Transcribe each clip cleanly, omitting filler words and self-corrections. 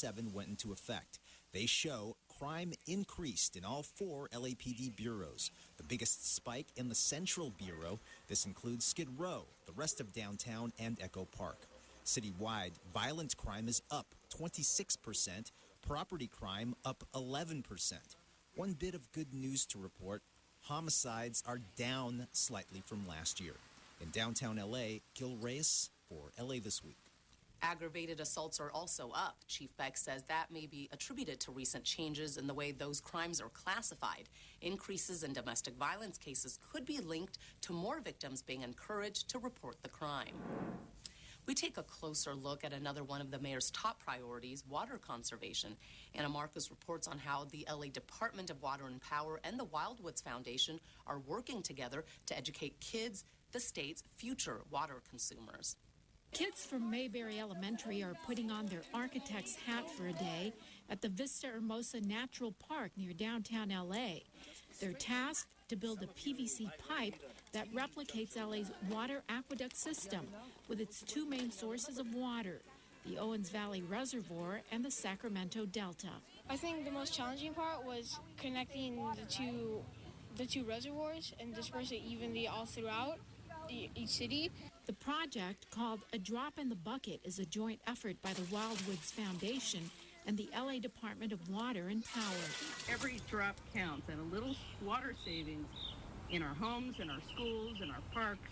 7 went into effect. They show crime increased in all 4 LAPD bureaus. The biggest spike in the Central Bureau. This includes Skid Row, the rest of downtown, and Echo Park. Citywide, violent crime is up 26%, property crime up 11%. One bit of good news to report, homicides are down slightly from last year. In downtown LA, Gil Reyes for LA This Week. Aggravated assaults are also up. Chief Beck says that may be attributed to recent changes in the way those crimes are classified. Increases in domestic violence cases could be linked to more victims being encouraged to report the crime. We take a closer look at another one of the mayor's top priorities, water conservation. Anna Marcos reports on how the LA Department of Water and Power and the Wildwoods Foundation are working together to educate kids, the state's future water consumers. Kids from Mayberry Elementary are putting on their architect's hat for a day at the Vista Hermosa Natural Park near downtown LA. They're tasked to build a PVC pipe that replicates LA's water aqueduct system with its 2 main sources of water, the Owens Valley Reservoir and the Sacramento Delta. I think the most challenging part was connecting the two reservoirs and disperse it evenly all throughout each city. The project, called A Drop in the Bucket, is a joint effort by the Wildwoods Foundation and the LA Department of Water and Power. Every drop counts, and a little water savings in our homes, in our schools, in our parks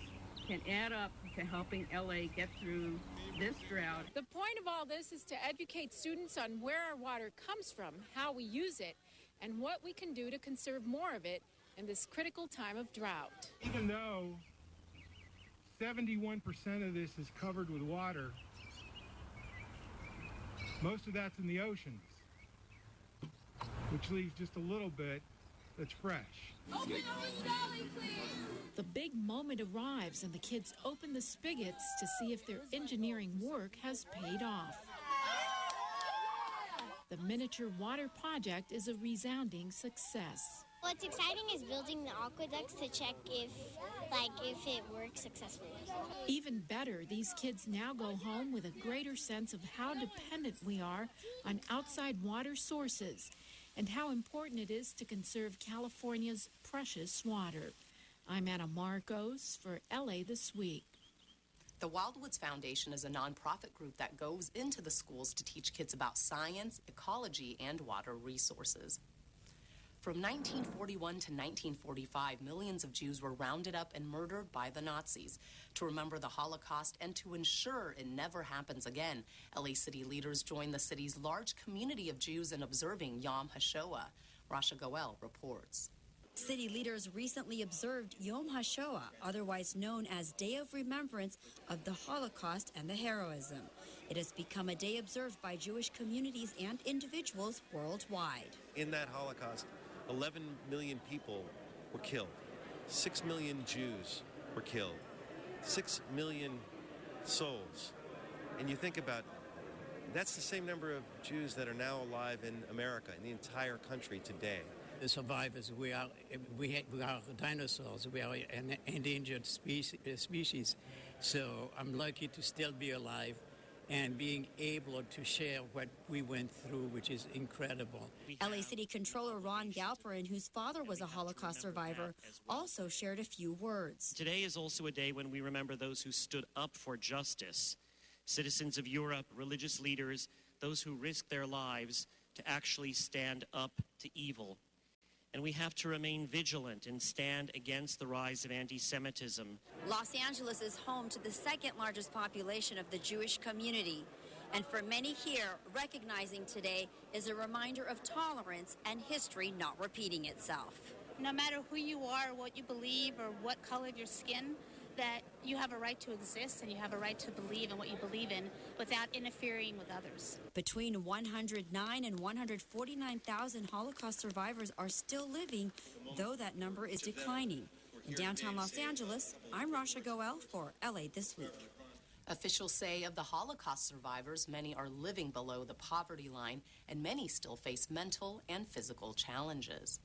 can add up to helping LA get through this drought. The point of all this is to educate students on where our water comes from, how we use it, and what we can do to conserve more of it in this critical time of drought. Even though 71% of this is covered with water, most of that's in the oceans, which leaves just a little bit that's fresh. Open Valley, please! The big moment arrives and the kids open the spigots to see if their engineering work has paid off. The miniature water project is a resounding success. What's exciting is building the aqueducts to check if it works successfully. Even better, these kids now go home with a greater sense of how dependent we are on outside water sources and how important it is to conserve California's precious water. I'm Anna Marcos for LA This Week. The Wildwoods Foundation is a nonprofit group that goes into the schools to teach kids about science, ecology, and water resources. From 1941 to 1945, millions of Jews were rounded up and murdered by the Nazis. To remember the Holocaust and to ensure it never happens again, LA city leaders joined the city's large community of Jews in observing Yom HaShoah. Rasha Goel reports. City leaders recently observed Yom HaShoah, otherwise known as Day of Remembrance of the Holocaust and the Heroism. It has become a day observed by Jewish communities and individuals worldwide. In that Holocaust, 11 million people were killed. 6 million Jews were killed. 6 million souls. And you think about, that's the same number of Jews that are now alive in America, in the entire country today. The survivors, we are dinosaurs. We are an endangered species. So I'm lucky to still be alive and being able to share what we went through, which is incredible. LA City Controller Ron Galperin, whose father was a Holocaust survivor, also shared a few words. Today is also a day when we remember those who stood up for justice, citizens of Europe, religious leaders, those who risked their lives to actually stand up to evil. And we have to remain vigilant and stand against the rise of anti-Semitism. Los Angeles is home to the second largest population of the Jewish community. And for many here, recognizing today is a reminder of tolerance and history not repeating itself. No matter who you are, what you believe, or what color of your skin, that you have a right to exist and you have a right to believe in what you believe in without interfering with others. Between 109 and 149,000 Holocaust survivors are still living, though that number is declining. In downtown Los Angeles, I'm Rasha Goel for LA This Week. Officials say of the Holocaust survivors, many are living below the poverty line and many still face mental and physical challenges.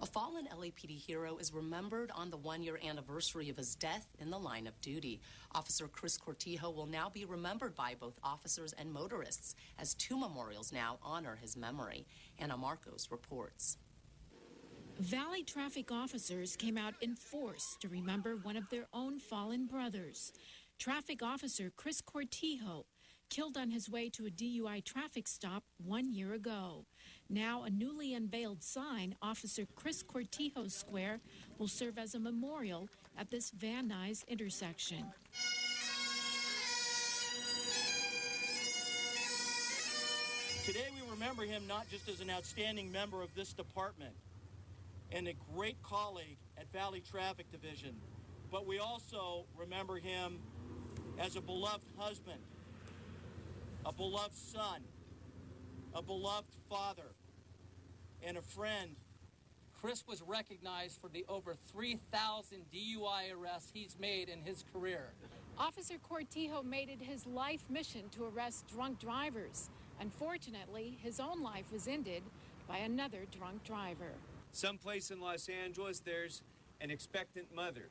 A fallen LAPD hero is remembered on the one-year anniversary of his death in the line of duty. Officer Chris Cortijo will now be remembered by both officers and motorists, as 2 memorials now honor his memory. Anna Marcos reports. Valley traffic officers came out in force to remember one of their own fallen brothers. Traffic officer Chris Cortijo, killed on his way to a DUI traffic stop 1 year ago. Now, a newly unveiled sign, Officer Chris Cortijo Square, will serve as a memorial at this Van Nuys intersection. Today we remember him not just as an outstanding member of this department and a great colleague at Valley Traffic Division, but we also remember him as a beloved husband, a beloved son, a beloved father, and a friend. Chris was recognized for the over 3,000 DUI arrests he's made in his career. Officer Cortijo made it his life mission to arrest drunk drivers. Unfortunately, his own life was ended by another drunk driver. Someplace in Los Angeles, there's an expectant mother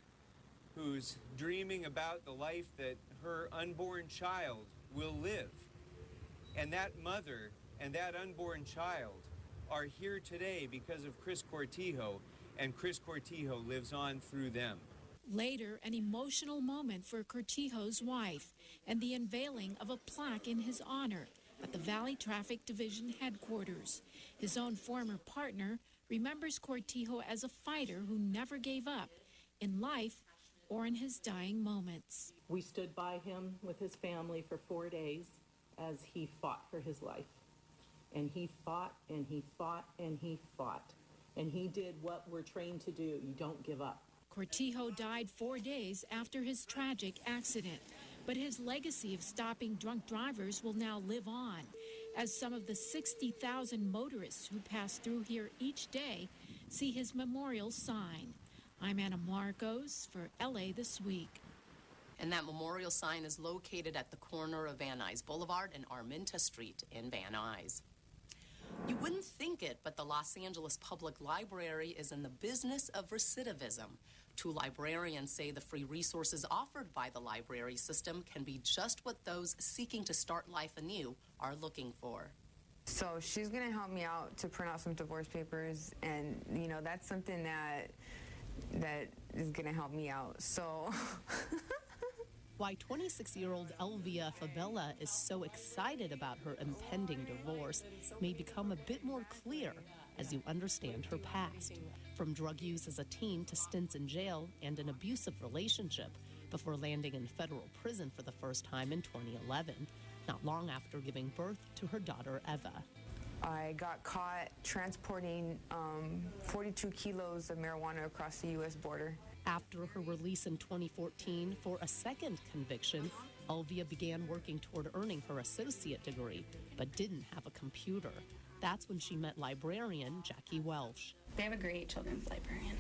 who's dreaming about the life that her unborn child will live. And that mother and that unborn child are here today because of Chris Cortijo, and Chris Cortijo lives on through them. Later, an emotional moment for Cortijo's wife and the unveiling of a plaque in his honor at the Valley Traffic Division headquarters. His own former partner remembers Cortijo as a fighter who never gave up in life or in his dying moments. We stood by him with his family for 4 days as he fought for his life. And he fought, and he fought, and he fought. And he did what we're trained to do. You don't give up. Cortijo died 4 days after his tragic accident, but his legacy of stopping drunk drivers will now live on, as some of the 60,000 motorists who pass through here each day see his memorial sign. I'm Anna Marcos for LA This Week. And that memorial sign is located at the corner of Van Nuys Boulevard and Arminta Street in Van Nuys. You wouldn't think it, but the Los Angeles Public Library is in the business of recidivism. 2 librarians say the free resources offered by the library system can be just what those seeking to start life anew are looking for. So she's going to help me out to print out some divorce papers, and, you know, that's something that is going to help me out. So... Why 26-year-old Elvia Fabella is so excited about her impending divorce may become a bit more clear as you understand her past. From drug use as a teen to stints in jail and an abusive relationship before landing in federal prison for the first time in 2011, not long after giving birth to her daughter Eva. I got caught transporting 42 kilos of marijuana across the U.S. border. After her release in 2014 for a second conviction, Elvia began working toward earning her associate degree, but didn't have a computer. That's when she met librarian Jackie Welsh. They have a great children's librarian.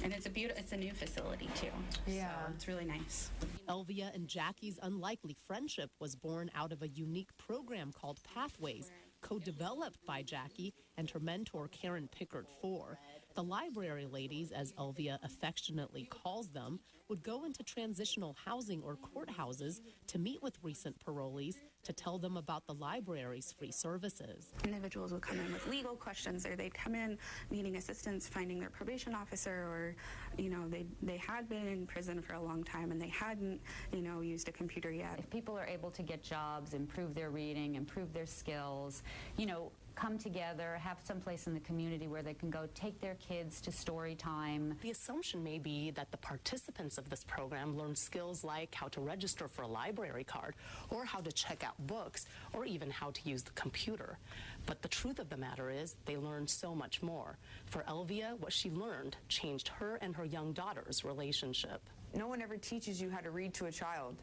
And it's a new facility, too. Yeah. So it's really nice. Elvia and Jackie's unlikely friendship was born out of a unique program called Pathways, co-developed by Jackie and her mentor Karen Pickard IV. The library ladies, as Elvia affectionately calls them, would go into transitional housing or courthouses to meet with recent parolees to tell them about the library's free services. Individuals would come in with legal questions, or they'd come in needing assistance finding their probation officer, or, you know, they had been in prison for a long time and they hadn't, you know, used a computer yet. If people are able to get jobs, improve their reading, improve their skills, you know, come together, have some place in the community where they can go take their kids to story time. The assumption may be that the participants of this program learn skills like how to register for a library card, or how to check out books, or even how to use the computer. But the truth of the matter is they learned so much more. For Elvia, what she learned changed her and her young daughter's relationship. No one ever teaches you how to read to a child.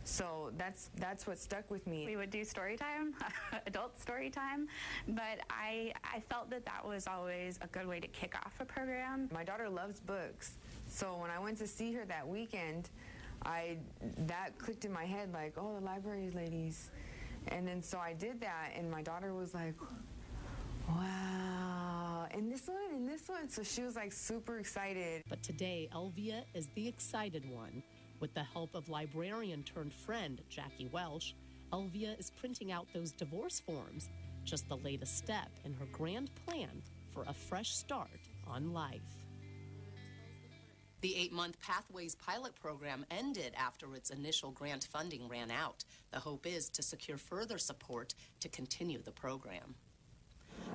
So that's what stuck with me. We would do story time, adult story time, but I felt that was always a good way to kick off a program. My daughter loves books, so when I went to see her that weekend, that clicked in my head like, oh, the library ladies. And then so I did that, and my daughter was like, wow. and this one, and this one. So she was like super excited. But today, Elvia is the excited one. With the help of librarian turned friend Jackie Welsh, Elvia is printing out those divorce forms, just the latest step in her grand plan for a fresh start on life. The 8-month Pathways pilot program ended after its initial grant funding ran out. The hope is to secure further support to continue the program.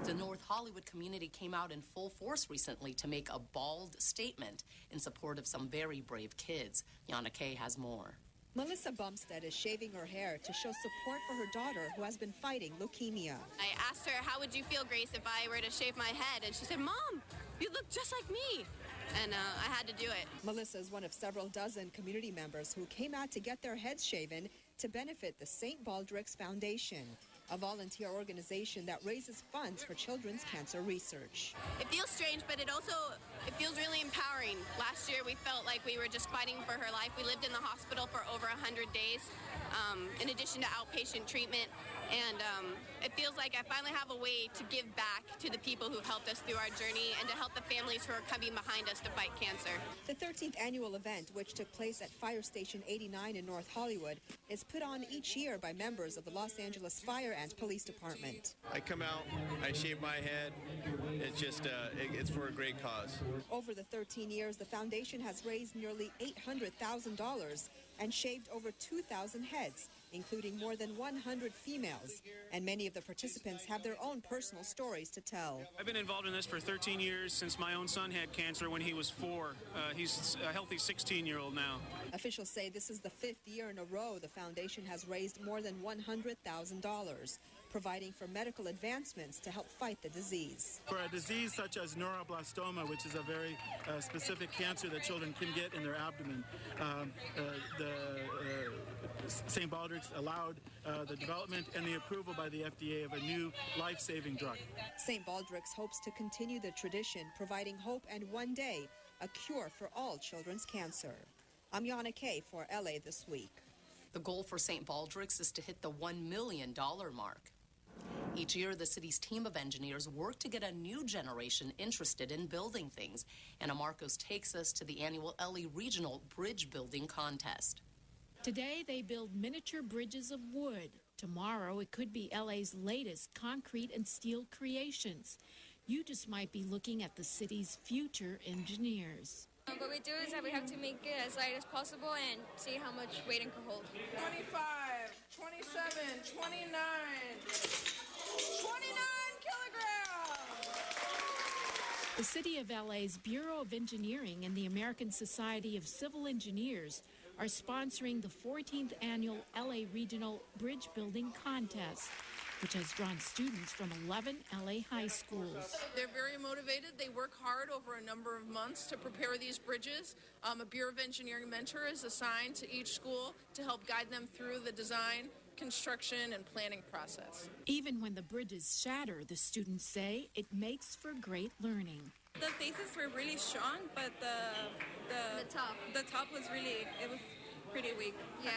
The North Hollywood community came out in full force recently to make a bold statement in support of some very brave kids. Yana Kay has more. Melissa Bumstead is shaving her hair to show support for her daughter who has been fighting leukemia. I asked her, how would you feel, Grace, if I were to shave my head? And she said, Mom, you look just like me. And I had to do it. Melissa is one of several dozen community members who came out to get their heads shaven to benefit the St. Baldrick's Foundation, a volunteer organization that raises funds for children's cancer research. It feels strange, but it feels really empowering. Last year, we felt like we were just fighting for her life. We lived in the hospital for over 100 days, in addition to outpatient treatment. And it feels like I finally have a way to give back to the people who helped us through our journey and to help the families who are coming behind us to fight cancer. The 13th annual event, which took place at Fire Station 89 in North Hollywood, is put on each year by members of the Los Angeles Fire and Police Department. I come out, I shave my head. It's just, it's for a great cause. Over the 13 years, the foundation has raised nearly $800,000 and shaved over 2,000 heads, including more than 100 females. And many of the participants have their own personal stories to tell. I've been involved in this for 13 years since my own son had cancer when he was 4. He's a healthy 16-year-old now. Officials say this is the 5th year in a row the foundation has raised more than $100,000, providing for medical advancements to help fight the disease. For a disease such as neuroblastoma, which is a very specific cancer that children can get in their abdomen, St. Baldrick's allowed the development and the approval by the FDA of a new life-saving drug. St. Baldrick's hopes to continue the tradition, providing hope and one day a cure for all children's cancer. I'm Yana Kay for LA This Week. The goal for St. Baldrick's is to hit the $1 million mark. Each year, the city's team of engineers work to get a new generation interested in building things. Anna Marcos takes us to the annual LA Regional Bridge Building Contest. Today, they build miniature bridges of wood. Tomorrow, it could be LA's latest concrete and steel creations. You just might be looking at the city's future engineers. What we do is that we have to make it as light as possible and see how much weight it can hold. 25, 27, 29, 29 kilograms! The City of LA's Bureau of Engineering and the American Society of Civil Engineers are sponsoring the 14th annual LA Regional Bridge Building Contest, which has drawn students from 11 LA high schools. They're very motivated. They work hard over a number of months to prepare these bridges. A Bureau of Engineering mentor is assigned to each school to help guide them through the design, construction, and planning process. Even when the bridges shatter, the students say it makes for great learning. The faces were really strong, but the top was pretty weak. Yeah.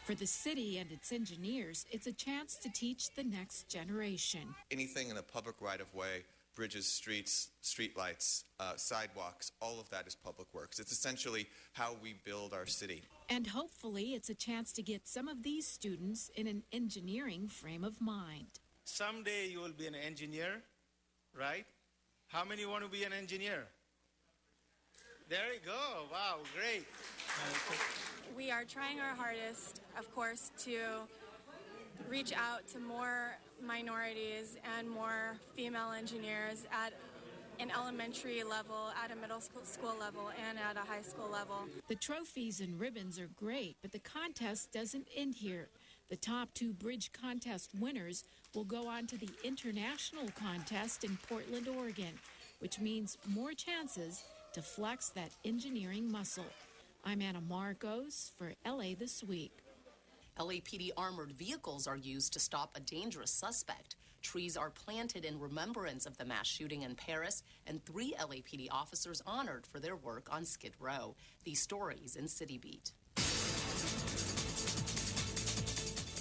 For the city and its engineers, it's a chance to teach the next generation. Anything in a public right-of-way, bridges, streets, streetlights, sidewalks, all of that is public works. It's essentially how we build our city. And hopefully it's a chance to get some of these students in an engineering frame of mind. Someday you will be an engineer, right? How many want to be an engineer? There you go. Wow, great. We are trying our hardest, of course, to reach out to more minorities and more female engineers at an elementary level, at a middle school level, and at a high school level. The trophies and ribbons are great, but the contest doesn't end here. The top 2 bridge contest winners will go on to the international contest in Portland, Oregon, which means more chances to flex that engineering muscle. I'm Anna Marcos for LA This Week. LAPD armored vehicles are used to stop a dangerous suspect. Trees are planted in remembrance of the mass shooting in Paris, and 3 LAPD officers honored for their work on Skid Row. These stories in City Beat.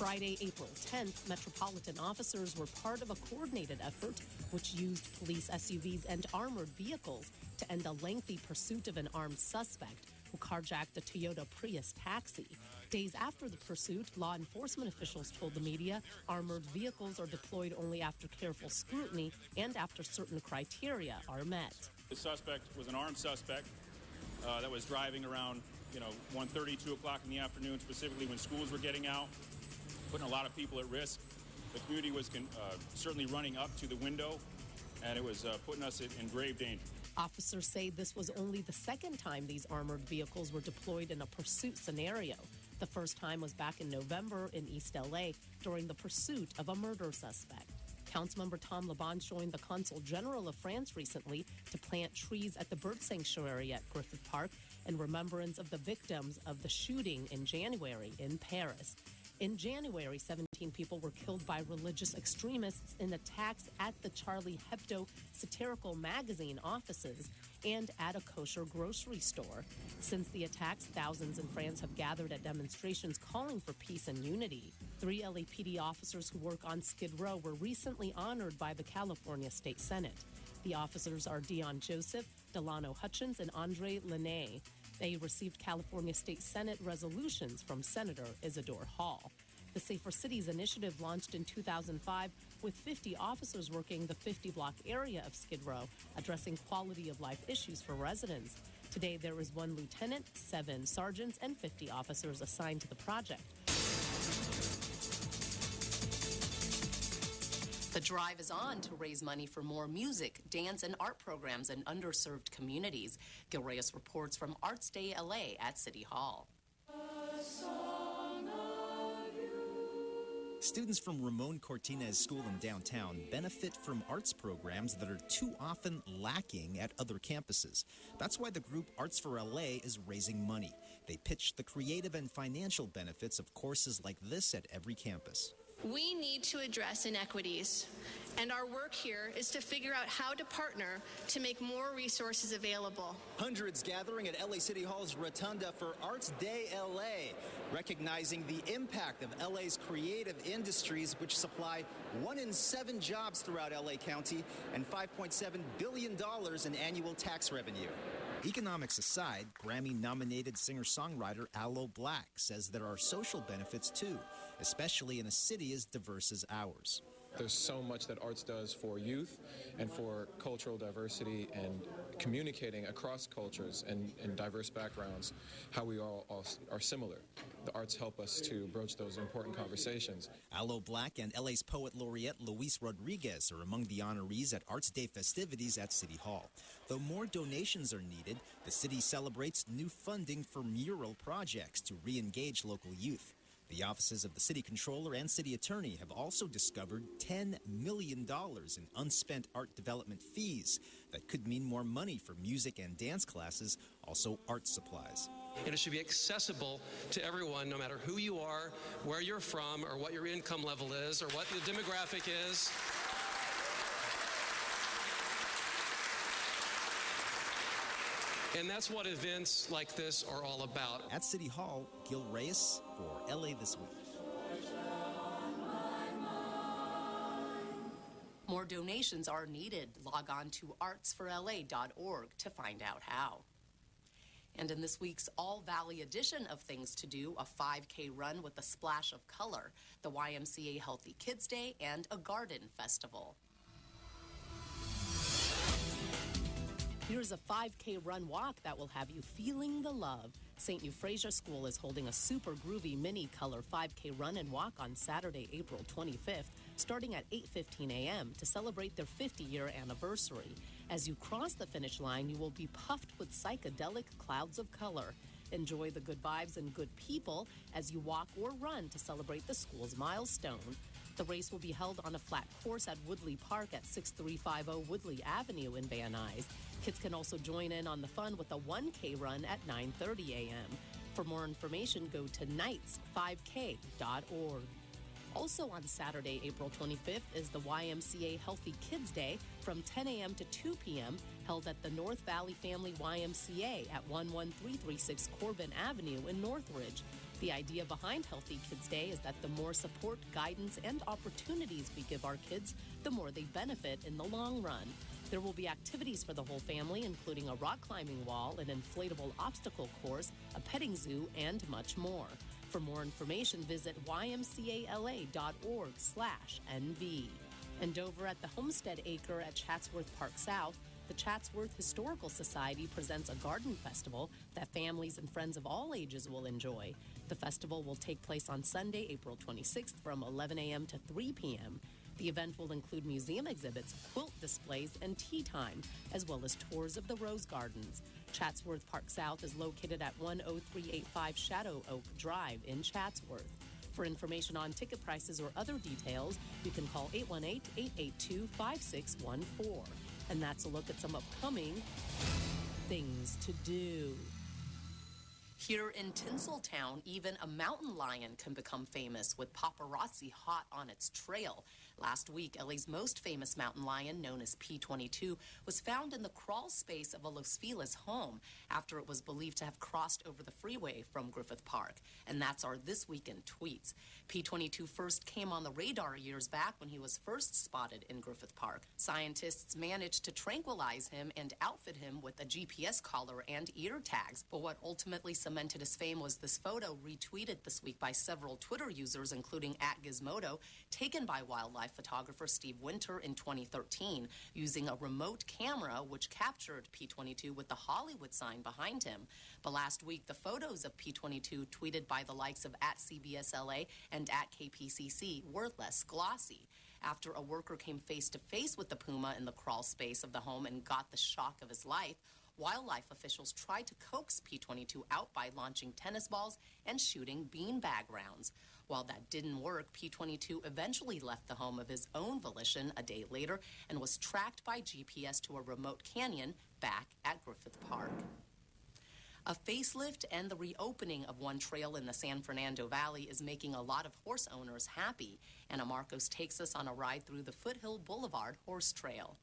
Friday, April 10th, Metropolitan officers were part of a coordinated effort which used police SUVs and armored vehicles to end a lengthy pursuit of an armed suspect who carjacked a Toyota Prius taxi. Days after the pursuit, law enforcement officials told the media armored vehicles are deployed only after careful scrutiny and after certain criteria are met. The suspect was an armed suspect that was driving around, 1:30, 2 o'clock in the afternoon, specifically when schools were getting out, putting a lot of people at risk. The community was certainly running up to the window, and it was putting us in grave danger. Officers say this was only the second time these armored vehicles were deployed in a pursuit scenario. The first time was back in November in East LA during the pursuit of a murder suspect. Councilmember Tom Labange joined the Consul General of France recently to plant trees at the bird sanctuary at Griffith Park in remembrance of the victims of the shooting in January in Paris. In January, 17 people were killed by religious extremists in attacks at the Charlie Hebdo satirical magazine offices and at a kosher grocery store. Since the attacks, thousands in France have gathered at demonstrations calling for peace and unity. 3 LAPD officers who work on Skid Row were recently honored by the California State Senate. The officers are Dion Joseph, Delano Hutchins, and Andre Linné. They received California State Senate resolutions from Senator Isidore Hall. The Safer Cities initiative launched in 2005 with 50 officers working the 50-block area of Skid Row, addressing quality of life issues for residents. Today, there is 1 lieutenant, 7 sergeants, and 50 officers assigned to the project. The drive is on to raise money for more music, dance, and art programs in underserved communities. Gil Reyes reports from Arts Day LA at City Hall. Students from Ramon Cortinez School in downtown benefit from arts programs that are too often lacking at other campuses. That's why the group Arts for LA is raising money. They pitch the creative and financial benefits of courses like this at every campus. We need to address inequities, and our work here is to figure out how to partner to make more resources available. Hundreds gathering at LA City Hall's Rotunda for Arts Day LA, recognizing the impact of LA's creative industries, which supply 1 in 7 jobs throughout LA County and $5.7 billion in annual tax revenue. Economics aside, Grammy-nominated singer-songwriter Aloe Black says there are social benefits too, especially in a city as diverse as ours. There's so much that arts does for youth and for cultural diversity and communicating across cultures and diverse backgrounds, how we all are similar. The arts help us to broach those important conversations. Aloe Black and LA's poet laureate Luis Rodriguez are among the honorees at Arts Day festivities at City Hall. Though more donations are needed, the city celebrates new funding for mural projects to re-engage local youth. The offices of the city controller and city attorney have also discovered $10 million in unspent art development fees. That could mean more money for music and dance classes, also art supplies. And it should be accessible to everyone, no matter who you are, where you're from, or what your income level is, or what the demographic is. And that's what events like this are all about. At City Hall, Gil Reyes for LA This Week. More donations are needed. Log on to artsforla.org to find out how. And in this week's All Valley edition of Things to Do, a 5K run with a splash of color, the YMCA Healthy Kids Day, and a garden festival. Here's a 5K run walk that will have you feeling the love. St. Euphrasia School is holding a super groovy mini color 5K run and walk on Saturday, April 25th, starting at 8:15 a.m. to celebrate their 50-year anniversary. As you cross the finish line, you will be puffed with psychedelic clouds of color. Enjoy the good vibes and good people as you walk or run to celebrate the school's milestone. The race will be held on a flat course at Woodley Park at 6350 Woodley Avenue in Van Nuys. Kids can also join in on the fun with a 1K run at 9:30 a.m. For more information, go to nights5k.org. Also on Saturday, April 25th, is the YMCA Healthy Kids Day from 10 a.m. to 2 p.m., held at the North Valley Family YMCA at 11336 Corbin Avenue in Northridge. The idea behind Healthy Kids Day is that the more support, guidance, and opportunities we give our kids, the more they benefit in the long run. There will be activities for the whole family, including a rock climbing wall, an inflatable obstacle course, a petting zoo, and much more. For more information, visit ymcala.org/NV. And over at the Homestead Acre at Chatsworth Park South, the Chatsworth Historical Society presents a garden festival that families and friends of all ages will enjoy. The festival will take place on Sunday, April 26th from 11 a.m. to 3 p.m. The event will include museum exhibits, quilt displays, and tea time, as well as tours of the rose gardens. Chatsworth Park South is located at 10385 Shadow Oak Drive in Chatsworth. For information on ticket prices or other details, you can call 818-882-5614. And that's a look at some upcoming things to do. Here in Tinseltown, even a mountain lion can become famous with paparazzi hot on its trail. Last week, LA's most famous mountain lion, known as P22, was found in the crawl space of a Los Feliz home after it was believed to have crossed over the freeway from Griffith Park. And that's our This Week in Tweets. P22 first came on the radar years back when he was first spotted in Griffith Park. Scientists managed to tranquilize him and outfit him with a GPS collar and ear tags. But what ultimately cemented his fame was this photo retweeted this week by several Twitter users, including @Gizmodo, taken by wildlife photographer Steve Winter in 2013 using a remote camera which captured P22 with the Hollywood sign behind him. But last week, the photos of P22 tweeted by the likes of @CBSLA and @KPCC were less glossy. After a worker came face-to-face with the puma in the crawl space of the home and got the shock of his life, wildlife officials tried to coax P22 out by launching tennis balls and shooting beanbag rounds. While that didn't work, P22 eventually left the home of his own volition a day later and was tracked by GPS to a remote canyon back at Griffith Park. A facelift and the reopening of one trail in the San Fernando Valley is making a lot of horse owners happy. Anna Marcos takes us on a ride through the Foothill Boulevard Horse Trail.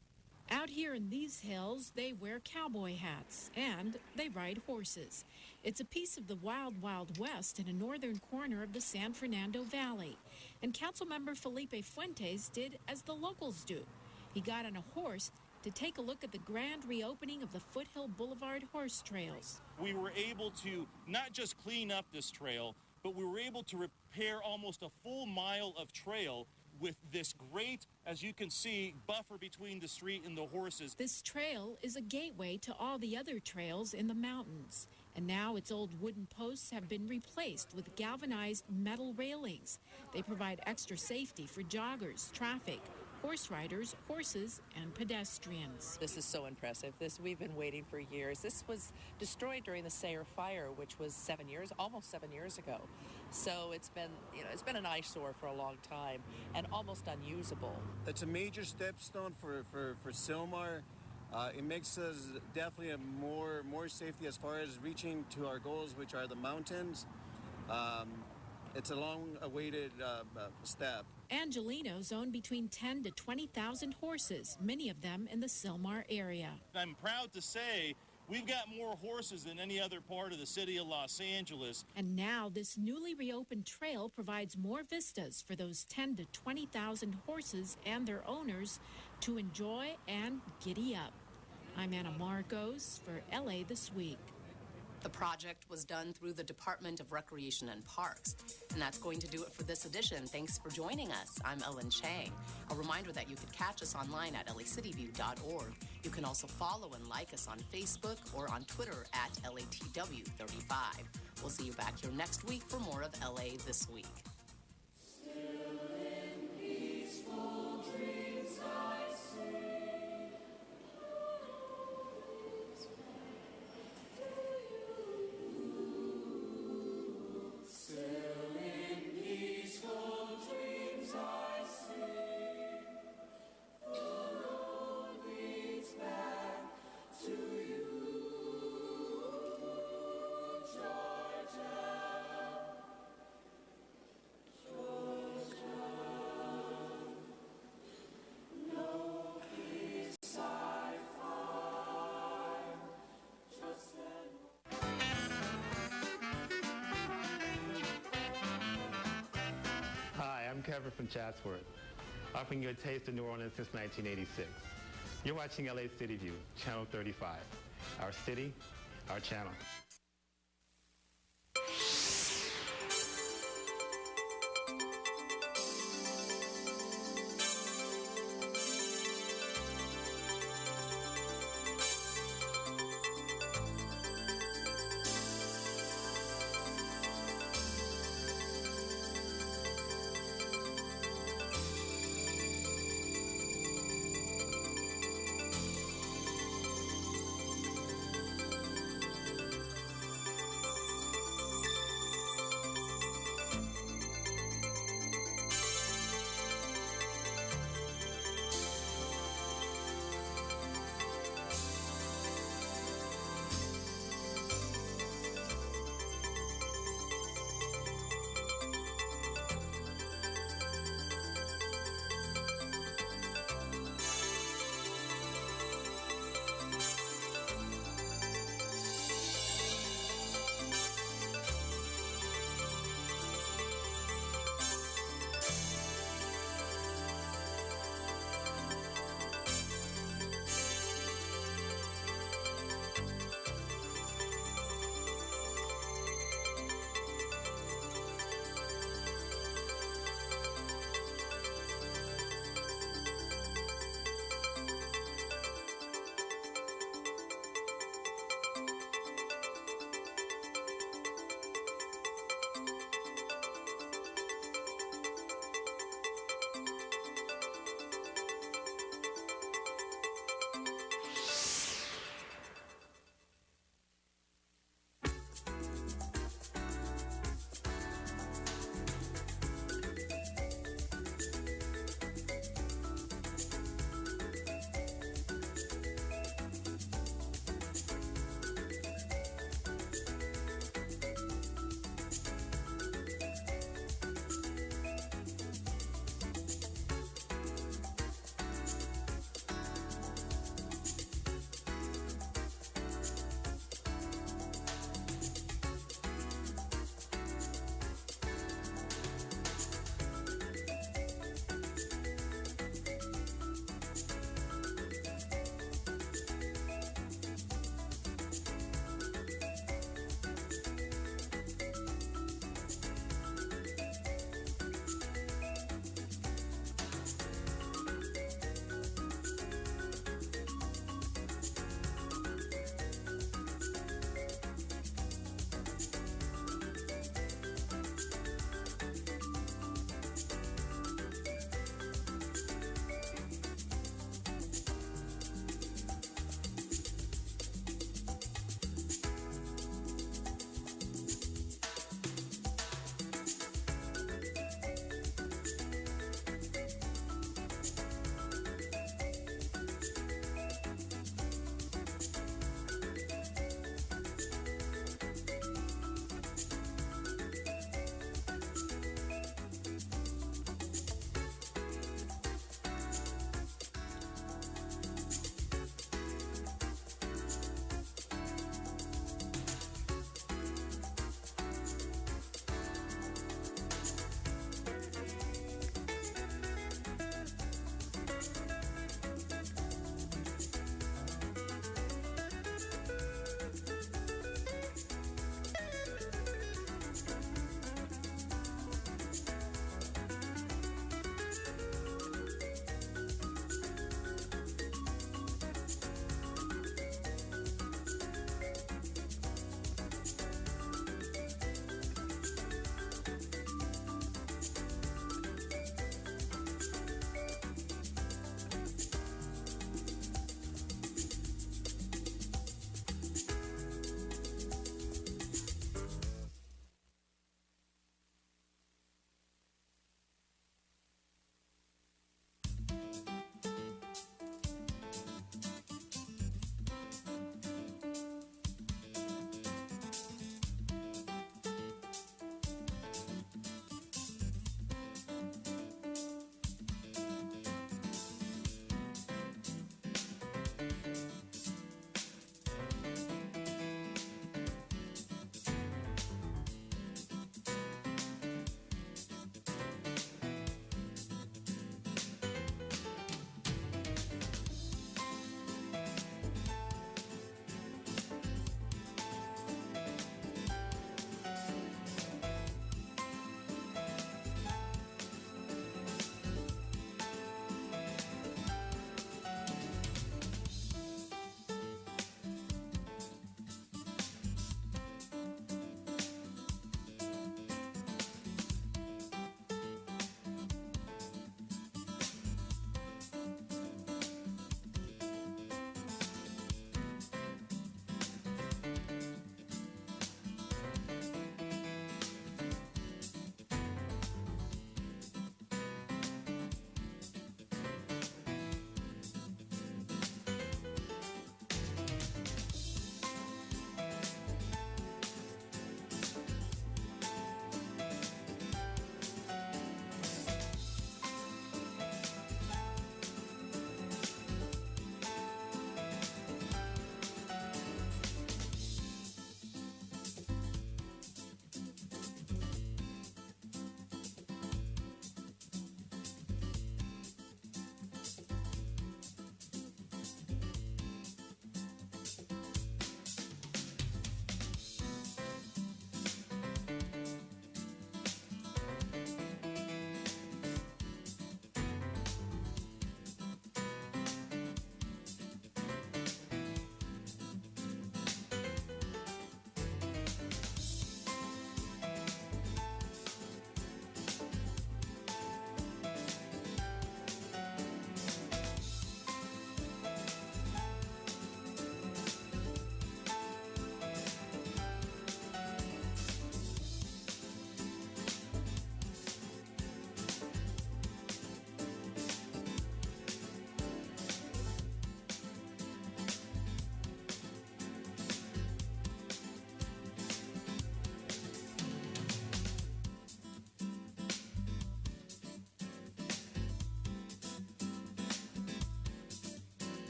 Out here in these hills, they wear cowboy hats and they ride horses. It's a piece of the wild, wild west in a northern corner of the San Fernando Valley. And Councilmember Felipe Fuentes did as the locals do. He got on a horse to take a look at the grand reopening of the Foothill Boulevard Horse Trails. We were able to not just clean up this trail, but we were able to repair almost a full mile of trail with this great, as you can see, buffer between the street and the horses. This trail is a gateway to all the other trails in the mountains. And now its old wooden posts have been replaced with galvanized metal railings. They provide extra safety for joggers, traffic, horse riders, horses, and pedestrians. This is so impressive. We've been waiting for years. This was destroyed during the Sayre fire, which was almost 7 years ago. So it's been an eyesore for a long time and almost unusable. It's a major stepstone for Sylmar. It makes us definitely more safety as far as reaching to our goals, which are the mountains. It's a long-awaited step. Angelinos own between 10 to 20,000 horses, many of them in the Sylmar area. I'm proud to say we've got more horses than any other part of the city of Los Angeles. And now this newly reopened trail provides more vistas for those 10 to 20,000 horses and their owners to enjoy and giddy up. I'm Anna Marcos for LA This Week. The project was done through the Department of Recreation and Parks. And that's going to do it for this edition. Thanks for joining us. I'm Ellen Chang. A reminder that you can catch us online at lacitywiew.org. You can also follow and like us on Facebook or on Twitter at LATW35. We'll see you back here next week for more of LA This Week. Kevin from Chatsworth, offering you a taste of New Orleans since 1986. You're watching LA City View, Channel 35. Our city, our channel.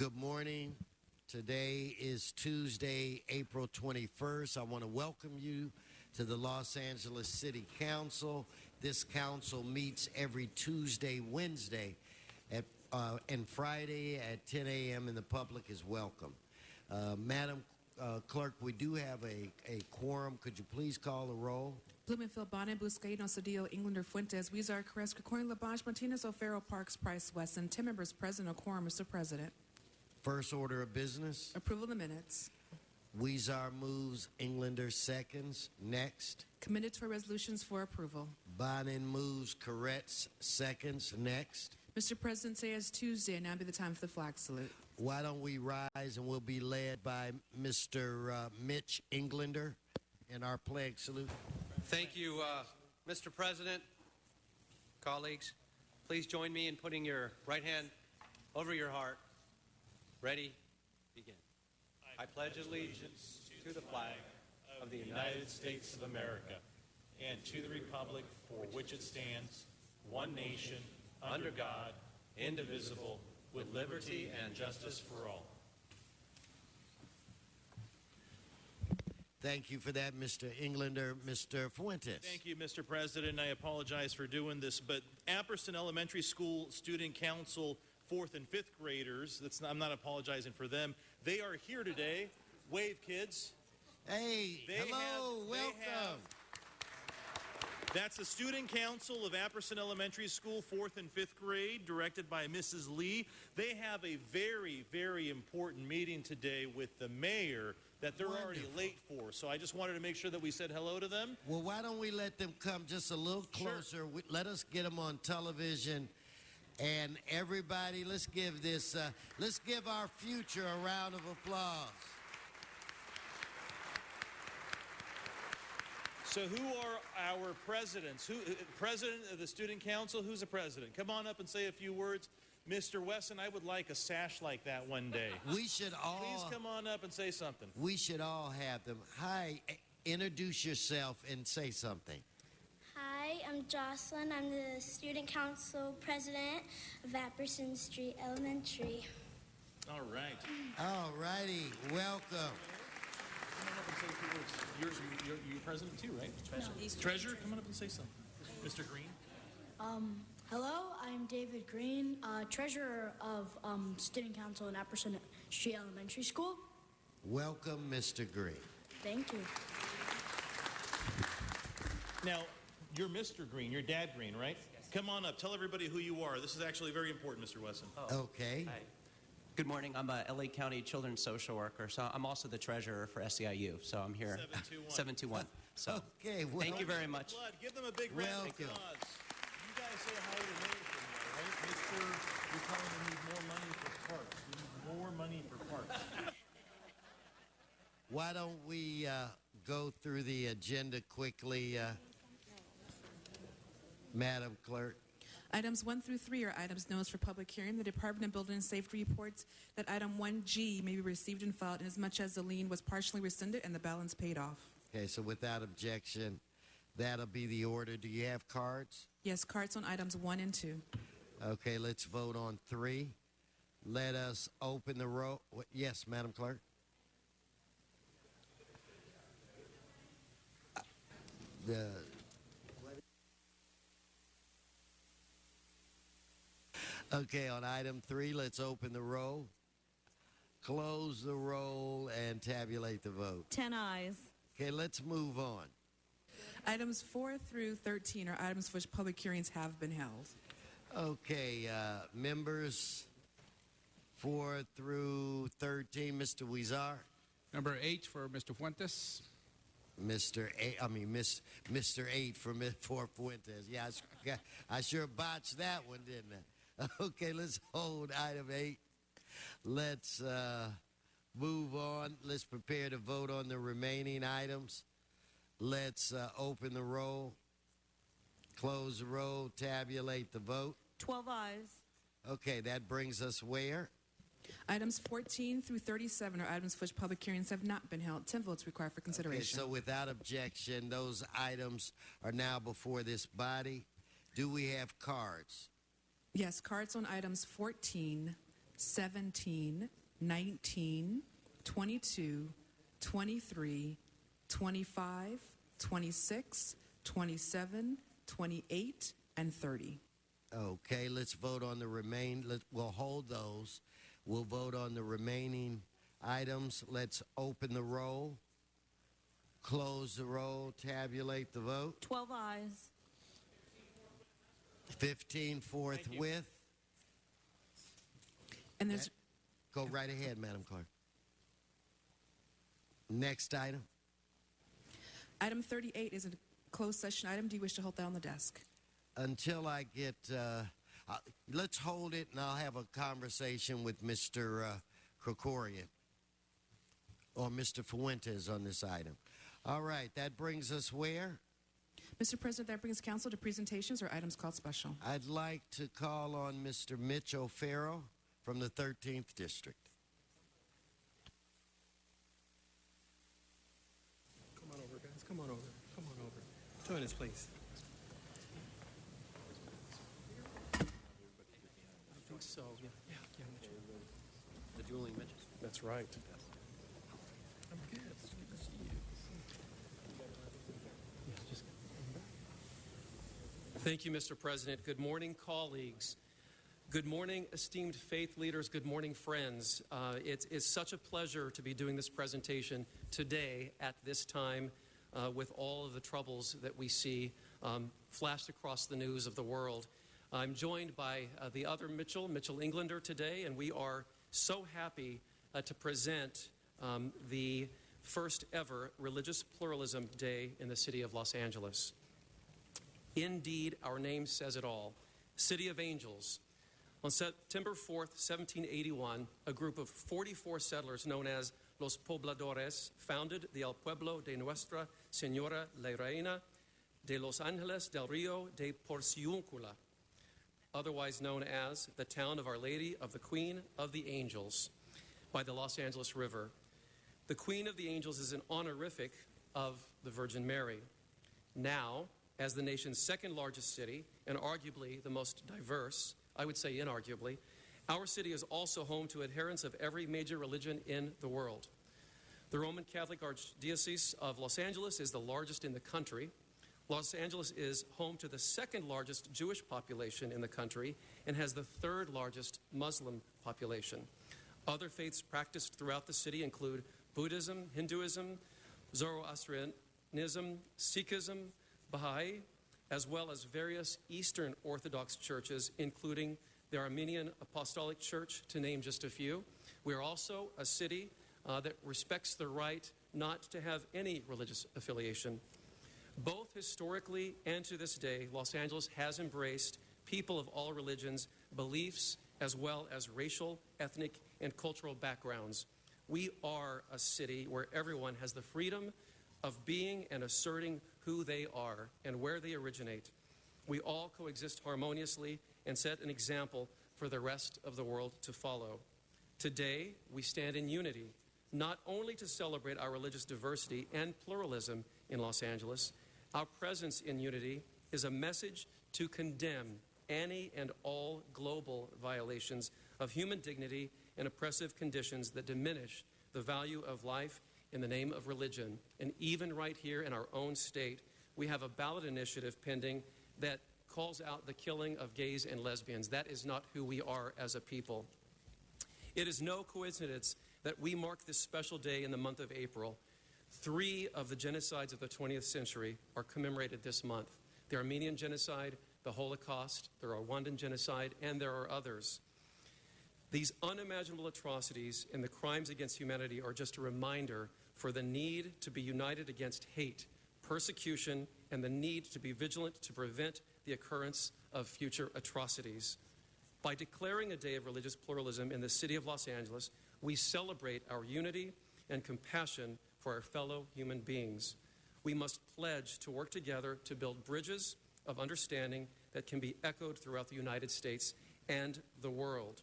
Good morning. Today is Tuesday, April 21st. I want to welcome you to the Los Angeles City Council. This council meets every Tuesday, Wednesday, and Friday at 10 a.m., and the public is welcome. Madam Clerk, we do have a quorum. Could you please call the roll? Blumenfield, Bonnet, Buscaino, Cedillo, Englander, Fuentes, Huizar, Carrasco, Coin, Labange, Martinez, O'Farrell, Parks, Price, Wesson. 10 members present, a quorum, Mr. President. First order of business. Approval of the minutes. Huizar moves, Englander seconds. Next. Committed to resolutions for approval. Bonin moves, Corretz seconds. Next. Mr. President, today is Tuesday, and now be the time for the flag salute. Why don't we rise, and we'll be led by Mr. Mitch Englander in our flag salute. Thank you, Mr. President, colleagues. Please join me in putting your right hand over your heart. Ready? Begin. I pledge allegiance to the flag of the United States of America and to the republic for which it stands, one nation, under God, indivisible, with liberty and justice for all. Thank you for that, Mr. Englander. Mr. Fuentes. Thank you, Mr. President. I apologize for doing this, but Apperson Elementary School Student Council 4th and 5th graders, I'm not apologizing for them. They are here today. Wave, kids. Hey, welcome. That's the Student Council of Apperson Elementary School, 4th and 5th grade, directed by Mrs. Lee. They have a very, very important meeting today with the mayor that they're already late for. So I just wanted to make sure that we said hello to them. Well, why don't we let them come just a little closer? Sure. Let us get them on television. And everybody, let's give our future a round of applause. So who are our presidents? President of the Student Council? Who's the president? Come on up and say a few words. Mr. Wesson, I would like a sash like that one day. We should all... Please come on up and say something. We should all have them. Hi, introduce yourself and say something. Hi, I'm Jocelyn. I'm the Student Council President of Apperson Street Elementary. All right. All righty. Welcome. Come on up and say a few words. You're president too, right? Treasurer. No. Treasurer, come on up and say something. Mr. Green. Hello, I'm David Green, Treasurer of Student Council in Apperson Street Elementary School. Welcome, Mr. Green. Thank you. Now, you're Mr. Green. You're Dad Green, right? Yes. Come on up. Tell everybody who you are. This is actually very important, Mr. Wesson. Oh. Okay. Hi. Good morning. I'm a LA County children's social worker, so I'm also the treasurer for SEIU, so I'm here. 721. So, okay. Well, thank you very much. Give them a big round of applause. You guys say hi to me, right? Make sure you tell them we need more money for parks. We need more money for parks. Why don't we go through the agenda quickly, Madam Clerk? Items 1 through 3 are items noticed for public hearing. The Department of Building and Safety reports that item 1G may be received and filed inasmuch as the lien was partially rescinded and the balance paid off. Okay, so without objection, that'll be the order. Do you have cards? Yes, cards on items 1 and 2. Okay, let's vote on 3. Let us open the roll. Yes, Madam Clerk. Okay, on item 3, let's open the roll, close the roll, and tabulate the vote. 10 ayes. Okay, let's move on. Items 4 through 13 are items for which public hearings have been held. Okay, members 4 through 13, Mr. Huizar. Number 8 for Mr. Fuentes. Mr. 8 for Fuentes. Yeah, I sure botched that one, didn't I? Okay, let's hold item 8. Let's move on. Let's prepare to vote on the remaining items. Let's open the roll, close the roll, tabulate the vote. 12 ayes. Okay, that brings us where? Items 14 through 37 are items for which public hearings have not been held. 10 votes required for consideration. Okay, so without objection, those items are now before this body. Do we have cards? Yes, cards on items 14, 17, 19, 22, 23, 25, 26, 27, 28, and 30. Okay, let's vote on the we'll hold those. We'll vote on the remaining items. Let's open the roll, close the roll, tabulate the vote. 12 ayes. 15 forthwith. And there's Go right ahead, Madam Clerk. Next item. Item 38 is a closed session item. Do you wish to hold that on the desk? Until I get, let's hold it, and I'll have a conversation with Mr. Krikorian or Mr. Fuentes on this item. All right, that brings us where? Mr. President, that brings council to presentations or items called special. I'd like to call on Mr. Mitch O'Farrell from the 13th District. Come on over, guys. Come on over. Come on over. Join us, please. I think so. Yeah. Mitch. The dueling Mitch. That's right. I'm good. It's good to see you. Yes, just come back. Thank you, Mr. President. Good morning, colleagues. Good morning, esteemed faith leaders. Good morning, friends. It's such a pleasure to be doing this presentation today at this time with all of the troubles that we see flashed across the news of the world. I'm joined by the other Mitchell Englander today, and we are so happy to present the first ever Religious Pluralism Day in the city of Los Angeles. Indeed, our name says it all. City of Angels. On September 4th, 1781, a group of 44 settlers known as Los Pobladores founded the El Pueblo de Nuestra Señora la Reina de Los Ángeles del Río de Porciúncula, otherwise known as the town of Our Lady of the Queen of the Angels, by the Los Angeles River. The Queen of the Angels is an honorific of the Virgin Mary. Now, as the nation's second largest city and arguably the most diverse, I would say inarguably, our city is also home to adherents of every major religion in the world. The Roman Catholic Archdiocese of Los Angeles is the largest in the country. Los Angeles is home to the second largest Jewish population in the country and has the third largest Muslim population. Other faiths practiced throughout the city include Buddhism, Hinduism, Zoroastrianism, Sikhism, Baha'i, as well as various Eastern Orthodox churches, including the Armenian Apostolic Church, to name just a few. We are also a city that respects the right not to have any religious affiliation. Both historically and to this day, Los Angeles has embraced people of all religions, beliefs, as well as racial, ethnic, and cultural backgrounds. We are a city where everyone has the freedom of being and asserting who they are and where they originate. We all coexist harmoniously and set an example for the rest of the world to follow. Today, we stand in unity, not only to celebrate our religious diversity and pluralism in Los Angeles. Our presence in unity is a message to condemn any and all global violations of human dignity and oppressive conditions that diminish the value of life in the name of religion. And even right here in our own state, we have a ballot initiative pending that calls out the killing of gays and lesbians. That is not who we are as a people. It is no coincidence that we mark this special day in the month of April. 3 of the genocides of the 20th century are commemorated this month: the Armenian genocide, the Holocaust, the Rwandan genocide, and there are others. These unimaginable atrocities and the crimes against humanity are just a reminder for the need to be united against hate, persecution, and the need to be vigilant to prevent the occurrence of future atrocities. By declaring a day of religious pluralism in the city of Los Angeles, we celebrate our unity and compassion for our fellow human beings. We must pledge to work together to build bridges of understanding that can be echoed throughout the United States and the world.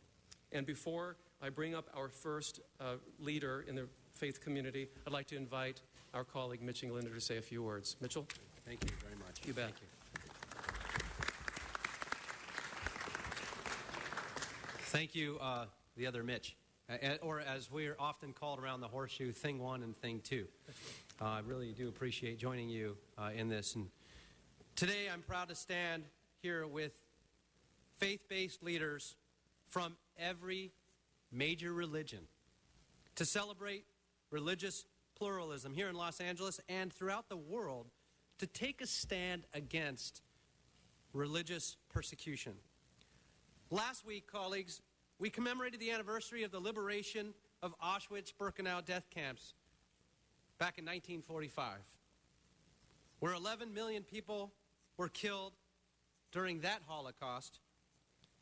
And before I bring up our first leader in the faith community, I'd like to invite our colleague Mitch Englander to say a few words. Mitchell? Thank you very much. You bet. Thank you. Thank you, the other Mitch, or as we're often called around the horseshoe, Thing 1 and Thing 2. I really do appreciate joining you in this. And today I'm proud to stand here with faith-based leaders from every major religion to celebrate religious pluralism here in Los Angeles and throughout the world, to take a stand against religious persecution. Last week, colleagues, we commemorated the anniversary of the liberation of Auschwitz-Birkenau death camps back in 1945, where 11 million people were killed during that Holocaust,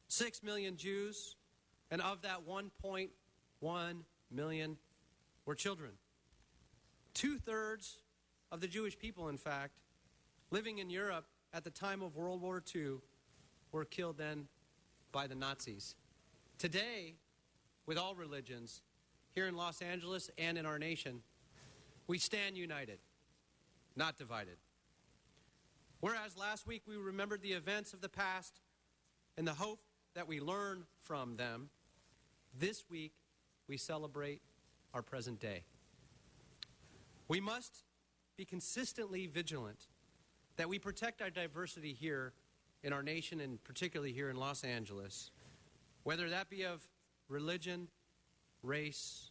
6 million Jews, and of that 1.1 million were children. 2/3 of the Jewish people, in fact, living in Europe at the time of World War II were killed then by the Nazis. Today, with all religions, here in Los Angeles and in our nation, we stand united, not divided. Whereas last week we remembered the events of the past and the hope that we learn from them, this week we celebrate our present day. We must be consistently vigilant that we protect our diversity here in our nation, and particularly here in Los Angeles, whether that be of religion, race,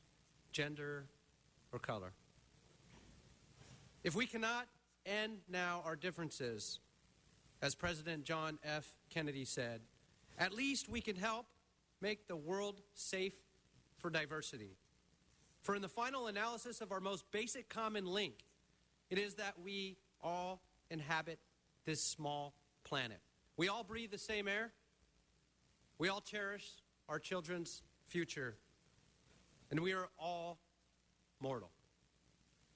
gender, or color. If we cannot end now our differences, as President John F. Kennedy said, at least we can help make the world safe for diversity. For in the final analysis of our most basic common link, it is that we all inhabit this small planet. We all breathe the same air. We all cherish our children's future. And we are all mortal.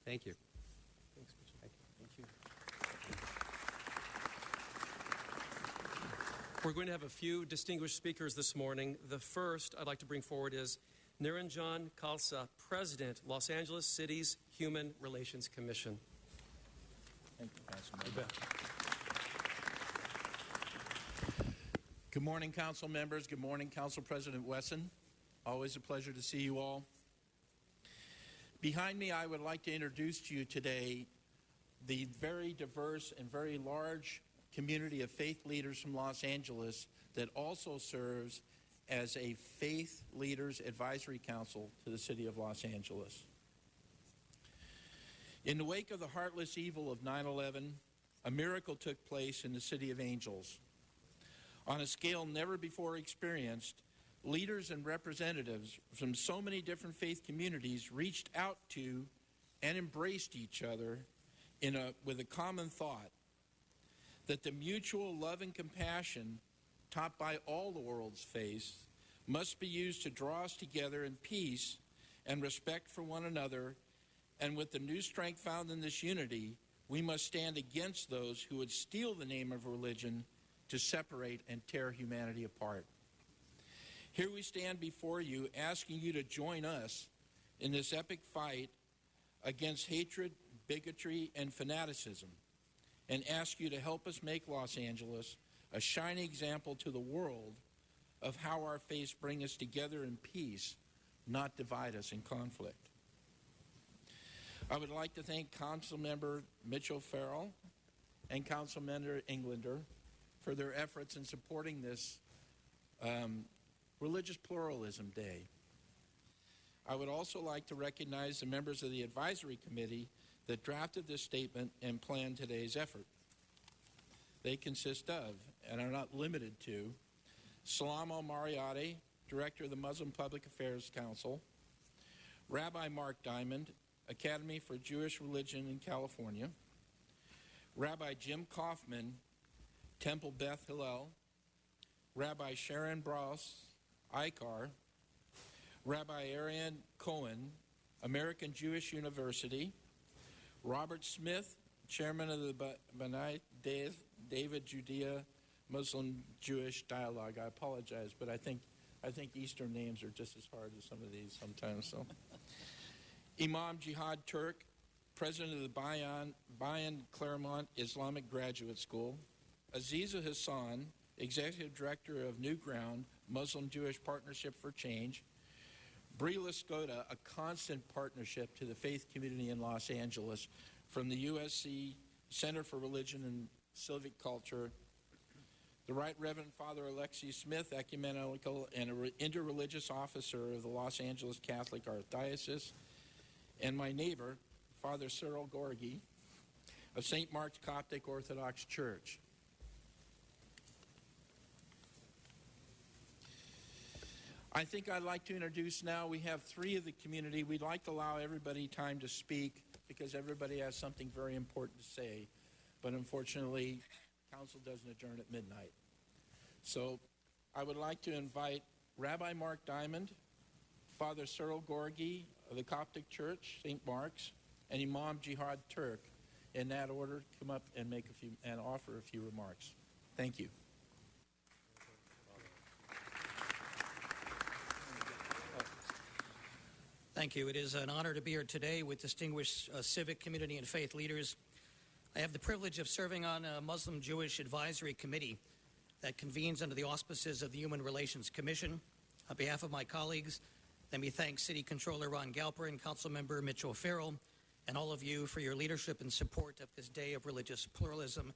Thank you. Thanks, Mr. Thank you. We're going to have a few distinguished speakers this morning. The first I'd like to bring forward is Niranjan Khalsa, President, Los Angeles City's Human Relations Commission. Thank you, Councilman. Good morning, council members. Good morning, Council President Wesson. Always a pleasure to see you all. Behind me, I would like to introduce to you today the very diverse and very large community of faith leaders from Los Angeles that also serves as a Faith Leaders Advisory Council to the City of Los Angeles. In the wake of the heartless evil of 9/11, a miracle took place in the City of Angels. On a scale never before experienced, leaders and representatives from so many different faith communities reached out to and embraced each other with a common thought that the mutual love and compassion taught by all the world's faiths must be used to draw us together in peace and respect for one another, and with the new strength found in this unity, we must stand against those who would steal the name of religion to separate and tear humanity apart. Here we stand before you, asking you to join us in this epic fight against hatred, bigotry, and fanaticism, and ask you to help us make Los Angeles a shining example to the world of how our faiths bring us together in peace, not divide us in conflict. I would like to thank Councilmember Mitchell Farrell and Councilmember Englander for their efforts in supporting this Religious Pluralism Day. I would also like to recognize the members of the advisory committee that drafted this statement and planned today's effort. They consist of, and are not limited to, Salam al-Mariyati, Director of the Muslim Public Affairs Council, Rabbi Mark Diamond, Academy for Jewish Religion in California, Rabbi Jim Kaufman, Temple Beth Hillel, Rabbi Sharon Brous, ICAR, Rabbi Arian Cohen, American Jewish University, Robert Smith, Chairman of the B'nai David Judea Muslim Jewish Dialogue. I apologize, but I think Eastern names are just as hard as some of these sometimes. So, Imam Jihad Turk, President of the Bayan Claremont Islamic Graduate School, Aziza Hassan, Executive Director of New Ground Muslim Jewish Partnership for Change, Brila Skoda, a constant partnership to the faith community in Los Angeles, from the USC Center for Religion and Civic Culture, the Right Reverend Father Alexi Smith, ecumenical and interreligious officer of the Los Angeles Catholic Archdiocese, and my neighbor, Father Cyril Gorgi, of St. Mark's Coptic Orthodox Church. I think I'd like to introduce now, we have three of the community. We'd like to allow everybody time to speak because everybody has something very important to say. But unfortunately, council doesn't adjourn at midnight. So I would like to invite Rabbi Mark Diamond, Father Cyril Gorgi of the Coptic Church, St. Mark's, and Imam Jihad Turk, in that order, come up and make a few and offer a few remarks. Thank you. Thank you. It is an honor to be here today with distinguished civic, community, and faith leaders. I have the privilege of serving on a Muslim-Jewish advisory committee that convenes under the auspices of the Human Relations Commission. On behalf of my colleagues, let me thank City Controller Ron Galperin, Councilmember Mitch O'Farrell, and all of you for your leadership and support of this day of religious pluralism.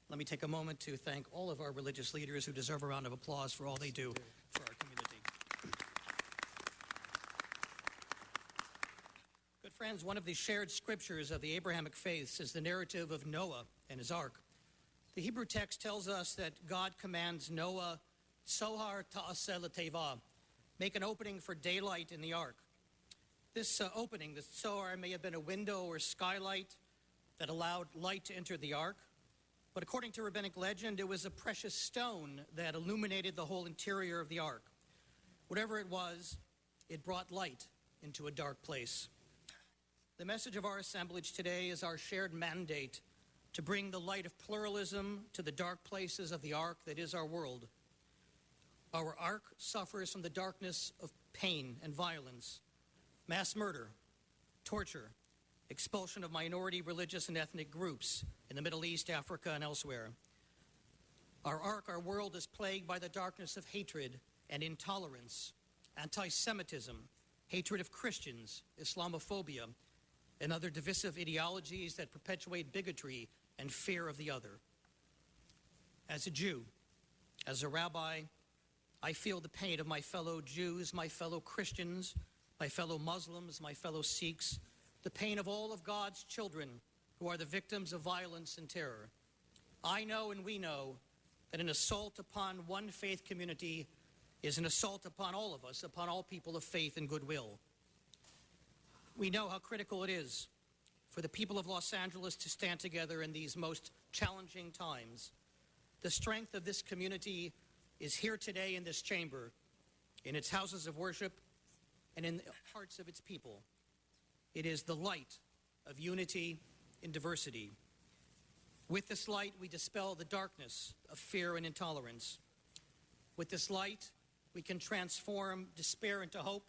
Let me take a moment to thank all of our religious leaders who deserve a round of applause for all they do for our community. Good friends, one of the shared scriptures of the Abrahamic faiths is the narrative of Noah and his ark. The Hebrew text tells us that God commands Noah, Sohar ta'aseh l'teva, make an opening for daylight in the ark. This opening, the Sohar, may have been a window or skylight that allowed light to enter the ark. But according to rabbinic legend, it was a precious stone that illuminated the whole interior of the ark. Whatever it was, it brought light into a dark place. The message of our assemblage today is our shared mandate to bring the light of pluralism to the dark places of the ark that is our world. Our ark suffers from the darkness of pain and violence, mass murder, torture, expulsion of minority religious and ethnic groups in the Middle East, Africa, and elsewhere. Our ark, our world, is plagued by the darkness of hatred and intolerance, anti-Semitism, hatred of Christians, Islamophobia, and other divisive ideologies that perpetuate bigotry and fear of the other. As a Jew, as a rabbi, I feel the pain of my fellow Jews, my fellow Christians, my fellow Muslims, my fellow Sikhs, the pain of all of God's children who are the victims of violence and terror. I know and we know that an assault upon one faith community is an assault upon all of us, upon all people of faith and goodwill. We know how critical it is for the people of Los Angeles to stand together in these most challenging times. The strength of this community is here today in this chamber, in its houses of worship, and in the hearts of its people. It is the light of unity in diversity. With this light, we dispel the darkness of fear and intolerance. With this light, we can transform despair into hope,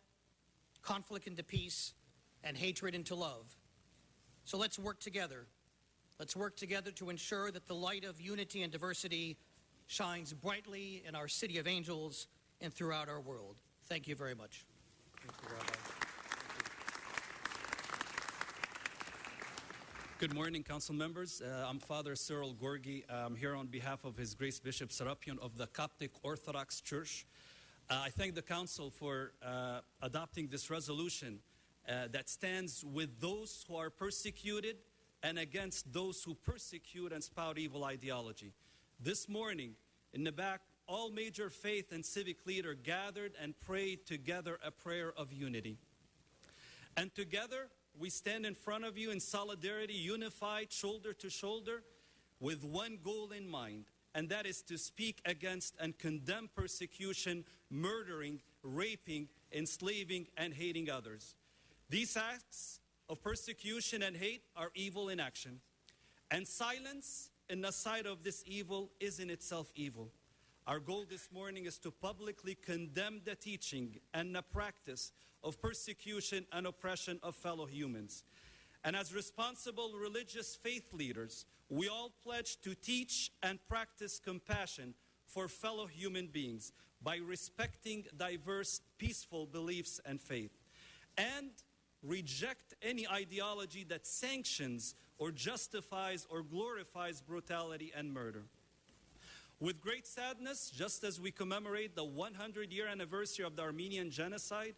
conflict into peace, and hatred into love. So let's work together. Let's work together to ensure that the light of unity and diversity shines brightly in our City of Angels and throughout our world. Thank you very much. Thank you, Rabbi. Good morning, council members. I'm Father Cyril Gorgi. I'm here on behalf of His Grace Bishop Serapion of the Coptic Orthodox Church. I thank the council for adopting this resolution that stands with those who are persecuted and against those who persecute and spout evil ideology. This morning, in the back, all major faith and civic leaders gathered and prayed together a prayer of unity. And together, we stand in front of you in solidarity, unified, shoulder to shoulder, with one goal in mind, and that is to speak against and condemn persecution, murdering, raping, enslaving, and hating others. These acts of persecution and hate are evil in action, and silence in the sight of this evil is in itself evil. Our goal this morning is to publicly condemn the teaching and the practice of persecution and oppression of fellow humans. And as responsible religious faith leaders, we all pledge to teach and practice compassion for fellow human beings by respecting diverse, peaceful beliefs and faith. and reject any ideology that sanctions or justifies or glorifies brutality and murder. With great sadness, just as we commemorate the 100-year anniversary of the Armenian genocide,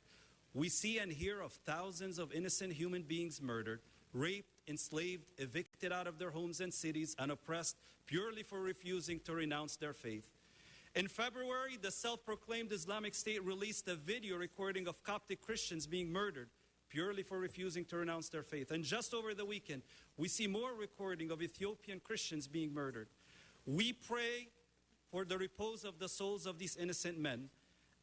we see and hear of thousands of innocent human beings murdered, raped, enslaved, evicted out of their homes and cities, and oppressed purely for refusing to renounce their faith. In February, the self-proclaimed Islamic State released a video recording of Coptic Christians being murdered purely for refusing to renounce their faith. And just over the weekend, we see more recording of Ethiopian Christians being murdered. We pray for the repose of the souls of these innocent men,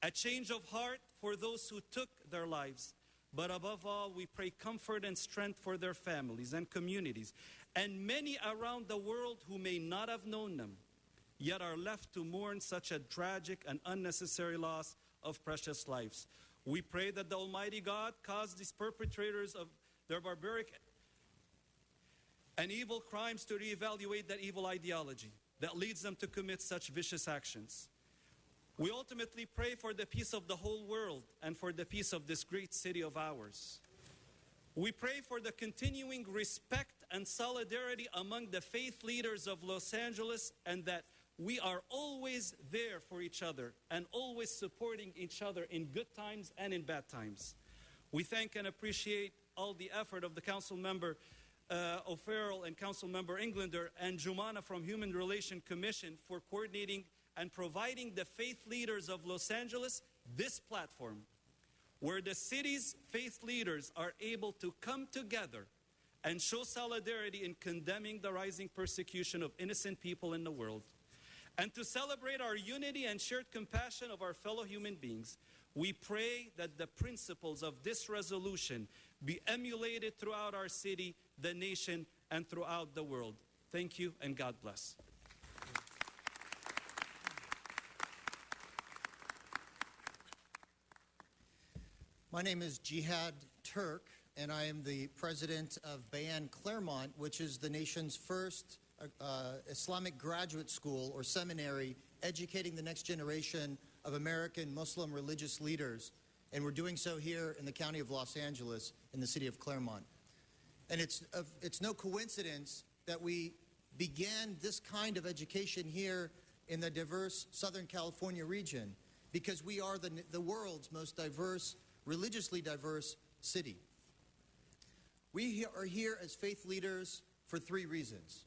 a change of heart for those who took their lives, but above all, we pray comfort and strength for their families and communities, and many around the world who may not have known them, yet are left to mourn such a tragic and unnecessary loss of precious lives. We pray that the Almighty God cause these perpetrators of their barbaric and evil crimes to reevaluate that evil ideology that leads them to commit such vicious actions. We ultimately pray for the peace of the whole world and for the peace of this great city of ours. We pray for the continuing respect and solidarity among the faith leaders of Los Angeles, and that we are always there for each other and always supporting each other in good times and in bad times. We thank and appreciate all the effort of the Council Member O'Farrell and Council Member Englander and Jumana from Human Relations Commission for coordinating and providing the faith leaders of Los Angeles this platform where the city's faith leaders are able to come together and show solidarity in condemning the rising persecution of innocent people in the world. And to celebrate our unity and shared compassion of our fellow human beings, we pray that the principles of this resolution be emulated throughout our city, the nation, and throughout the world. Thank you, and God bless. My name is Jihad Turk, and I am the president of Bayan Claremont, which is the nation's first Islamic graduate school or seminary educating the next generation of American Muslim religious leaders. And we're doing so here in the county of Los Angeles, in the city of Claremont. And it's no coincidence that we began this kind of education here in the diverse Southern California region, because we are the world's most diverse, religiously diverse city. We are here as faith leaders for three reasons.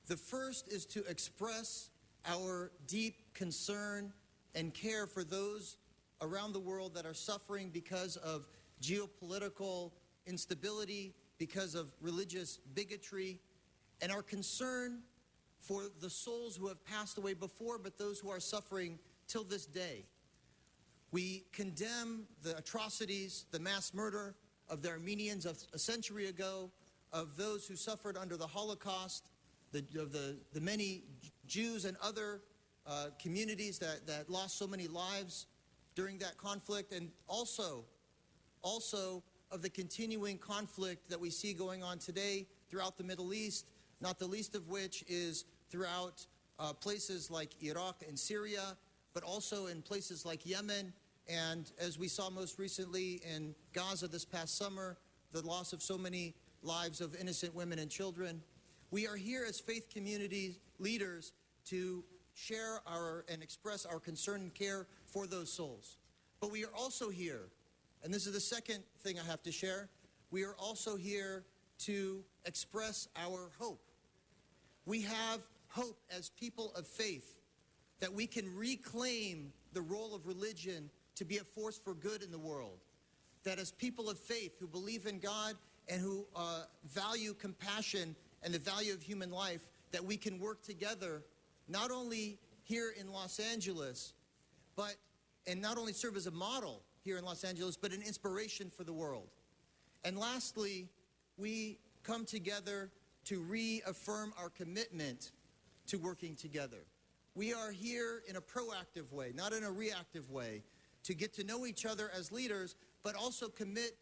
The first is to express our deep concern and care for those around the world that are suffering because of geopolitical instability, because of religious bigotry, and our concern for the souls who have passed away before, but those who are suffering till this day. We condemn the atrocities, the mass murder of the Armenians of a century ago, of those who suffered under the Holocaust, of the many Jews and other communities that lost so many lives during that conflict, and also of the continuing conflict that we see going on today throughout the Middle East, not the least of which is throughout places like Iraq and Syria, but also in places like Yemen, and as we saw most recently in Gaza this past summer, the loss of so many lives of innocent women and children. We are here as faith community leaders to share and express our concern and care for those souls. But we are also here, and this is the second thing I have to share, we are also here to express our hope. We have hope as people of faith that we can reclaim the role of religion to be a force for good in the world. That as people of faith who believe in God and who value compassion and the value of human life, that we can work together, not only here in Los Angeles, and not only serve as a model here in Los Angeles, but an inspiration for the world. And lastly, we come together to reaffirm our commitment to working together. We are here in a proactive way, not in a reactive way, to get to know each other as leaders, but also commit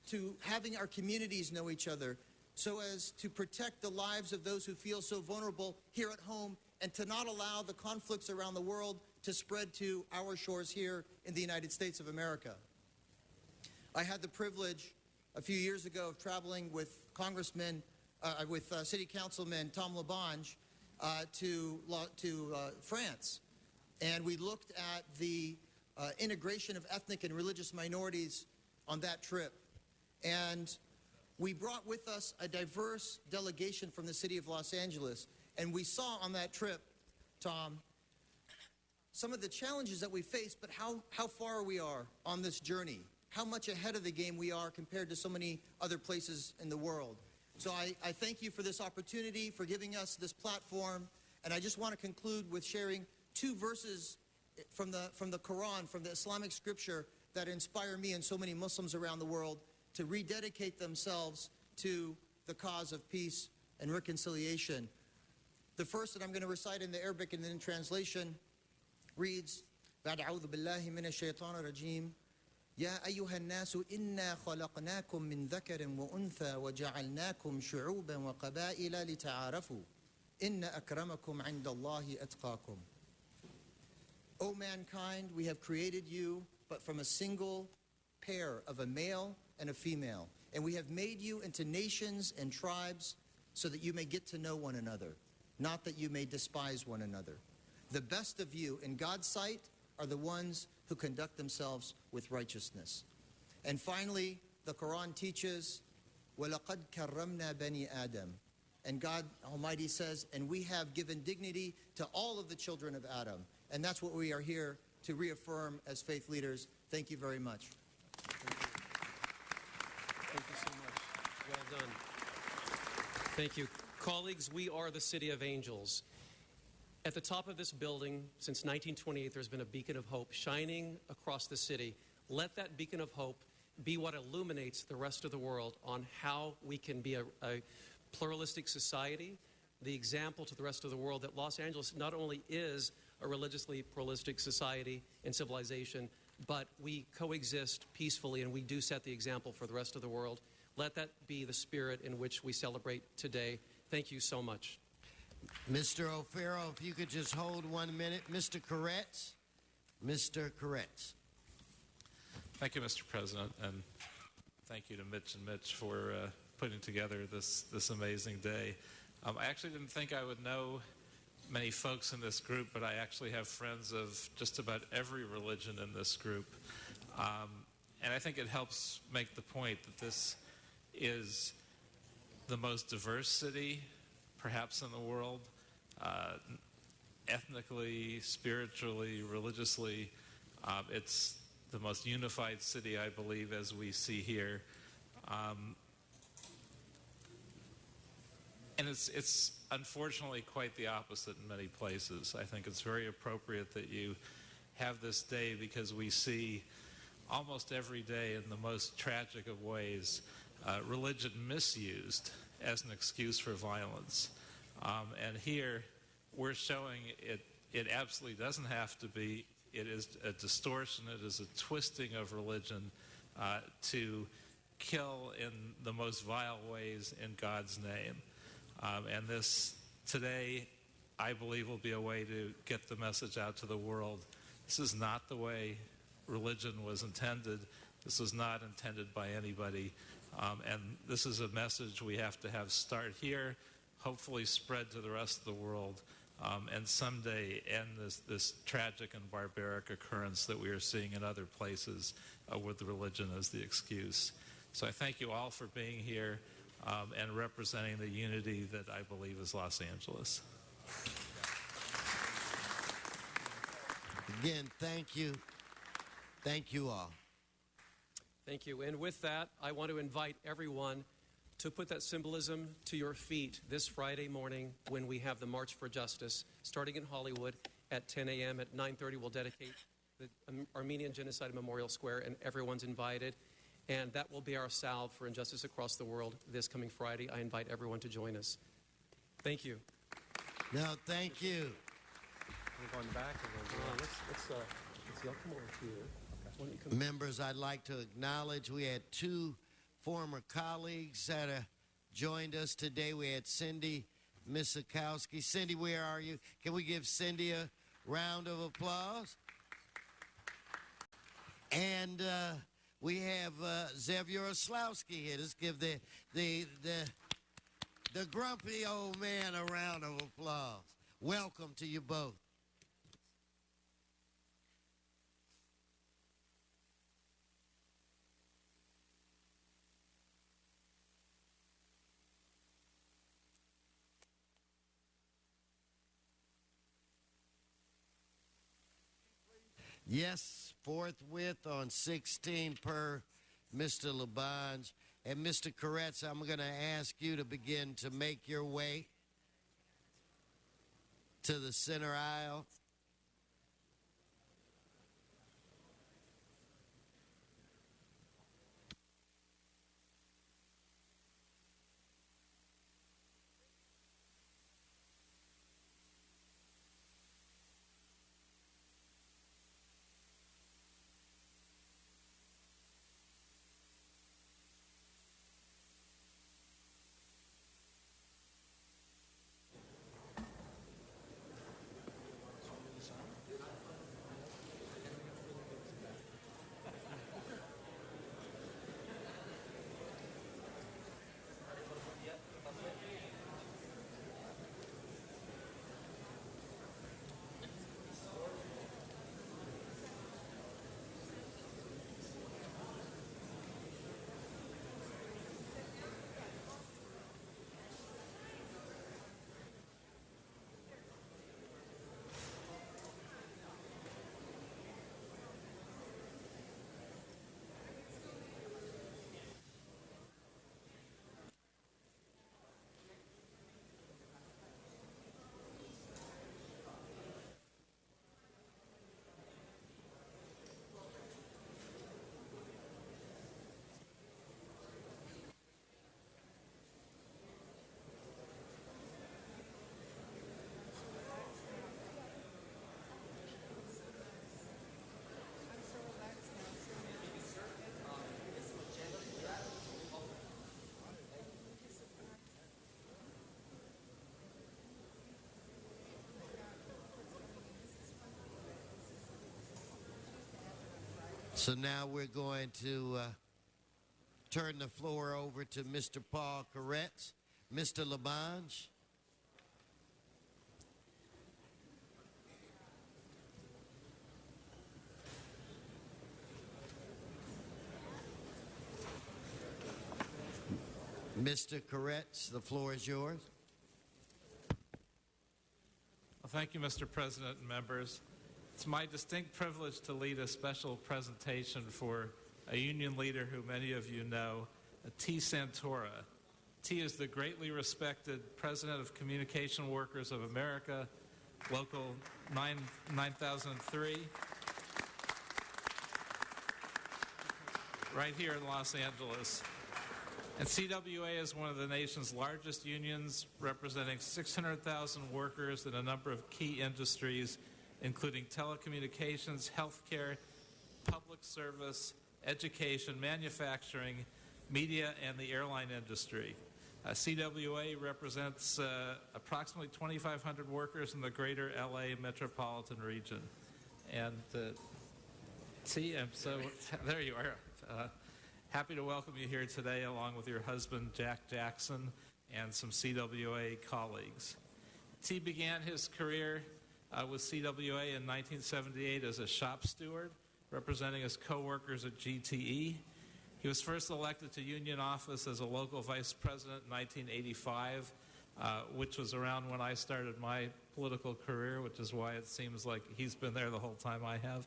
to having our communities know each other, so as to protect the lives of those who feel so vulnerable here at home, and to not allow the conflicts around the world to spread to our shores here in the United States of America. I had the privilege a few years ago of traveling with City Councilman Tom Labange to France. And we looked at the integration of ethnic and religious minorities on that trip. And we brought with us a diverse delegation from the city of Los Angeles. And we saw on that trip, Tom, some of the challenges that we face, but how far we are on this journey, how much ahead of the game we are compared to so many other places in the world. So I thank you for this opportunity, for giving us this platform. And I just want to conclude with sharing 2 verses from the Quran, from the Islamic scripture, that inspire me and so many Muslims around the world to rededicate themselves to the cause of peace and reconciliation. The first that I'm going to recite in the Arabic and then in translation reads, بعد أعوذ بالله من الشيطان الرجيم يا أيها الناس إنا خلقناكم من ذكر وأنثى وجعلناكم شعوبا وقبائل لتعارفوا إن أكرمكم عند الله أتقاكم. O mankind, we have created you, but from a single pair of a male and a female. And we have made you into nations and tribes so that you may get to know one another, not that you may despise one another. The best of you in God's sight are the ones who conduct themselves with righteousness. And finally, the Quran teaches, وَلَقَدْ كَرَّمْنَا بَنِي آدَمَ. And God Almighty says, and we have given dignity to all of the children of Adam. And that's what we are here to reaffirm as faith leaders. Thank you very much. Thank you so much. Well done. Thank you. Colleagues, we are the City of Angels. At the top of this building, since 1928, there's been a beacon of hope shining across the city. Let that beacon of hope be what illuminates the rest of the world on how we can be a pluralistic society, the example to the rest of the world that Los Angeles not only is a religiously pluralistic society and civilization, but we coexist peacefully and we do set the example for the rest of the world. Let that be the spirit in which we celebrate today. Thank you so much. Mr. O'Farrell, if you could just hold 1 minute. Mr. Koretz. Mr. Koretz. Thank you, Mr. President, and thank you to Mitch and Mitch for putting together this amazing day. I actually didn't think I would know many folks in this group, but I actually have friends of just about every religion in this group. And I think it helps make the point that this is the most diverse city, perhaps in the world, ethnically, spiritually, religiously. It's the most unified city, I believe, as we see here. And it's unfortunately quite the opposite in many places. I think it's very appropriate that you have this day because we see almost every day in the most tragic of ways religion misused as an excuse for violence. And here we're showing it absolutely doesn't have to be. It is a distortion, it is a twisting of religion to kill in the most vile ways in God's name. And this today, I believe, will be a way to get the message out to the world. This is not the way religion was intended. This was not intended by anybody. And this is a message we have to have start here, hopefully spread to the rest of the world, and someday end this tragic and barbaric occurrence that we are seeing in other places with religion as the excuse. So I thank you all for being here and representing the unity that I believe is Los Angeles. Again, thank you. Thank you all. Thank you. And with that, I want to invite everyone to put that symbolism to your feet this Friday morning when we have the March for Justice, starting in Hollywood at 10 a.m. At 9:30, we'll dedicate the Armenian Genocide Memorial Square, and everyone's invited. And that will be our salve for injustice across the world this coming Friday. I invite everyone to join us. Thank you. No, thank you. We're going back. Let's y'all come over here. Members, I'd like to acknowledge we had two former colleagues that joined us today. We had Cindy Misakowski. Cindy, where are you? Can we give Cindy a round of applause? And we have Zev Yaroslawski here. Let's give the grumpy old man a round of applause. Welcome to you both. Yes, forthwith on 16 per Mr. Labange. And Mr. Koretz, I'm going to ask you to begin to make your way to the center aisle. So now we're going to turn the floor over to Mr. Paul Koretz. Mr. Labange. Mr. Koretz, the floor is yours. Well, thank you, Mr. President and members. It's my distinct privilege to lead a special presentation for a union leader who many of you know, T. Santora. T is the greatly respected President of Communication Workers of America, Local 9003, right here in Los Angeles. And CWA is one of the nation's largest unions, representing 600,000 workers in a number of key industries, including telecommunications, healthcare, public service, education, manufacturing, media, and the airline industry. CWA represents approximately 2,500 workers in the greater LA metropolitan region. And T, I'm so, there you are. Happy to welcome you here today along with your husband, Jack Jackson, and some CWA colleagues. T began his career with CWA in 1978 as a shop steward, representing his co-workers at GTE. He was first elected to union office as a local vice president in 1985, which was around when I started my political career, which is why it seems like he's been there the whole time I have.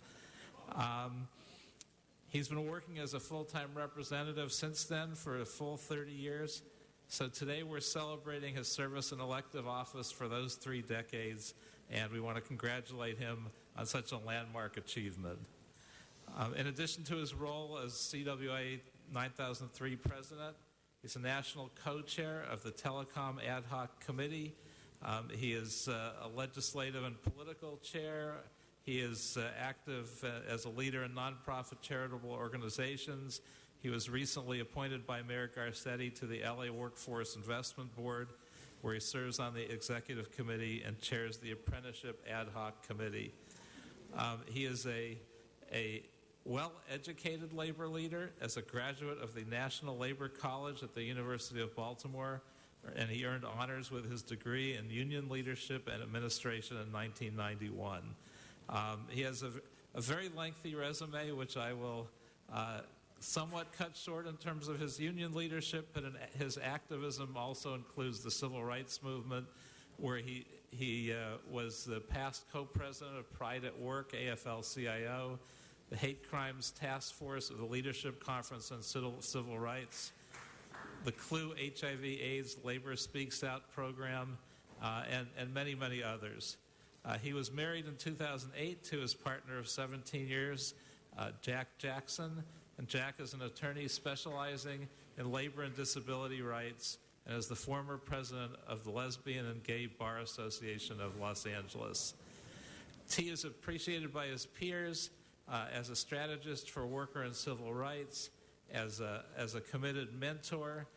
He's been working as a full-time representative since then for a full 30 years. So today we're celebrating his service in elective office for those 3 decades, and we want to congratulate him on such a landmark achievement. In addition to his role as CWA 9003 president, he's a national co-chair of the Telecom Ad Hoc Committee. He is a legislative and political chair. He is active as a leader in nonprofit charitable organizations. He was recently appointed by Mayor Garcetti to the LA Workforce Investment Board, where he serves on the executive committee and chairs the Apprenticeship Ad Hoc Committee. He is a well-educated labor leader as a graduate of the National Labor College at the University of Baltimore, and he earned honors with his degree in union leadership and administration in 1991. He has a very lengthy resume, which I will somewhat cut short in terms of his union leadership, but his activism also includes the civil rights movement, where he was the past co-president of Pride at Work, AFL-CIO, the Hate Crimes Task Force of the Leadership Conference on Civil Rights, the CLUE HIV/AIDS Labor Speaks Out program, and many, many others. He was married in 2008 to his partner of 17 years, Jack Jackson, and Jack is an attorney specializing in labor and disability rights and is the former president of the Lesbian and Gay Bar Association of Los Angeles. T is appreciated by his peers as a strategist for worker and civil rights, as a committed mentor.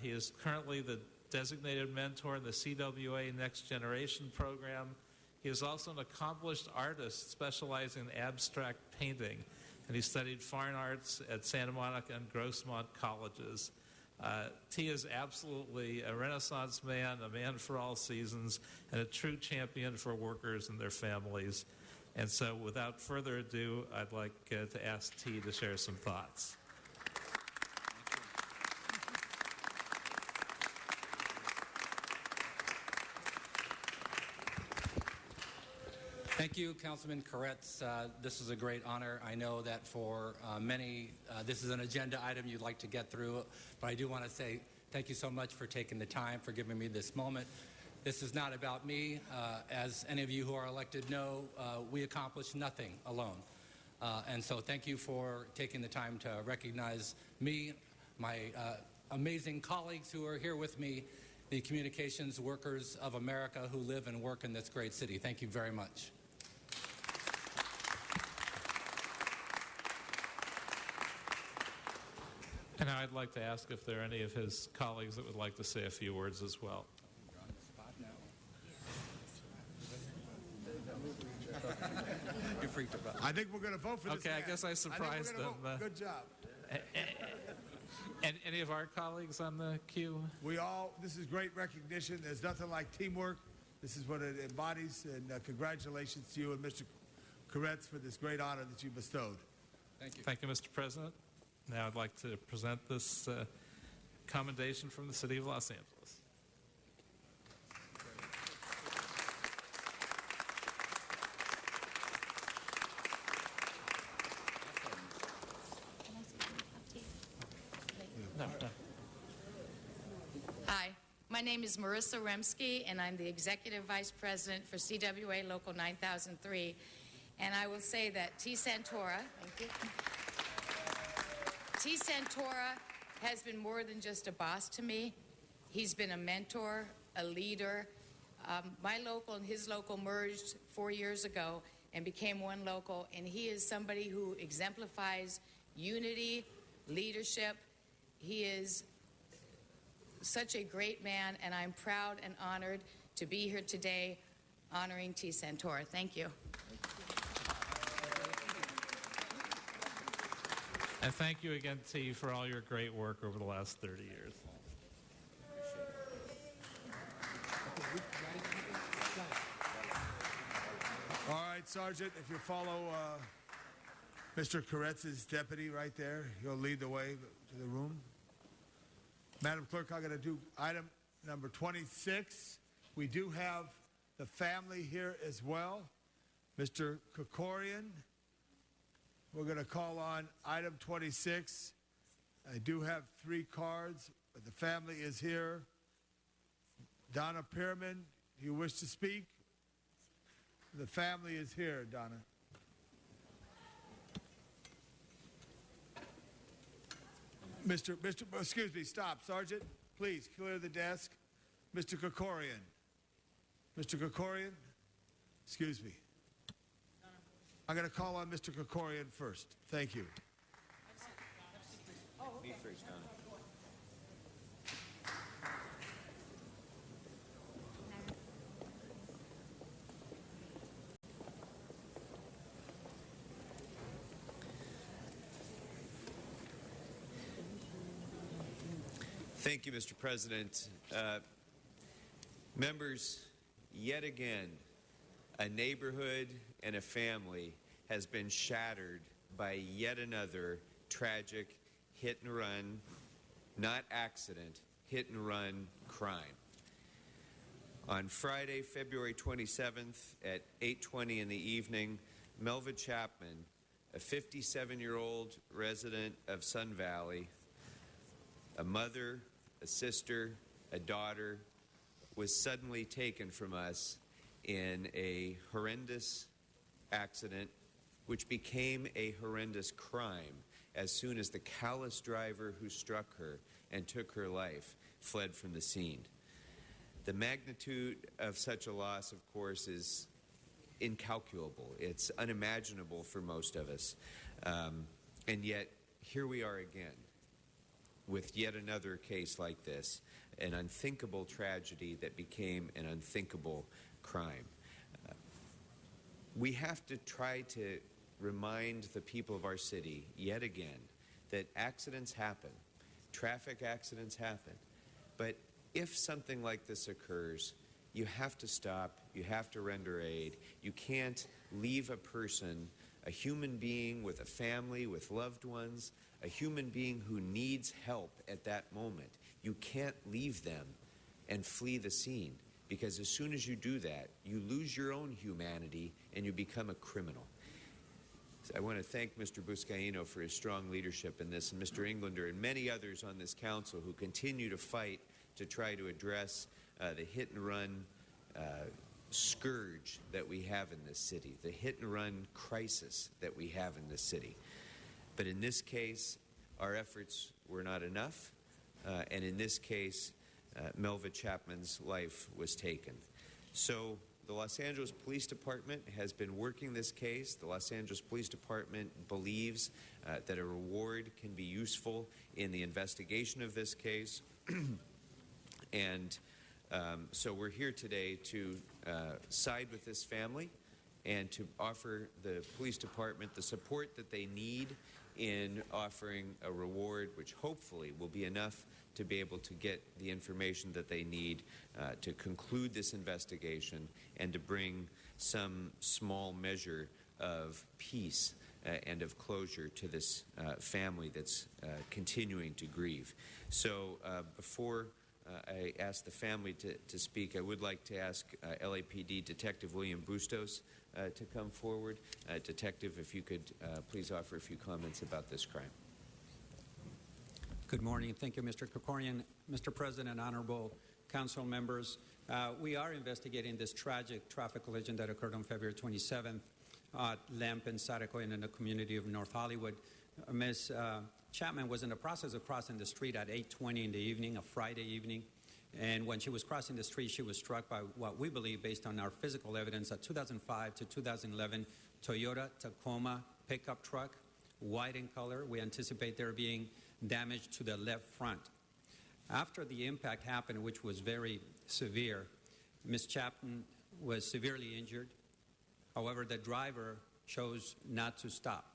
He is currently the designated mentor in the CWA Next Generation program. He is also an accomplished artist specializing in abstract painting, and he studied fine arts at Santa Monica and Grossmont colleges. T is absolutely a Renaissance man, a man for all seasons, and a true champion for workers and their families. And so without further ado, I'd like to ask T to share some thoughts. Thank you, Councilman Koretz. This is a great honor. I know that for many, this is an agenda item you'd like to get through, but I do want to say thank you so much for taking the time, for giving me this moment. This is not about me. As any of you who are elected know, we accomplish nothing alone. And so thank you for taking the time to recognize me, my amazing colleagues who are here with me, the communications workers of America who live and work in this great city. Thank you very much. And now I'd like to ask if there are any of his colleagues that would like to say a few words as well. You're free to vote. I think we're going to vote for this Okay, man. I guess I surprised them. Good job. And any of our colleagues on the queue? This is great recognition. There's nothing like teamwork. This is what it embodies. And congratulations to you and Mr. Koretz for this great honor that you bestowed. Thank you. Thank you, Mr. President. Now I'd like to present this commendation from the City of Los Angeles. Hi, my name is Marissa Remsky, and I'm the Executive Vice President for CWA Local 9003. And I will say that T. Santora, thank you. T. Santora has been more than just a boss to me. He's been a mentor, a leader. My local and his local merged 4 years ago and became one local, and he is somebody who exemplifies unity, leadership. He is such a great man, and I'm proud and honored to be here today honoring T. Santora. Thank you. And thank you again, T, for all your great work over the last 30 years. All right, Sergeant, if you follow Mr. Koretz's deputy right there, he'll lead the way to the room. Madam Clerk, I'm going to do item number 26. We do have the family here as well. Mr. Kokorian, we're going to call on item 26. I do have 3 cards, but the family is here. Donna Pearman, do you wish to speak? The family is here, Donna. Excuse me, stop, Sergeant. Please clear the desk. Mr. Kokorian. Mr. Kokorian, excuse me. I'm going to call on Mr. Kokorian first. Thank you. Me first, Donna. Thank you, Mr. President. Members, yet again, a neighborhood and a family has been shattered by yet another tragic hit-and-run, not accident, hit-and-run crime. On Friday, February 27th at 8:20 in the evening, Melva Chapman, a 57-year-old resident of Sun Valley, a mother, a sister, a daughter, was suddenly taken from us in a horrendous accident which became a horrendous crime as soon as the callous driver who struck her and took her life fled from the scene. The magnitude of such a loss, of course, is incalculable. It's unimaginable for most of us. And yet, here we are again with yet another case like this, an unthinkable tragedy that became an unthinkable crime. We have to try to remind the people of our city yet again that accidents happen, traffic accidents happen, but if something like this occurs, you have to stop, you have to render aid. You can't leave a person, a human being with a family, with loved ones, a human being who needs help at that moment. You can't leave them and flee the scene, because as soon as you do that, you lose your own humanity and you become a criminal. So I want to thank Mr. Buscaino for his strong leadership in this, and Mr. Englander and many others on this council who continue to fight to try to address the hit-and-run scourge that we have in this city, the hit-and-run crisis that we have in this city. But in this case, our efforts were not enough, and in this case, Melva Chapman's life was taken. So the Los Angeles Police Department has been working this case. The Los Angeles Police Department believes that a reward can be useful in the investigation of this case. And so we're here today to side with this family and to offer the police department the support that they need in offering a reward which hopefully will be enough to be able to get the information that they need to conclude this investigation and to bring some small measure of peace and of closure to this family that's continuing to grieve. So before I ask the family to speak, I would like to ask LAPD Detective William Bustos to come forward. Detective, if you could please offer a few comments about this crime. Good morning. Thank you, Mr. Krikorian. Mr. President, honorable council members, we are investigating this tragic traffic collision that occurred on February 27th at Lemp and Saracoin in the community of North Hollywood. Ms. Chapman was in the process of crossing the street at 8:20 in the evening, a Friday evening. And when she was crossing the street, she was struck by what we believe, based on our physical evidence, a 2005 to 2011 Toyota Tacoma pickup truck, white in color. We anticipate there being damage to the left front. After the impact happened, which was very severe, Ms. Chapman was severely injured. However, the driver chose not to stop.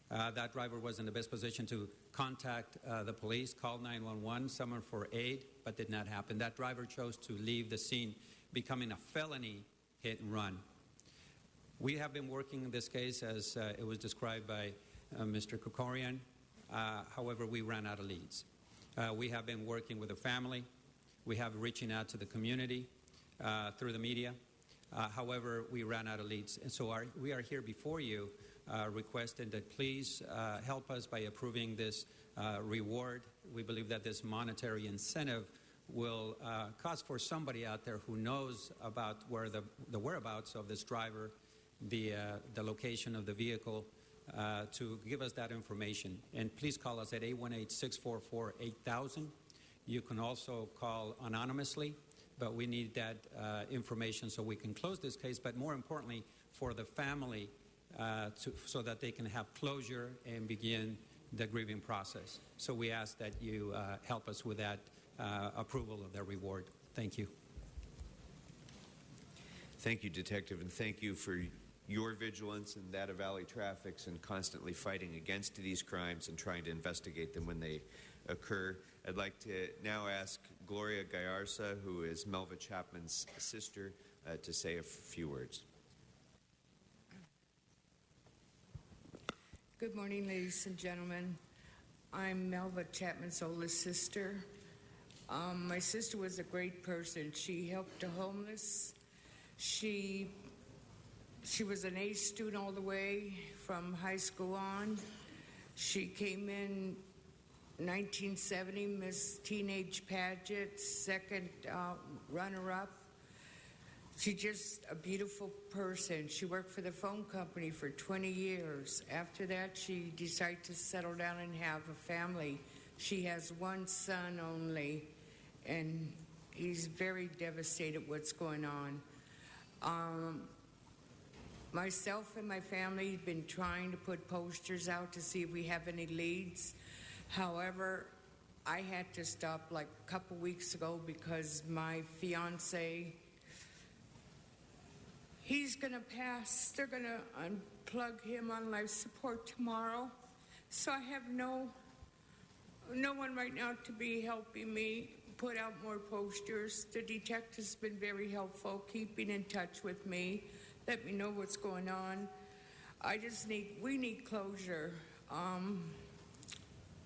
That driver was in the best position to contact the police, call 911, summon for aid, but did not happen. That driver chose to leave the scene, becoming a felony hit and run. We have been working this case as it was described by Mr. Krikorian. However, we ran out of leads. We have been working with the family. We have reaching out to the community through the media. However, we ran out of leads. And so we are here before you requesting that please help us by approving this reward. We believe that this monetary incentive will cause for somebody out there who knows about where the whereabouts of this driver, the location of the vehicle, to give us that information. And please call us at 818-644-8000. You can also call anonymously, but we need that information so we can close this case, but more importantly, for the family so that they can have closure and begin the grieving process. So we ask that you help us with that approval of the reward. Thank you. Thank you, Detective, and thank you for your vigilance and that of Valley Traffic's and constantly fighting against these crimes and trying to investigate them when they occur. I'd like to now ask Gloria Gallarza, who is Melva Chapman's sister, to say a few words. Good morning, ladies and gentlemen. I'm Melva Chapman's oldest sister. My sister was a great person. She helped the homeless. She was an A student all the way from high school on. She came in 1970, Miss Teenage Pageant, second runner-up. She's just a beautiful person. She worked for the phone company for 20 years. After that, she decided to settle down and have a family. She has one son only, and he's very devastated what's going on. Myself and my family have been trying to put posters out to see if we have any leads. However, I had to stop like a couple weeks ago because my fiance, he's going to pass. They're going to unplug him on life support tomorrow. So I have no one right now to be helping me put out more posters. The detective's been very helpful, keeping in touch with me, let me know what's going on. We need closure.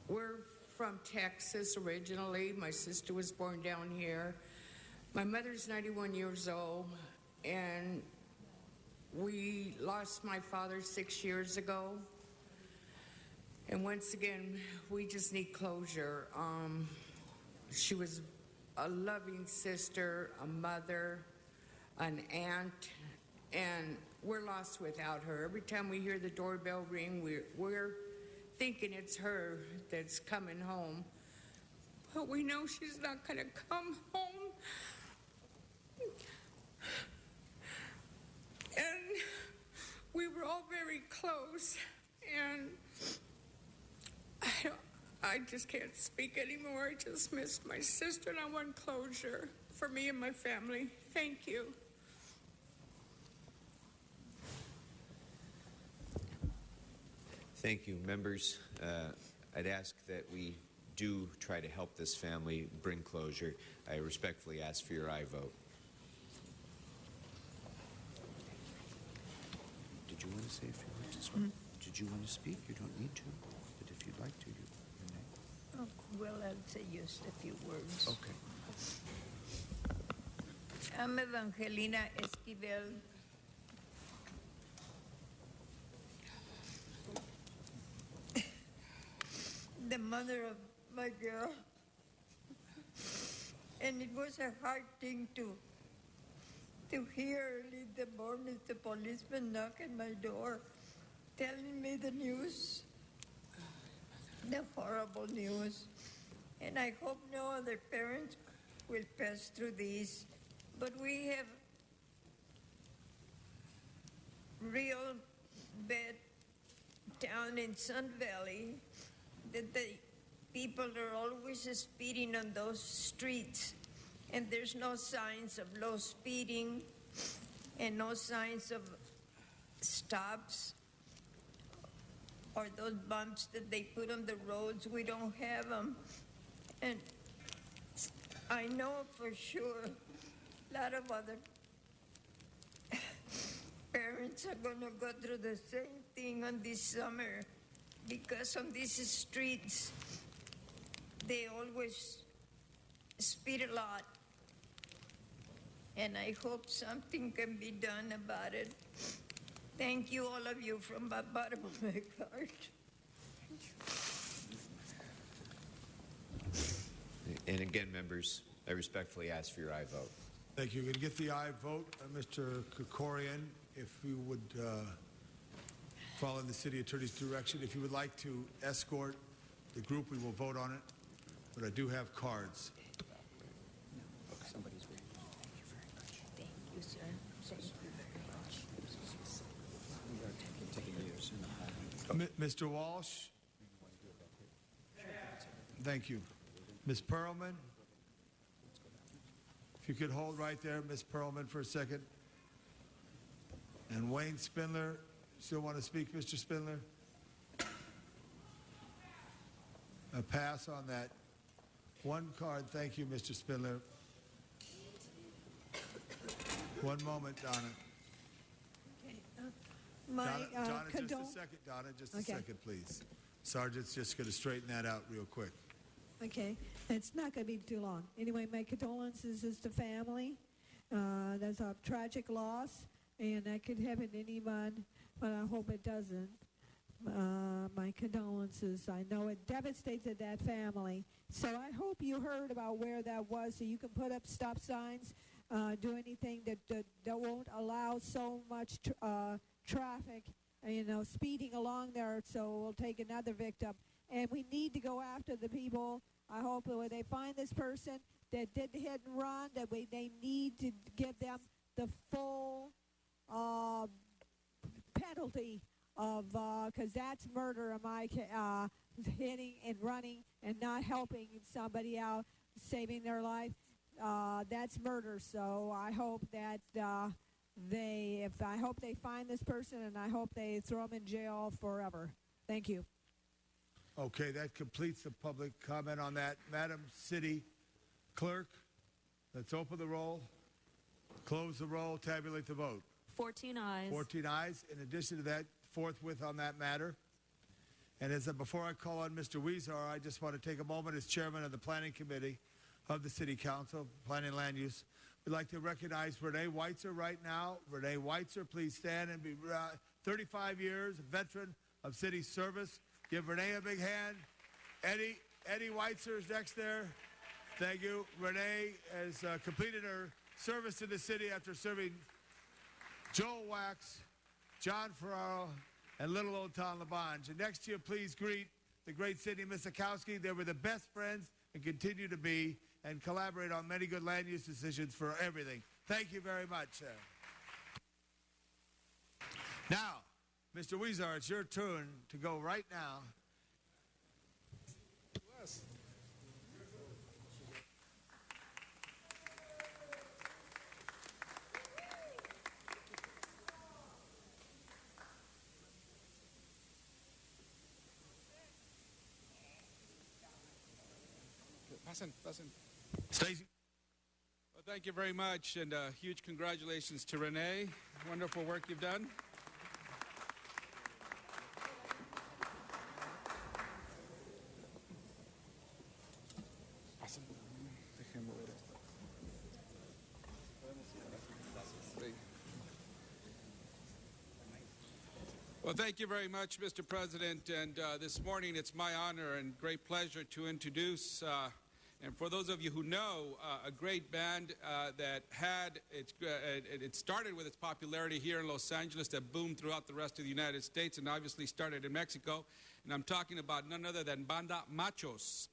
We're from Texas originally. My sister was born down here. My mother's 91 years old, and we lost my father 6 years ago. And once again, we just need closure. She was a loving sister, a mother, an aunt, and we're lost without her. Every time we hear the doorbell ring, we're thinking it's her that's coming home. But we know she's not going to come home. And we were all very close, and I just can't speak anymore. I just miss my sister, and I want closure for me and my family. Thank you. Thank you, members. I'd ask that we do try to help this family bring closure. I respectfully ask for your aye vote. Did you want to say a few words as well? Did you want to speak? You don't need to, but if you'd like to, you may. Oh, well, I'll say just a few words. Okay. I'm Evangelina Esquivel. The mother of my girl. And it was a hard thing to hear early in the morning the policeman knock at my door telling me the news, the horrible news. And I hope no other parents will pass through this. But we have real bad town in Sun Valley that the people are always speeding on those streets, and there's no signs of low speeding and no signs of stops or those bumps that they put on the roads. We don't have them. And I know for sure a lot of other parents are going to go through the same thing on this summer, because on these streets, they always speed a lot. And I hope something can be done about it. Thank you, all of you, from the bottom of my heart. And again, members, I respectfully ask for your aye vote. Thank you. We're going to get the aye vote. Mr. Krikorian, if you would follow the city attorney's direction. If you would like to escort the group, we will vote on it. But I do have cards. Somebody's waiting. Thank you very much. Thank you, sir. Thank you very much. We are taking yours in the hall. Mr. Walsh? Thank you. Ms. Perlman? If you could hold right there, Ms. Perlman, for a second. And Wayne Spindler, still want to speak, Mr. Spindler? a pass on that one card. Thank you, Mr. Spindler. One moment, Donna. Donna, just a second, Donna, just a second, please. Sergeant's just going to straighten that out real quick. Okay, it's not going to be too long. Anyway, my condolences is to family. That's a tragic loss, and that could happen to anyone, but I hope it doesn't. My condolences. I know it devastated that family. So I hope you heard about where that was, so you can put up stop signs, do anything that won't allow so much traffic, speeding along there, so we'll take another victim. And we need to go after the people. I hope that when they find this person that did the hit and run, that they need to give them the full penalty of, because that's murder, hitting and running and not helping somebody out, saving their life. That's murder. So I hope that I hope they find this person, and I hope they throw him in jail forever. Thank you. Okay, that completes the public comment on that. Madam City Clerk, let's open the roll, close the roll, tabulate the vote. 14 ayes. 14 ayes. In addition to that, forthwith on that matter. And before I call on Mr. Weezer, I just want to take a moment as chairman of the Planning Committee of the City Council, Planning and Land Use. We'd like to recognize Renee Weitzer right now. Renee Weitzer, please stand and be 35 years, a veteran of city service. Give Renee a big hand. Eddie Weitzer is next there. Thank you. Renee has completed her service to the city after serving Joel Wax, John Ferraro, and little old Tom LaBonge. And next to you, please greet the great Sidney Misakowski. They were the best friends and continue to be, and collaborate on many good land use decisions for everything. Thank you very much. Now, Mr. Weezer, it's your turn to go right now. Yes. Pass in. Stacy. Well, thank you very much, and huge congratulations to Renee. Wonderful work you've done. Well, thank you very much, Mr. President. And this morning, it's my honor and great pleasure to introduce, and for those of you who know, a great band that had it started with its popularity here in Los Angeles that boomed throughout the rest of the United States and obviously started in Mexico. And I'm talking about none other than Banda Machos.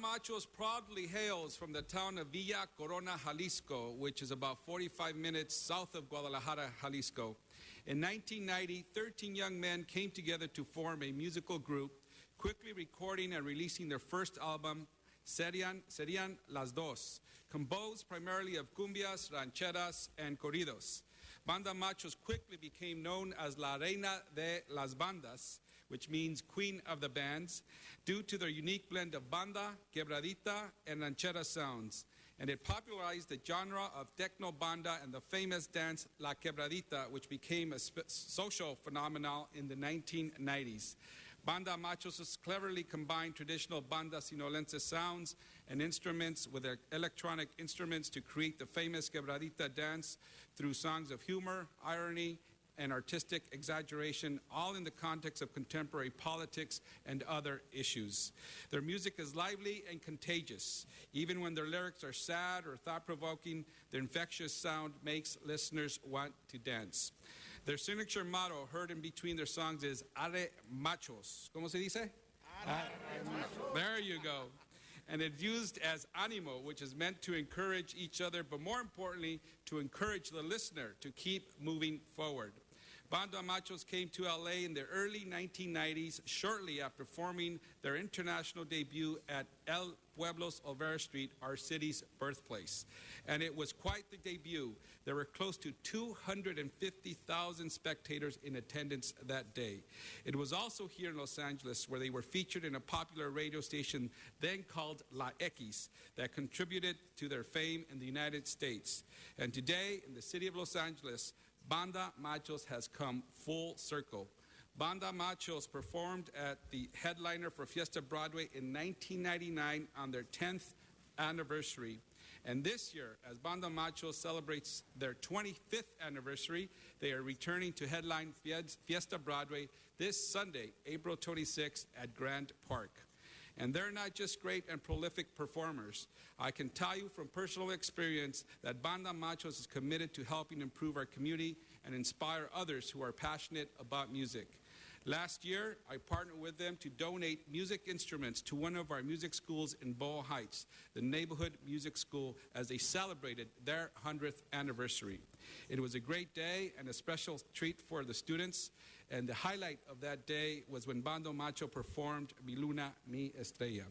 Machos proudly hails from the town of Villa Corona, Jalisco, which is about 45 minutes south of Guadalajara, Jalisco. In 1990, 13 young men came together to form a musical group, quickly recording and releasing their first album, Serían Las Dos, composed primarily of cumbias, rancheras, and corridos. Banda Machos quickly became known as La Reina de las Bandas, which means Queen of the Bands, due to their unique blend of banda, quebradita, and ranchera sounds. And it popularized the genre of techno banda and the famous dance La Quebradita, which became a social phenomenon in the 1990s. Banda Machos cleverly combined traditional banda sinolense sounds and instruments with their electronic instruments to create the famous quebradita dance through songs of humor, irony, and artistic exaggeration, all in the context of contemporary politics and other issues. Their music is lively and contagious. Even when their lyrics are sad or thought-provoking, their infectious sound makes listeners want to dance. Their signature motto, heard in between their songs, is Arre Machos. ¿Cómo se dice? Arre Machos. There you go. And it's used as ánimo, which is meant to encourage each other, but more importantly, to encourage the listener to keep moving forward. Banda Machos came to LA in the early 1990s, shortly after forming their international debut at El Pueblos Olvera Street, our city's birthplace. And it was quite the debut. There were close to 250,000 spectators in attendance that day. It was also here in Los Angeles where they were featured in a popular radio station then called La X that contributed to their fame in the United States. And today, in the city of Los Angeles, Banda Machos has come full circle. Banda Machos performed at the headliner for Fiesta Broadway in 1999 on their 10th anniversary. And this year, as Banda Machos celebrates their 25th anniversary, they are returning to headline Fiesta Broadway this Sunday, April 26th at Grant Park. And they're not just great and prolific performers. I can tell you from personal experience that Banda Machos is committed to helping improve our community and inspire others who are passionate about music. Last year, I partnered with them to donate music instruments to one of our music schools in Boyle Heights, the neighborhood music school, as they celebrated their 100th anniversary. It was a great day and a special treat for the students. And the highlight of that day was when Banda Macho performed Mi Luna, Mi Estrella.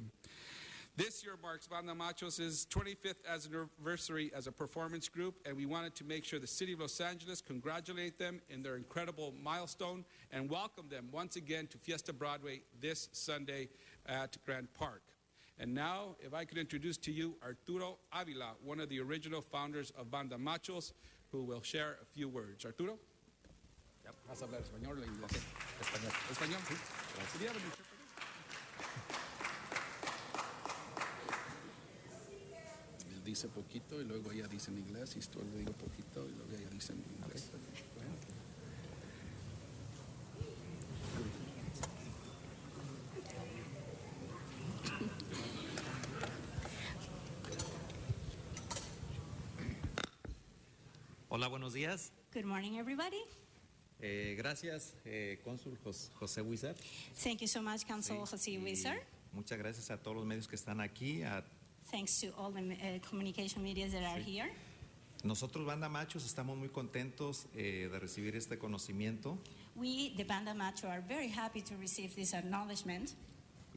This year marks Banda Machos' 25th anniversary as a performance group, and we wanted to make sure the city of Los Angeles congratulate them in their incredible milestone and welcome them once again to Fiesta Broadway this Sunday at Grant Park. And now, if I could introduce to you Arturo Avila, one of the original founders of Banda Machos, who will share a few words. Arturo? ¿Vas a hablar español o inglés? Español. Español, sí. Gracias. Dice poquito y luego ella dice en inglés y esto le digo poquito y luego ella dice en inglés. Bueno. Hola, buenos días. Good morning, everybody. Gracias, cónsul José Huizar. Thank you so much, Council Jose Huizar. Muchas gracias a todos los medios que están aquí. Thanks to all the communication medias that are here. Nosotros, Banda Machos, estamos muy contentos de recibir este conocimiento. We, the Banda Macho, are very happy to receive this acknowledgement.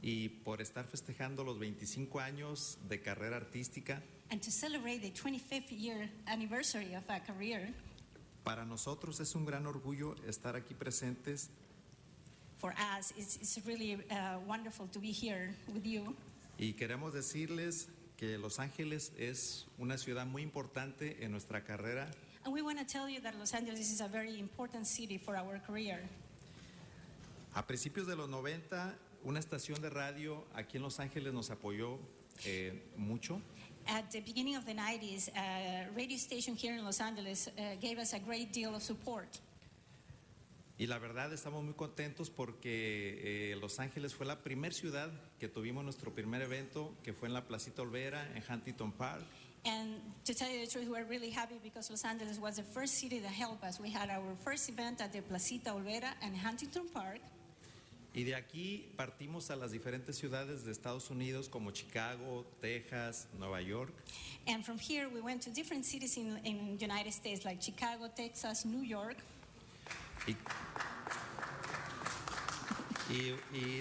Y por estar festejando los 25 años de carrera artística. And to celebrate the 25th year anniversary of our career. Para nosotros es un gran orgullo estar aquí presentes. For us, it's really wonderful to be here with you. Y queremos decirles que Los Ángeles es una ciudad muy importante en nuestra carrera. And we want to tell you that Los Angeles is a very important city for our career. A principios de los 90, una estación de radio aquí en Los Ángeles nos apoyó mucho. At the beginning of the 90s, a radio station here in Los Angeles gave us a great deal of support. Y la verdad estamos muy contentos porque Los Ángeles fue la primera ciudad que tuvimos nuestro primer evento, que fue en la Placita Olvera, en Huntington Park. And to tell you the truth, we're really happy because Los Angeles was the first city that helped us. We had our first event at the Placita Olvera and Huntington Park. Y de aquí partimos a las diferentes ciudades de Estados Unidos como Chicago, Texas, Nueva York. And from here we went to different cities in the United States like Chicago, Texas, New York. Y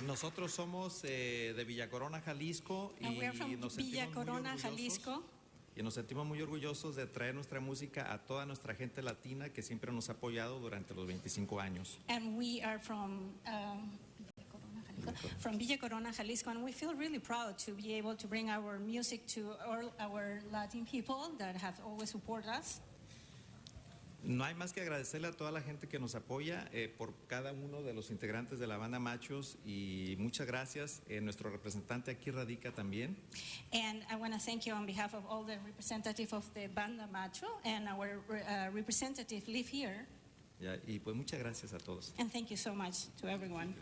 nosotros somos de Villa Corona, Jalisco, y nos sentimos muy orgullosos de traer nuestra música a toda nuestra gente latina que siempre nos ha apoyado durante los 25 años. And we are from Villa Corona, Jalisco, and we feel really proud to be able to bring our music to all our Latin people that have always supported us. No hay más que agradecerle a toda la gente que nos apoya por cada uno de los integrantes de la Banda Machos y muchas gracias. Nuestro representante aquí radica también. And I want to thank you on behalf of all the representatives of the Banda Macho and our representative live here. Ya, y pues muchas gracias a todos. And thank you so much to everyone.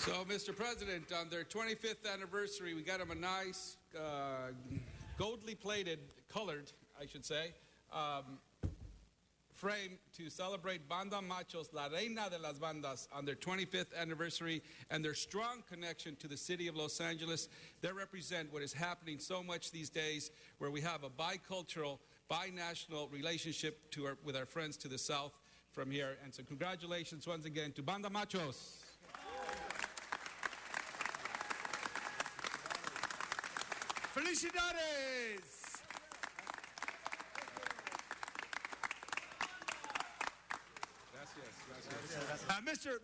So, Mr. President, on their 25th anniversary, we got them a nice, goldly plated, colored, I should say, framed to celebrate Banda Machos, La Reina de las Bandas, on their 25th anniversary and their strong connection to the city of Los Angeles. They represent what is happening so much these days, where we have a bicultural, binational relationship with our friends to the south from here. And so congratulations once again to Banda Machos. Felicidades!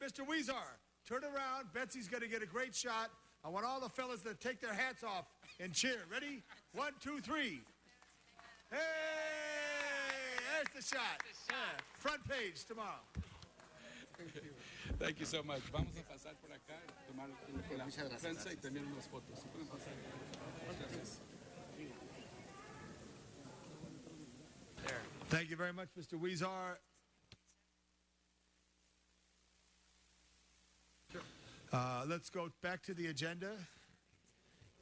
Mr. Weezar, turn around. Betsy's going to get a great shot. I want all the fellas to take their hats off and cheer. Ready? 1, 2, 3. Hey! There's the shot. Front page tomorrow. Thank you so much. Vamos a pasar por acá, tomar la prensa y también unas fotos. Thank you very much, Mr. Weezar. Let's go back to the agenda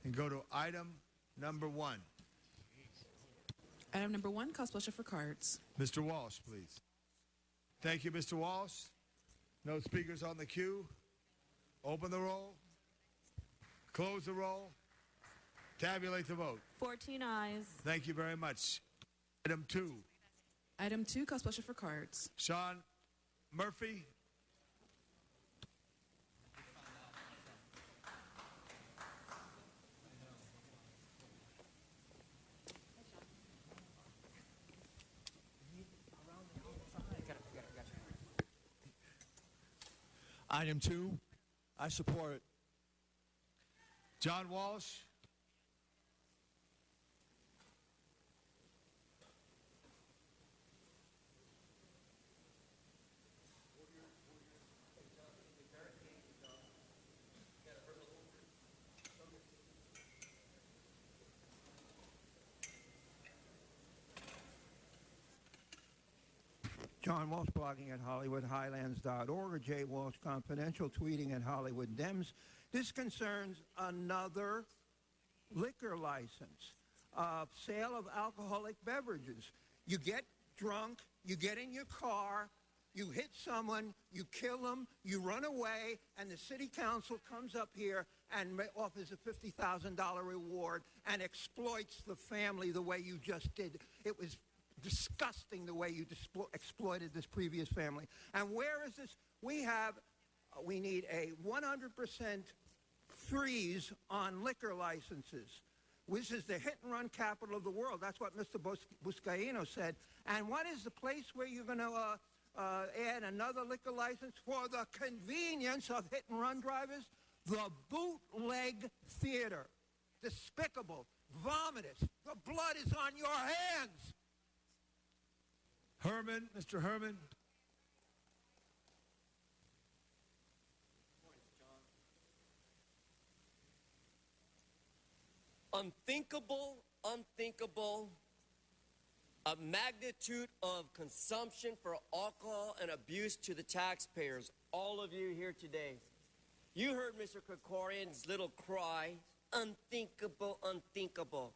and go to item number 1. Item number 1, call special for cards. Mr. Walsh, please. Thank you, Mr. Walsh. No speakers on the queue. Open the roll. Close the roll. Tabulate the vote. 14 ayes. Thank you very much. Item 2. Item 2, call special for cards. Sean Murphy. Item 2, I support it. John Walsh. John Walsh, blogging at HollywoodHighlands.org, or J. Walsh Confidential, tweeting at Hollywood Dems. This concerns another liquor license, sale of alcoholic beverages. You get drunk, you get in your car, you hit someone, you kill them, you run away, and the city council comes up here and offers a $50,000 reward and exploits the family the way you just did. It was disgusting the way you exploited this previous family. And where is this? We need a 100% freeze on liquor licenses. This is the hit-and-run capital of the world. That's what Mr. Buscaino said. And what is the place where you're going to add another liquor license for the convenience of hit-and-run drivers? The bootleg theater. Despicable. Vomitous. The blood is on your hands. Herman, Mr. Herman. Unthinkable, a magnitude of consumption for alcohol and abuse to the taxpayers. All of you here today. You heard Mr. Krikorian's little cry, unthinkable, unthinkable.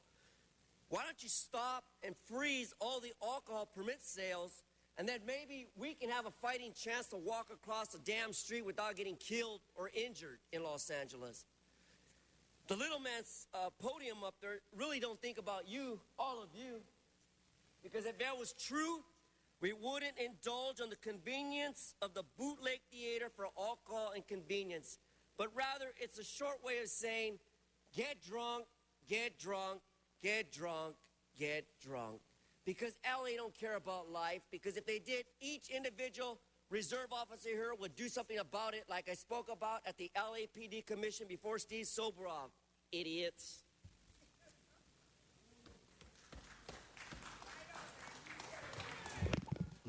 Why don't you stop and freeze all the alcohol permit sales, and then maybe we can have a fighting chance to walk across the damn street without getting killed or injured in Los Angeles. The little man's podium up there really don't think about you, all of you, because if that was true, we wouldn't indulge on the convenience of the bootleg theater for alcohol and convenience, but rather it's a short way of saying, get drunk, get drunk, get drunk, get drunk. Because LA don't care about life, because if they did, each individual reserve officer here would do something about it, like I spoke about at the LAPD commission before Steve Soborov. Idiots.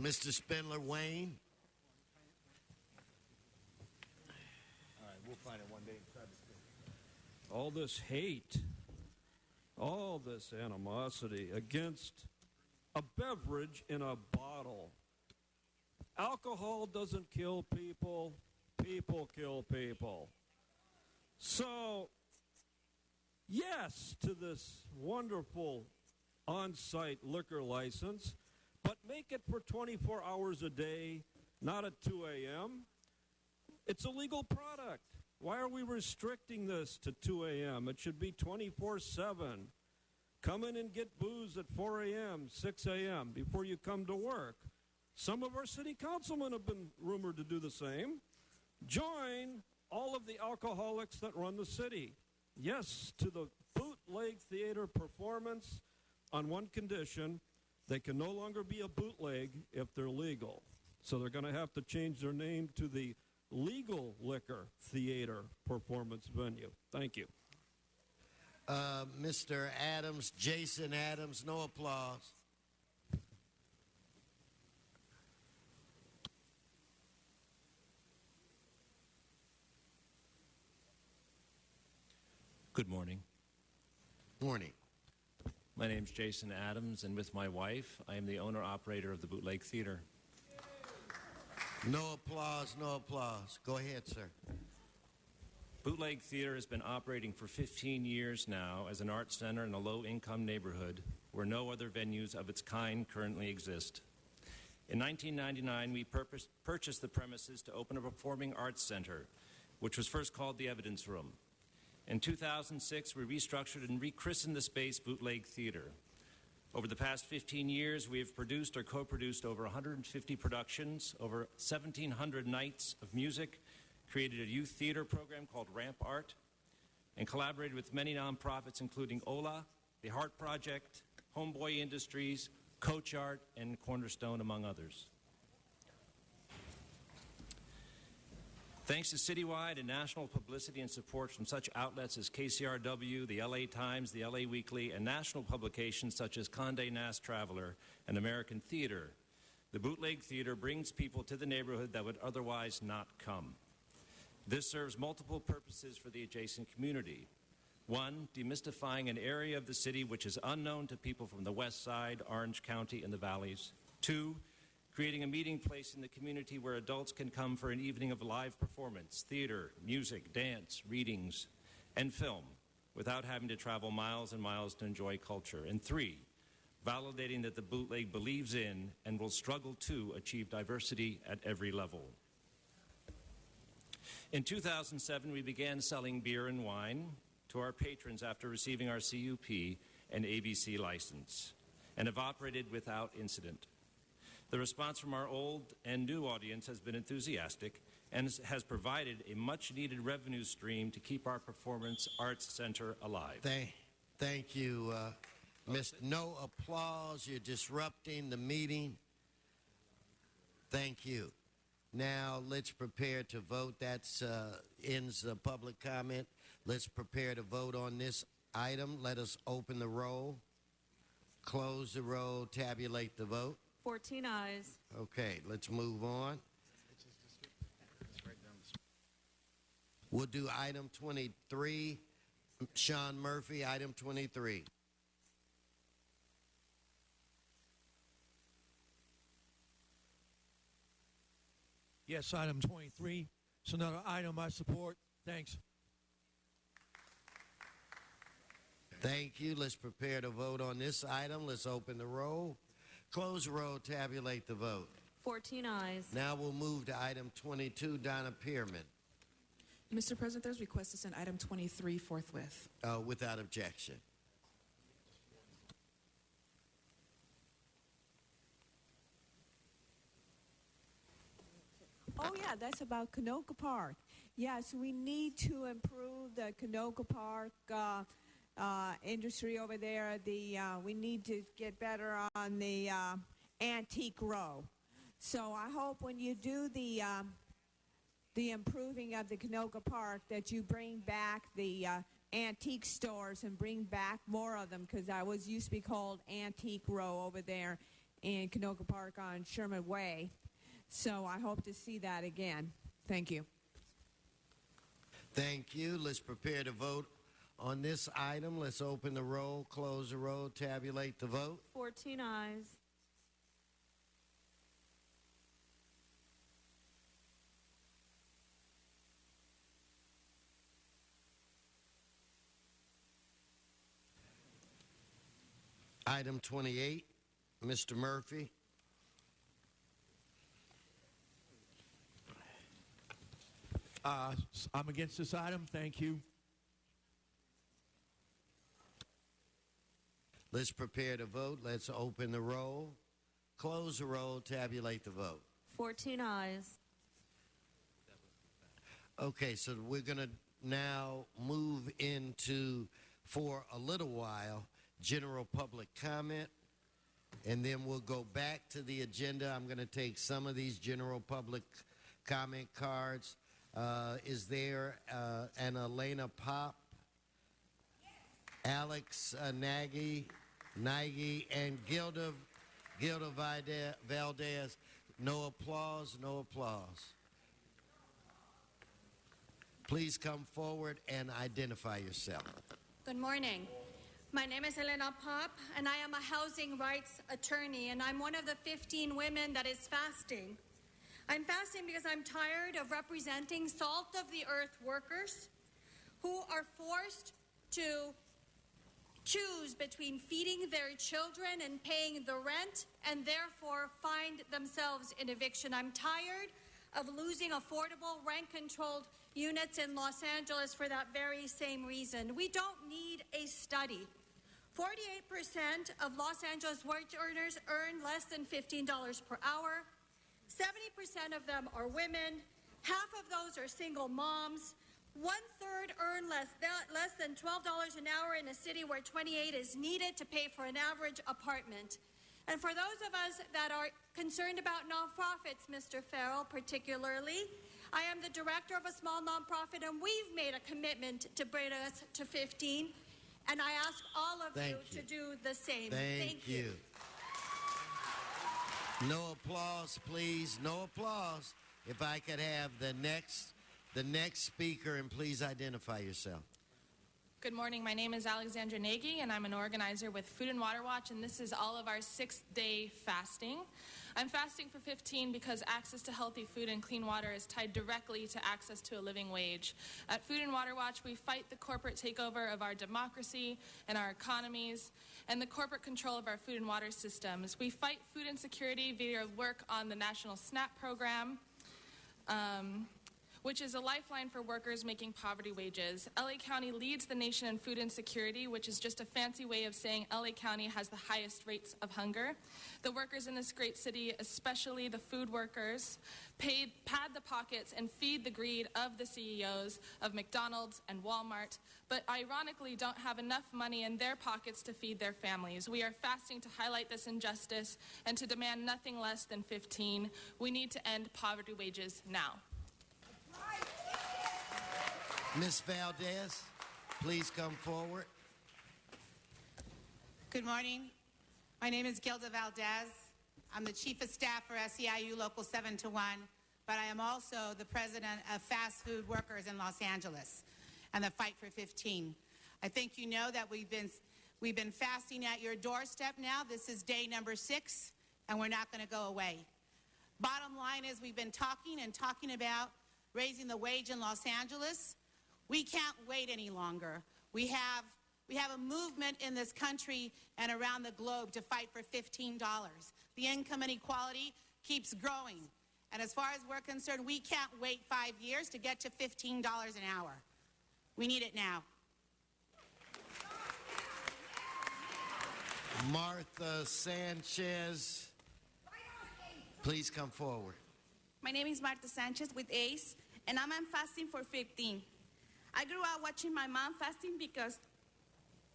Mr. Spindler Wayne. All right, we'll find it one day. All this hate, all this animosity against a beverage in a bottle. Alcohol doesn't kill people, people kill people. So, yes to this wonderful on-site liquor license, but make it for 24 hours a day, not at 2 a.m. It's a legal product. Why are we restricting this to 2 a.m.? It should be 24/7. Come in and get booze at 4 a.m., 6 a.m. before you come to work. Some of our city councilmen have been rumored to do the same. Join all of the alcoholics that run the city. Yes, to the bootleg theater performance on one condition: they can no longer be a bootleg if they're legal. So they're going to have to change their name to the Legal Liquor Theater Performance Venue. Thank you. Mr. Adams, Jason Adams, no applause. Good morning. Morning. My name's Jason Adams, and with my wife, I am the owner-operator of the Bootleg Theater. No applause, no applause. Go ahead, sir. Bootleg Theater has been operating for 15 years now as an art center in a low-income neighborhood where no other venues of its kind currently exist. In 1999, we purchased the premises to open a performing arts center, which was first called the Evidence Room. In 2006, we restructured and rechristened the space Bootleg Theater. Over the past 15 years, we have produced or co-produced over 150 productions, over 1,700 nights of music, created a youth theater program called Ramp Art, and collaborated with many nonprofits including OLA, the Heart Project, Homeboy Industries, Coach Art, and Cornerstone, among others. Thanks to citywide and national publicity and support from such outlets as KCRW, the LA Times, the LA Weekly, and national publications such as Condé Nast Traveler and American Theater, the Bootleg Theater brings people to the neighborhood that would otherwise not come. This serves multiple purposes for the adjacent community. One, demystifying an area of the city which is unknown to people from the West Side, Orange County, and the Valleys. Two, creating a meeting place in the community where adults can come for an evening of live performance, theater, music, dance, readings, and film without having to travel miles and miles to enjoy culture. And three, validating that the Bootleg believes in and will struggle to achieve diversity at every level. In 2007, we began selling beer and wine to our patrons after receiving our CUP and ABC license, and have operated without incident. The response from our old and new audience has been enthusiastic and has provided a much-needed revenue stream to keep our Performance Arts Center alive. Thank you, Mr. No applause. You're disrupting the meeting. Thank you. Now let's prepare to vote. That ends the public comment. Let's prepare to vote on this item. Let us open the roll, close the roll, tabulate the vote. 14 ayes. Okay, let's move on. We'll do item 23. Sean Murphy, item 23. Yes, item 23. It's another item I support. Thanks. Thank you. Let's prepare to vote on this item. Let's open the roll. Close the roll, tabulate the vote. 14 ayes. Now we'll move to item 22, Donna Pearman. Mr. President, there's a request to send item 23 forthwith. Without objection. Oh, yeah, that's about Canoga Park. Yes, we need to improve the Canoga Park industry over there. We need to get better on the antique row. So I hope when you do the improving of the Canoga Park that you bring back the antique stores and bring back more of them, because I used to be called Antique Row over there in Canoga Park on Sherman Way. So I hope to see that again. Thank you. Thank you. Let's prepare to vote on this item. Let's open the roll, close the roll, tabulate the vote. 14 ayes. Item 28, Mr. Murphy. I'm against this item. Thank you. Let's prepare to vote. Let's open the roll, close the roll, tabulate the vote. 14 ayes. Okay, so we're going to now move into, for a little while, general public comment, and then we'll go back to the agenda. I'm going to take some of these general public comment cards. Is there an Elena Pop, Alex Nagy, and Gilda Valdez? No applause, no applause. Please come forward and identify yourself. Good morning. My name is Elena Pop, and I am a housing rights attorney, and I'm one of the 15 women that is fasting. I'm fasting because I'm tired of representing salt-of-the-earth workers who are forced to choose between feeding their children and paying the rent, and therefore find themselves in eviction. I'm tired of losing affordable rent-controlled units in Los Angeles for that very same reason. We don't need a study. 48% of Los Angeles wage earners earn less than $15 per hour. 70% of them are women. Half of those are single moms. 1/3 earn less than $12 an hour in a city where 28 is needed to pay for an average apartment. And for those of us that are concerned about nonprofits, Mr. Farrell particularly, I am the director of a small nonprofit, and we've made a commitment to bring us to 15, and I ask all of you to do the same. Thank you. No applause, please. No applause. If I could have the next speaker, and please identify yourself. Good morning. My name is Alexandra Nagy, and I'm an organizer with Food and Water Watch, and this is all of our 6-day fasting. I'm fasting for 15 because access to healthy food and clean water is tied directly to access to a living wage. At Food and Water Watch, we fight the corporate takeover of our democracy and our economies and the corporate control of our food and water systems. We fight food insecurity via work on the National SNAP program, which is a lifeline for workers making poverty wages. LA County leads the nation in food insecurity, which is just a fancy way of saying LA County has the highest rates of hunger. The workers in this great city, especially the food workers, pad the pockets and feed the greed of the CEOs of McDonald's and Walmart, but ironically don't have enough money in their pockets to feed their families. We are fasting to highlight this injustice and to demand nothing less than 15. We need to end poverty wages now. Ms. Valdez, please come forward. Good morning. My name is Gilda Valdez. I'm the Chief of Staff for SEIU Local 721, but I am also the President of Fast Food Workers in Los Angeles and the Fight for 15. I think you know that we've been fasting at your doorstep now. This is day number 6, and we're not going to go away. Bottom line is we've been talking about raising the wage in Los Angeles. We can't wait any longer. We have a movement in this country and around the globe to fight for $15. The income inequality keeps growing. And as far as we're concerned, we can't wait 5 years to get to $15 an hour. We need it now. Martha Sanchez, please come forward. My name is Martha Sanchez with ACE, and I'm fasting for 15. I grew up watching my mom fasting because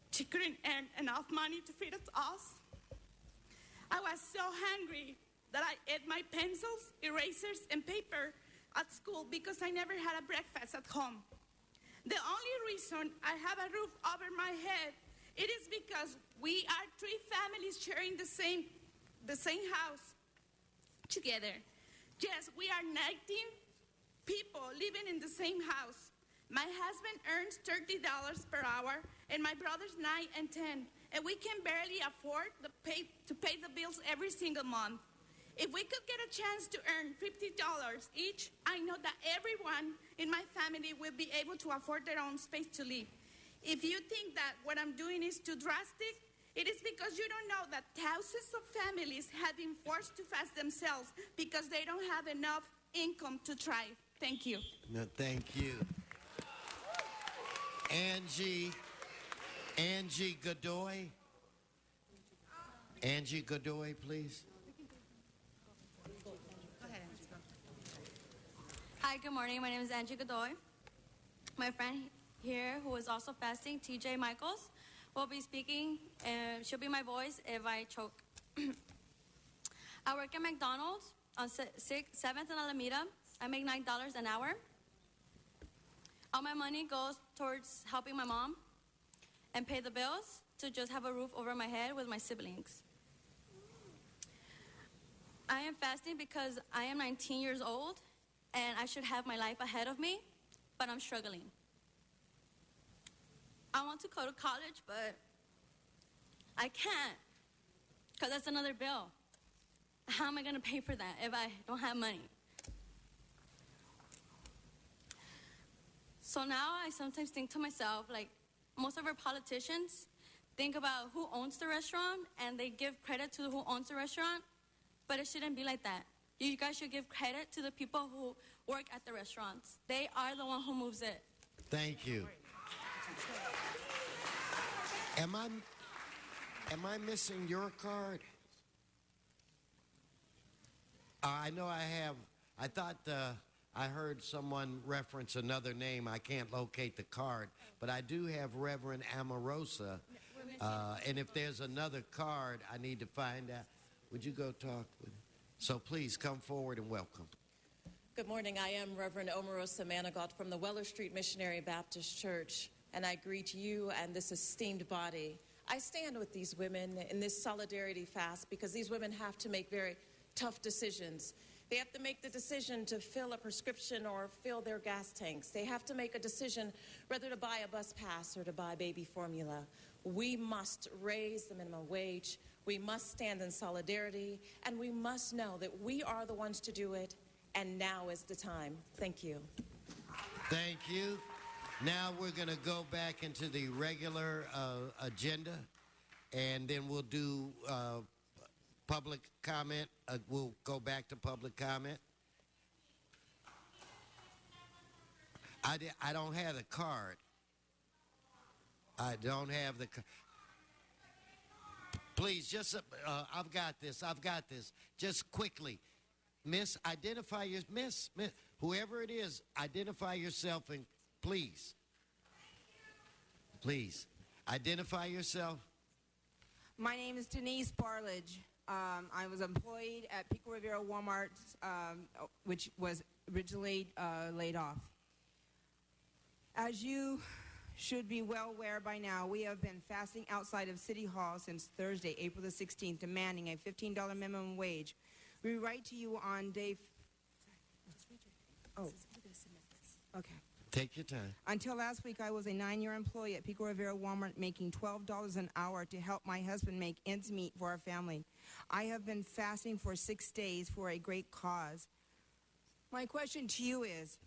she couldn't earn enough money to feed us. I was so hungry that I ate my pencils, erasers, and paper at school because I never had a breakfast at home. The only reason I have a roof over my head, it is because we are 3 families sharing the same house together. Yes, we are 19 people living in the same house. My husband earns $30 per hour, and my brothers 9 and 10, and we can barely afford to pay the bills every single month. If we could get a chance to earn $50 each, I know that everyone in my family will be able to afford their own space to live. If you think that what I'm doing is too drastic, it is because you don't know that thousands of families have been forced to fast themselves because they don't have enough income to thrive. Thank you. No, thank you. Angie Godoy. Angie Godoy, please. Hi, good morning. My name is Angie Godoy. My friend here, who is also fasting, TJ Michaels, will be speaking, and she'll be my voice if I choke. I work at McDonald's on 7th and Alameda. I make $9 an hour. All my money goes towards helping my mom and pay the bills to just have a roof over my head with my siblings. I am fasting because I am 19 years old and I should have my life ahead of me, but I'm struggling. I want to go to college, but I can't because that's another bill. How am I going to pay for that if I don't have money? So now I sometimes think to myself, like most of our politicians think about who owns the restaurant and they give credit to who owns the restaurant, but it shouldn't be like that. You guys should give credit to the people who work at the restaurants. They are the one who moves it. Thank you. Am I missing your card? I know I have. I thought I heard someone reference another name. I can't locate the card, but I do have Reverend Amorosa. And if there's another card, I need to find out. Would you go talk with him? So please come forward and welcome. Good morning. I am Reverend Omarosa Manigault from the Weller Street Missionary Baptist Church, and I greet you and this esteemed body. I stand with these women in this solidarity fast because these women have to make very tough decisions. They have to make the decision to fill a prescription or fill their gas tanks. They have to make a decision whether to buy a bus pass or to buy baby formula. We must raise the minimum wage. We must stand in solidarity, and we must know that we are the ones to do it, and now is the time. Thank you. Thank you. Now we're going to go back into the regular agenda, and then we'll do public comment. We'll go back to public comment. I don't have the card. I don't have the card. Please, just, I've got this. Just quickly. Miss, identify your, miss, whoever it is, identify yourself and please, identify yourself. My name is Denise Barlage. I was employed at Pico Rivera Walmart, which was originally laid off. As you should be well aware by now, we have been fasting outside of City Hall since Thursday, April the 16th, demanding a $15 minimum wage. We write to you on day... Oh, okay. Take your time. Until last week, I was a 9-year employee at Pico Rivera Walmart making $12 an hour to help my husband make ends meet for our family. I have been fasting for 6 days for a great cause. My question to you is,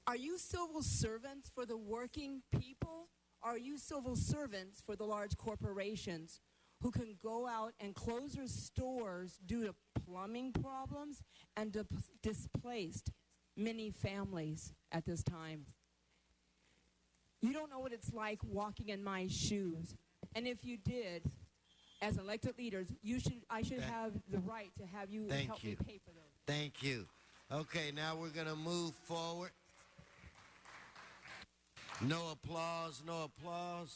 are you civil servants for the working people? Are you civil servants for the large corporations who can go out and close their stores due to plumbing problems and displaced many families at this time? You don't know what it's like walking in my shoes. And if you did, as elected leaders, I should have the right to have you help me pay for those. Thank you. Okay, now we're going to move forward. No applause, no applause.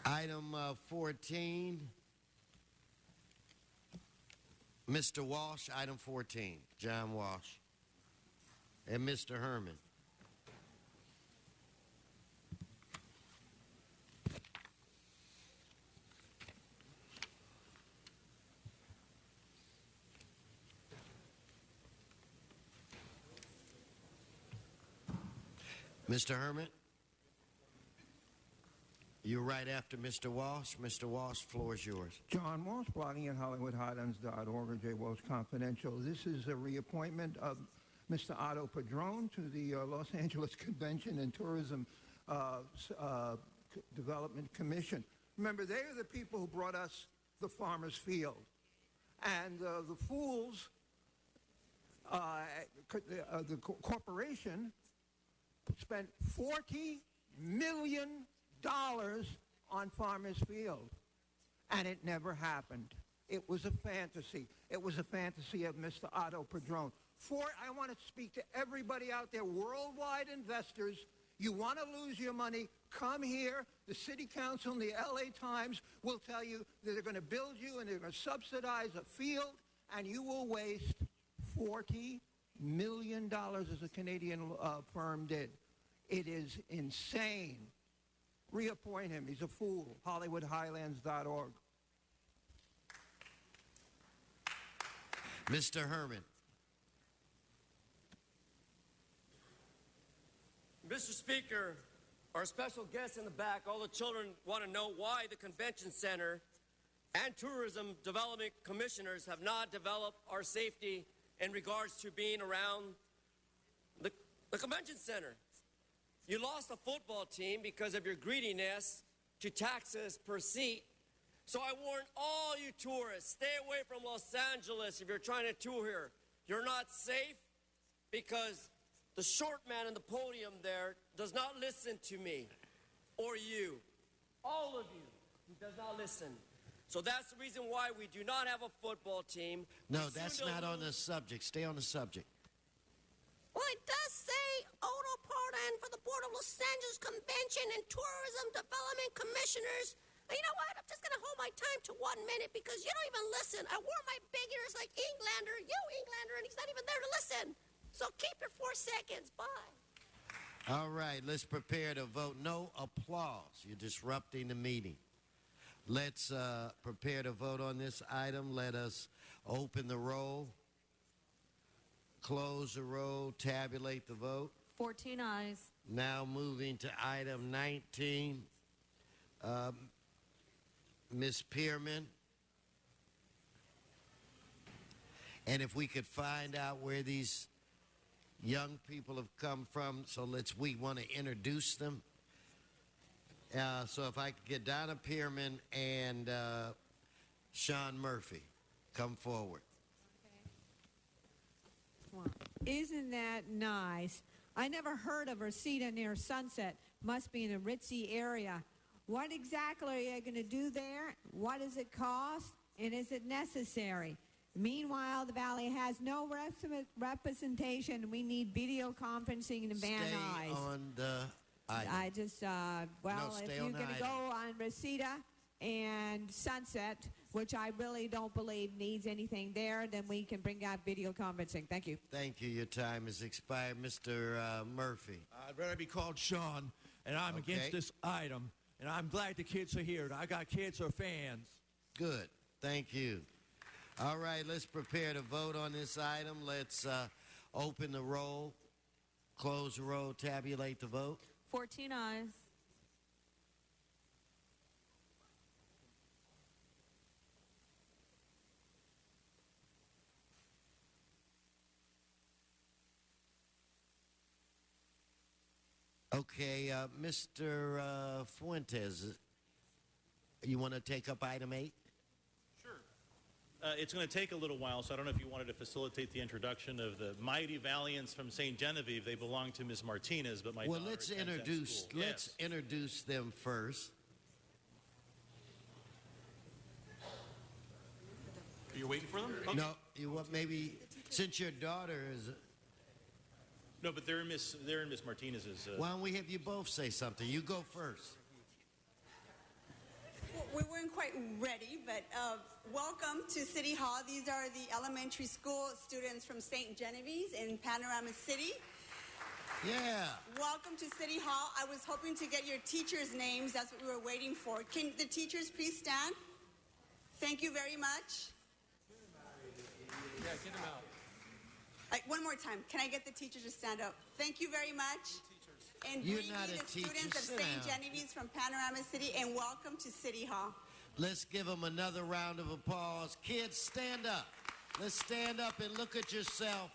Item 14. Mr. Walsh, item 14. John Walsh. And Mr. Herman. Mr. Herman? You're right after Mr. Walsh. Mr. Walsh, floor is yours. John Walsh, blogging at HollywoodHighlands.org, or J. Walsh Confidential. This is a reappointment of Mr. Otto Padron to the Los Angeles Convention and Tourism Development Commission. Remember, they are the people who brought us the farmer's field. And the fools, the corporation spent $40 million on farmer's field. And it never happened. It was a fantasy. It was a fantasy of Mr. Otto Padron. I want to speak to everybody out there, worldwide investors. You want to lose your money, come here. The city council and the LA Times will tell you that they're going to build you and they're going to subsidize a field, and you will waste $40 million as a Canadian firm did. It is insane. Reappoint him. He's a fool. HollywoodHighlands.org. Mr. Herman. Mr. Speaker, our special guests in the back, all the children want to know why the Convention Center and Tourism Development Commissioners have not developed our safety in regards to being around the Convention Center. You lost a football team because of your greediness to taxes per seat. So I warn all you tourists, stay away from Los Angeles if you're trying to tour here. You're not safe because the short man on the podium there does not listen to me or you. All of you. He does not listen. So that's the reason why we do not have a football team. No, that's not on the subject. Stay on the subject. Well, it does say Otto Pardon for the Board of Los Angeles Convention and Tourism Development Commissioners. And you know what? I'm just going to hold my time to 1 minute because you don't even listen. I wore my big ears like Englander, and he's not even there to listen. So keep your 4 seconds. Bye. All right, let's prepare to vote. No applause. You're disrupting the meeting. Let's prepare to vote on this item. Let us open the roll, close the roll, tabulate the vote. 14 ayes. Now moving to item 19. Ms. Pearman. And if we could find out where these young people have come from, so we want to introduce them. So if I could get Donna Pearman and Sean Murphy, come forward. Isn't that nice? I never heard of Reseda near Sunset. Must be in a ritzy area. What exactly are you going to do there? What does it cost? And is it necessary? Meanwhile, the Valley has no representation. We need video conferencing in Van Nuys. Stay on the item. I just, if you're going to go on Reseda and Sunset, which I really don't believe needs anything there, then we can bring out video conferencing. Thank you. Thank you. Your time has expired. Mr. Murphy. I'd rather be called Sean, and I'm against this item. And I'm glad the kids are here. I got kids who are fans. Good. Thank you. All right, let's prepare to vote on this item. Let's open the roll, close the roll, tabulate the vote. 14 ayes. Okay, Mr. Fuentes, you want to take up item 8? It's going to take a little while, so I don't know if you wanted to facilitate the introduction of the Mighty Valiants from St. Genevieve. They belong to Ms. Martinez, but my daughter let's attends that introduce. school. Let's introduce them first. Are you waiting for them? Okay. No, you want maybe since your daughter is. No, but they're in Miss Martinez's. Why don't we have you both say something? You go first. We weren't quite ready, but welcome to City Hall. These are the elementary school students from St. Genevieve's in Panorama City. Yeah. Welcome to City Hall. I was hoping to get your teachers' names. That's what we were waiting for. Can the teachers please stand? Thank you very much. Yeah, get them out. One more time. Can I get the teachers to stand up? Thank you very much. And You're bring not me a the teacher. students of Sit St. down. Genevieve's from Panorama City, and welcome to City Hall. Let's give them another round of applause. Kids, stand up. Let's stand up and look at yourself.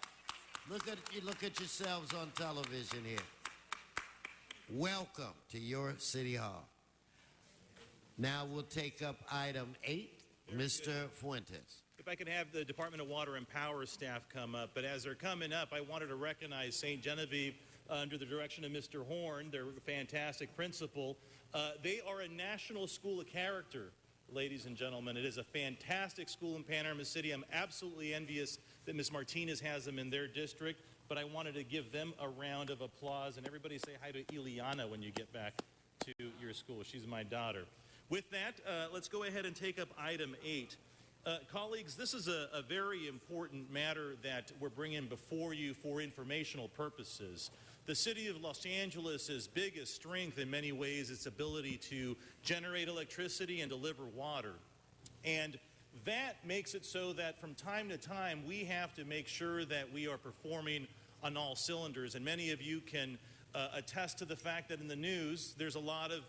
Look at yourselves on television here. welcome to your City Hall. Now we'll take up item 8, Mr. Fuentes. If I can have the Department of Water and Power staff come up. But as they're coming up, I wanted to recognize St. Genevieve under the direction of Mr. Horn, their fantastic principal. They are a national school of character, ladies and gentlemen. It is a fantastic school in Panorama City. I'm absolutely envious that Ms. Martinez has them in their district, but I wanted to give them a round of applause. And everybody say hi to Ileana when you get back to your school. She's my daughter. With that, let's go ahead and take up item 8. Colleagues, this is a very important matter that we're bringing before you for informational purposes. The city of Los Angeles' biggest strength in many ways is its ability to generate electricity and deliver water. And that makes it so that from time to time we have to make sure that we are performing on all cylinders. And many of you can attest to the fact that in the news there's a lot of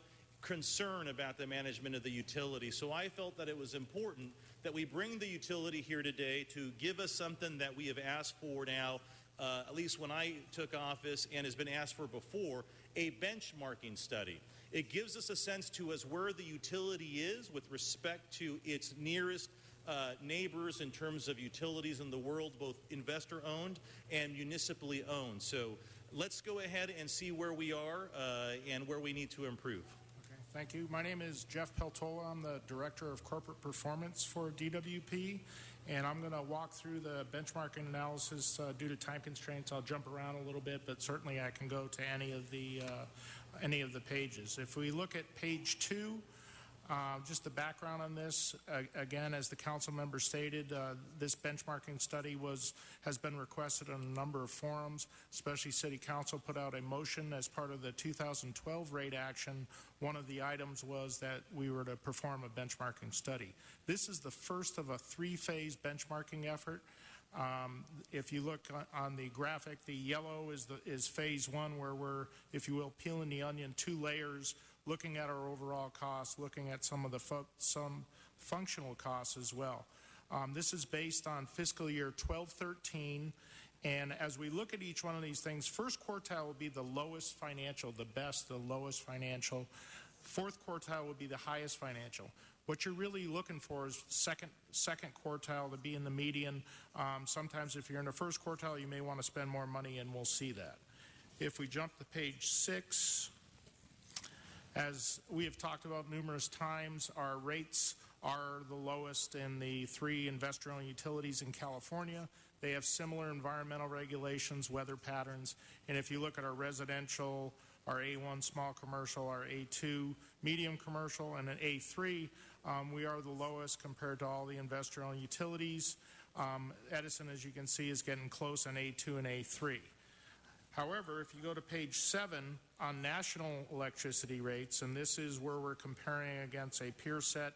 concern about the management of the utility. So I felt that it was important that we bring the utility here today to give us something that we have asked for now, at least when I took office and has been asked for before, a benchmarking study. It gives us a sense to us where the utility is with respect to its nearest neighbors in terms of utilities in the world, both investor-owned and municipally owned. So let's go ahead and see where we are and where we need to improve. Thank you. My name is Jeff Peltola. I'm the Director of Corporate Performance for DWP, and I'm going to walk through the benchmarking analysis due to time constraints. I'll jump around a little bit, but certainly I can go to any of the pages. If we look at page 2, just the background on this, again, as the council member stated, this benchmarking study has been requested on a number of forums, especially City Council put out a motion as part of the 2012 rate action. One of the items was that we were to perform a benchmarking study. This is the first of a 3-phase benchmarking effort. If you look on the graphic, the yellow is phase 1, where we're, if you will, peeling the onion 2 layers, looking at our overall costs, looking at some of the some functional costs as well. This is based on fiscal year 12-13, and as we look at each one of these things, first quartile will be the lowest financial, the best, the lowest financial. Fourth quartile would be the highest financial. What you're really looking for is second quartile to be in the median. Sometimes if you're in the first quartile, you may want to spend more money, and we'll see that. If we jump to page 6, as we have talked about numerous times, our rates are the lowest in the 3 investor-owned utilities in California. They have similar environmental regulations, weather patterns, and if you look at our residential, our A1 small commercial, our A2 medium commercial, and an A3, we are the lowest compared to all the investor-owned utilities. Edison, as you can see, is getting close on A2 and A3. However, if you go to page 7 on national electricity rates, and this is where we're comparing against a peer set,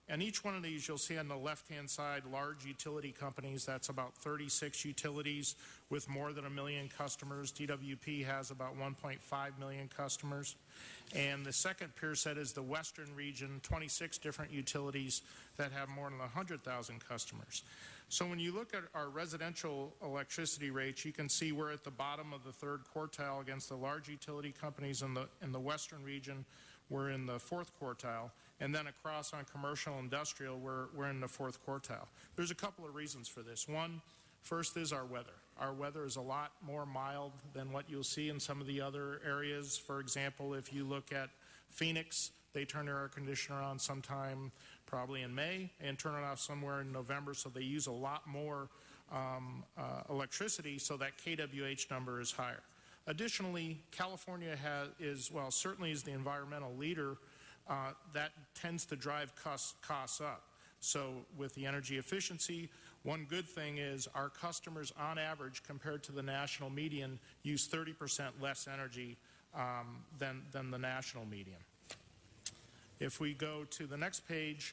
and each one of these you'll see on the left-hand side, large utility companies. That's about 36 utilities with more than 1 million customers. DWP has about 1.5 million customers. And the second peer set is the Western region, 26 different utilities that have more than 100,000 customers. So when you look at our residential electricity rates, you can see we're at the bottom of the 3rd quartile against the large utility companies in the Western region. We're in the 4th quartile. And then across on commercial industrial, we're in the 4th quartile. There's a couple of reasons for this. One, first is our weather. Our weather is a lot more mild than what you'll see in some of the other areas. For example, if you look at Phoenix, they turn their air conditioner on sometime probably in May and turn it off somewhere in November, so they use a lot more electricity, so that KWH number is higher. Additionally, California certainly is the environmental leader. That tends to drive costs up. So with the energy efficiency, one good thing is our customers on average compared to the national median use 30% less energy than the national median. If we go to the next page,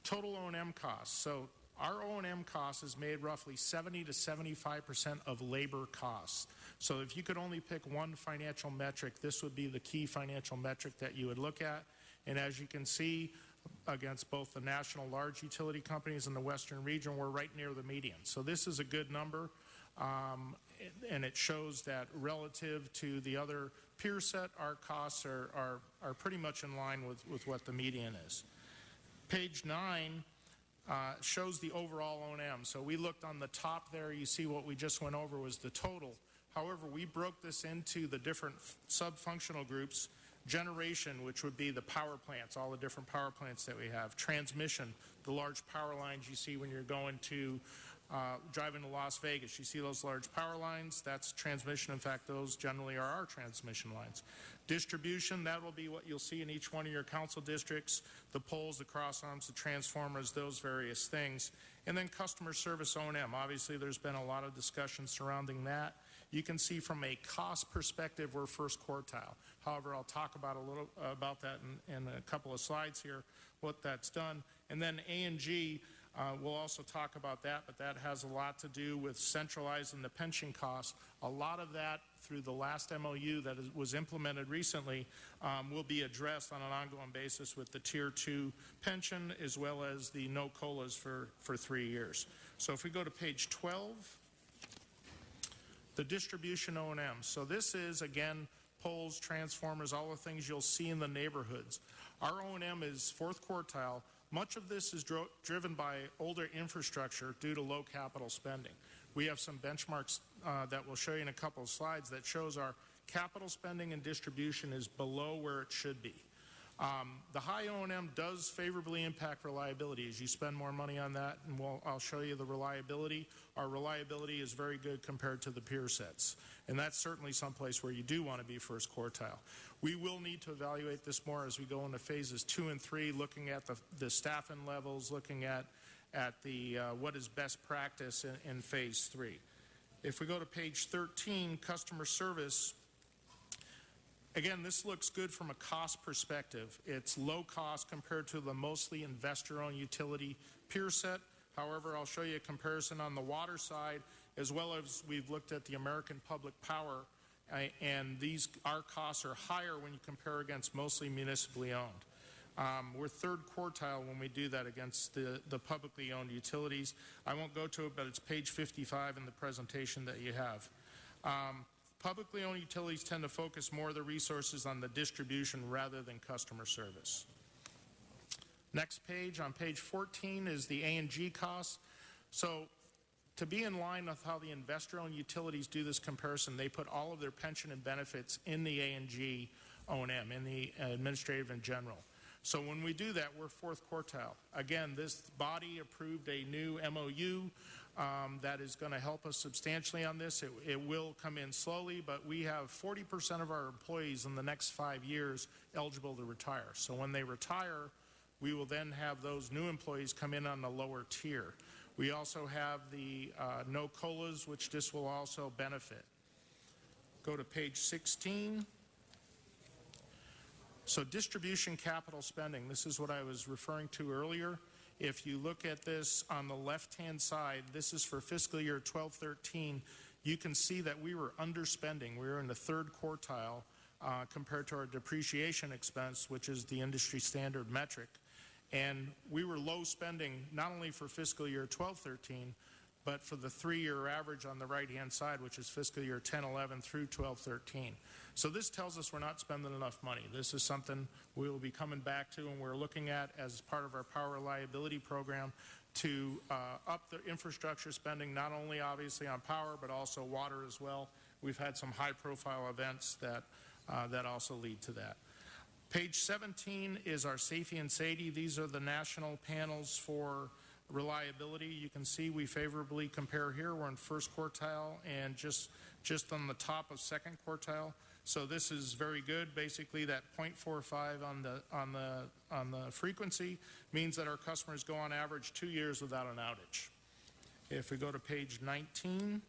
total O&M costs. So our O&M cost is made roughly 70 to 75% of labor costs. So if you could only pick one financial metric, this would be the key financial metric that you would look at. And as you can see, against both the national large utility companies in the Western region, we're right near the median. So this is a good number, and it shows that relative to the other peer set, our costs are pretty much in line with what the median is. Page 9 shows the overall O&M. So we looked on the top there. You see what we just went over was the total. However, we broke this into the different sub-functional groups. Generation, which would be the power plants, all the different power plants that we have. Transmission, the large power lines you see when you're going to driving to Las Vegas. You see those large power lines, that's transmission. In fact, those generally are our transmission lines. Distribution, that will be what you'll see in each one of your council districts, the poles, the cross arms, the transformers, those various things. And then customer service O&M. Obviously, there's been a lot of discussion surrounding that. You can see from a cost perspective, we're first quartile. However, I'll talk about a little about that in a couple of slides here, what that's done. And then A&G, we'll also talk about that, but that has a lot to do with centralizing the pension costs. A lot of that through the last MOU that was implemented recently will be addressed on an ongoing basis with the Tier 2 pension as well as the no COLAs for 3 years. So if we go to page 12, the distribution O&M. So this is, again, poles, transformers, all the things you'll see in the neighborhoods. Our O&M is fourth quartile. Much of this is driven by older infrastructure due to low capital spending. We have some benchmarks that we'll show you in a couple of slides that shows our capital spending and distribution is below where it should be. The high O&M does favorably impact reliability as you spend more money on that, and I'll show you the reliability. Our reliability is very good compared to the peer sets, and that's certainly someplace where you do want to be first quartile. We will need to evaluate this more as we go into phases 2 and 3, looking at the staffing levels, looking at the what is best practice in phase 3. If we go to page 13, customer service. Again, this looks good from a cost perspective. It's low cost compared to the mostly investor-owned utility peer set. However, I'll show you a comparison on the water side, as well as we've looked at the American Public Power, and our costs are higher when you compare against mostly municipally owned. We're third quartile when we do that against the publicly owned utilities. I won't go to it, but it's page 55 in the presentation that you have. Publicly owned utilities tend to focus more of the resources on the distribution rather than customer service. Next page, on page 14, is the A&G costs. So to be in line with how the investor-owned utilities do this comparison, they put all of their pension and benefits in the A&G O&M, in the administrative and general. So when we do that, we're fourth quartile. Again, this body approved a new MOU that is going to help us substantially on this. It will come in slowly, but we have 40% of our employees in the next 5 years eligible to retire. So when they retire, we will then have those new employees come in on the lower tier. We also have the no COLAs, which this will also benefit. Go to page 16. So distribution capital spending, this is what I was referring to earlier. If you look at this on the left-hand side, this is for fiscal year 12-13, you can see that we were underspending. We were in the third quartile compared to our depreciation expense, which is the industry standard metric. And we were low spending not only for fiscal year 12-13, but for the 3-year average on the right-hand side, which is fiscal year 10-11 through 12-13. So this tells us we're not spending enough money. This is something we will be coming back to and we're looking at as part of our power reliability program to up the infrastructure spending, not only obviously on power, but also water as well. We've had some high-profile events that also lead to that. Page 17 is our SAFE and SAIDI. These are the national panels for reliability. You can see we favorably compare here. We're in first quartile and just on the top of second quartile. So this is very good. Basically, that 0.45 on the frequency means that our customers go on average 2 years without an outage. If we go to page 19,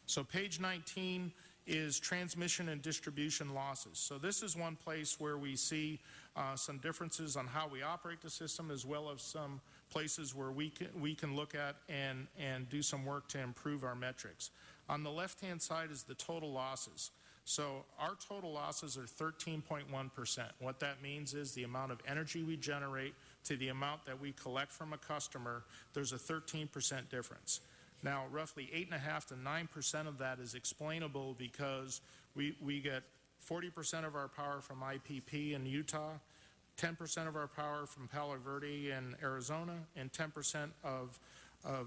so page 19 is transmission and distribution losses. So this is one place where we see some differences on how we operate the system, as well as some places where we can look at and do some work to improve our metrics. On the left-hand side is the total losses. So our total losses are 13.1%. What that means is the amount of energy we generate to the amount that we collect from a customer, there's a 13% difference. Now, roughly 8.5% to 9% of that is explainable because we get 40% of our power from IPP in Utah, 10% of our power from Palo Verde in Arizona, and 10% of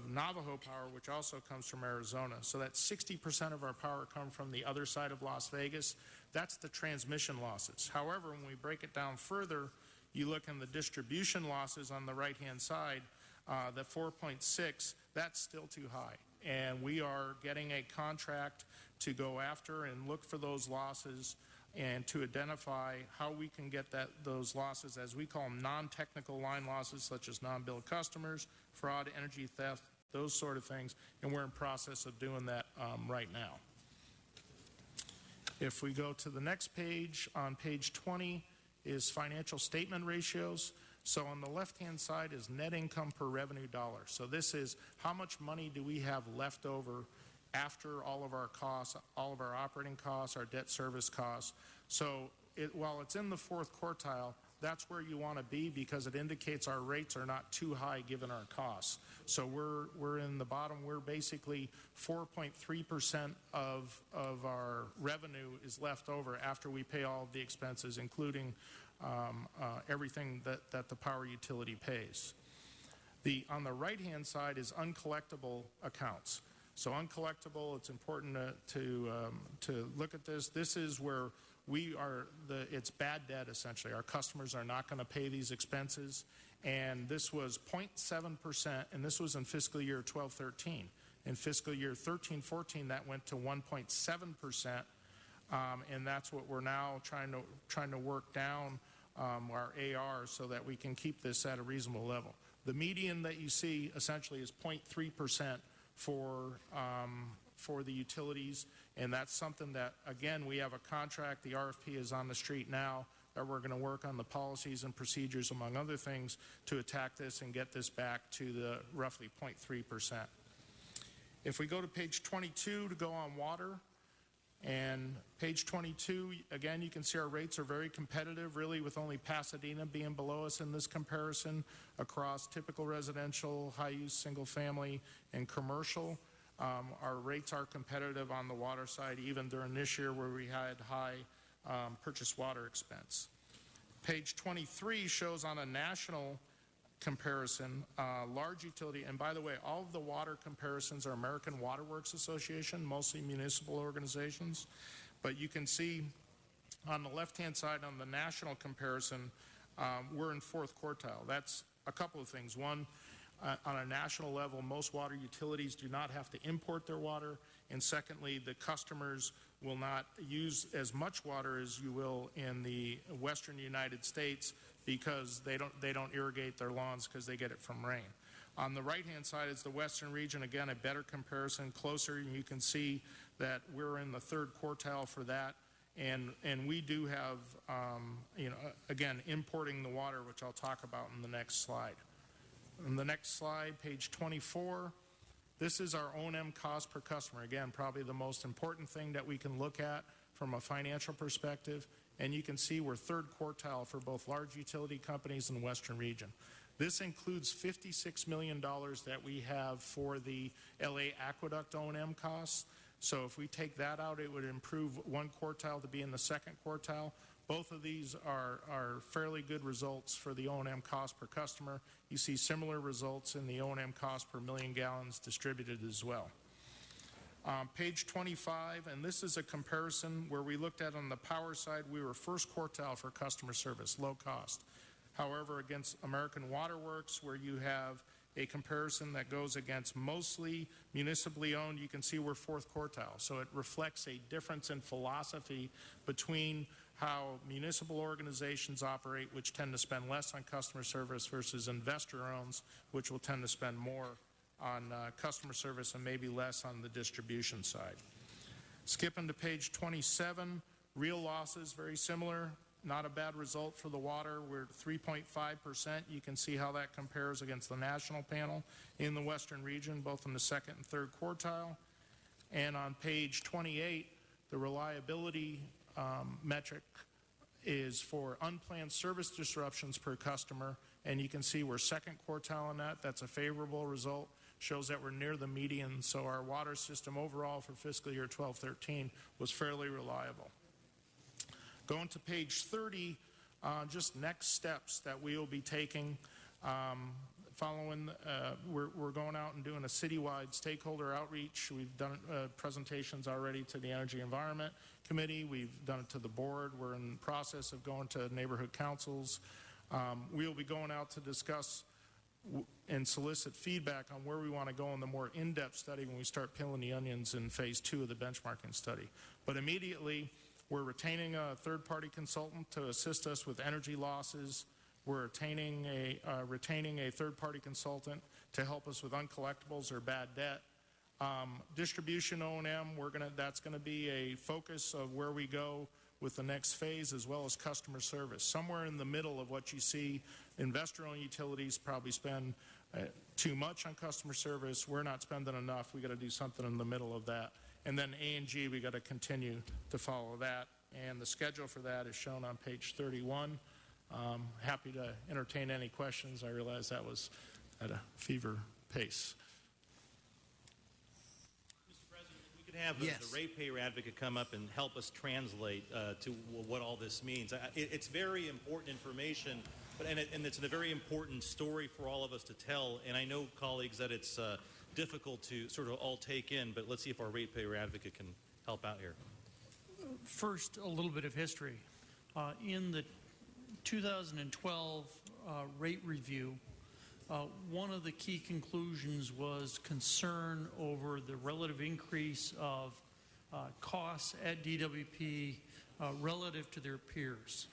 Navajo power, which also comes from Arizona. So that 60% of our power come from the other side of Las Vegas. That's the transmission losses. However, when we break it down further, you look in the distribution losses on the right-hand side, the 4.6, that's still too high. And we are getting a contract to go after and look for those losses and to identify how we can get those losses, as we call them, non-technical line losses, such as non-billed customers, fraud, energy theft, those sort of things, and we're in process of doing that right now. If we go to the next page, on page 20 is financial statement ratios. So on the left-hand side is net income per revenue dollar. So this is how much money do we have left over after all of our costs, all of our operating costs, our debt service costs. So while it's in the fourth quartile, that's where you want to be because it indicates our rates are not too high given our costs. So we're in the bottom. We're basically 4.3% of our revenue is left over after we pay all of the expenses, including everything that the power utility pays. On the right-hand side is uncollectible accounts. So uncollectible, it's important to look at this. This is where it's bad debt, essentially. Our customers are not going to pay these expenses. And this was 0.7%, and this was in fiscal year 12-13. In fiscal year 13-14, that went to 1.7%, and that's what we're now trying to work down our AR so that we can keep this at a reasonable level. The median that you see essentially is 0.3% for the utilities, and that's something that, again, we have a contract. The RFP is on the street now that we're going to work on the policies and procedures, among other things, to attack this and get this back to the roughly 0.3%. If we go to page 22 to go on water, and page 22, again, you can see our rates are very competitive, really, with only Pasadena being below us in this comparison across typical residential, high-use, single-family, and commercial. Our rates are competitive on the water side, even during this year where we had high purchased water expense. Page 23 shows on a national comparison, large utility, and by the way, all of the water comparisons are American Water Works Association, mostly municipal organizations. But you can see on the left-hand side on the national comparison, we're in fourth quartile. That's a couple of things. One, on a national level, most water utilities do not have to import their water. And secondly, the customers will not use as much water as you will in the western United States because they don't irrigate their lawns because they get it from rain. On the right-hand side is the western region. Again, a better comparison, closer. You can see that we're in the third quartile for that. And we do have, again, importing the water, which I'll talk about in the next slide. On the next slide, page 24, this is our O&M cost per customer. Again, probably the most important thing that we can look at from a financial perspective. And you can see we're third quartile for both large utility companies in the western region. This includes $56 million that we have for the LA Aqueduct O&M costs. So if we take that out, it would improve one quartile to be in the second quartile. Both of these are fairly good results for the O&M cost per customer. You see similar results in the O&M cost per million gallons distributed as well. Page 25, and this is a comparison where we looked at on the power side, we were first quartile for customer service, low cost. However, against American Water Works, where you have a comparison that goes against mostly municipally owned, you can see we're fourth quartile. So it reflects a difference in philosophy between how municipal organizations operate, which tend to spend less on customer service, versus investor-owns, which will tend to spend more on customer service and maybe less on the distribution side. Skipping to page 27, real losses, very similar. Not a bad result for the water. We're at 3.5%. You can see how that compares against the national panel in the western region, both in the second and third quartile. And on page 28, the reliability metric is for unplanned service disruptions per customer, and you can see we're second quartile on that. That's a favorable result. shows that we're near the median, so our water system overall for fiscal year 12-13 was fairly reliable. Going to page 30, just next steps that we will be taking. Following, we're going out and doing a citywide stakeholder outreach. We've done presentations already to the Energy Environment Committee. We've done it to the board. We're in the process of going to neighborhood councils. We'll be going out to discuss and solicit feedback on where we want to go in the more in-depth study when we start peeling the onions in phase 2 of the benchmarking study. But immediately, we're retaining a third-party consultant to assist us with energy losses. We're retaining a third-party consultant to help us with uncollectibles or bad debt. Distribution O&M, that's going to be a focus of where we go with the next phase, as well as customer service. Somewhere in the middle of what you see, investor-owned utilities probably spend too much on customer service. We're not spending enough. We got to do something in the middle of that. And then A&G, we got to continue to follow that. And the schedule for that is shown on page 31. Happy to entertain any questions. I realize that was at a fever pace. Mr. President, if we could have the ratepayer advocate come up and help us translate to what all this means. It's very important information, and it's a very important story for all of us to tell. And I know, colleagues, that it's difficult to sort of all take in, but let's see if our ratepayer advocate can help out here. First, a little bit of history. In the 2012 rate review, one of the key conclusions was concern over the relative increase of costs at DWP relative to their peers.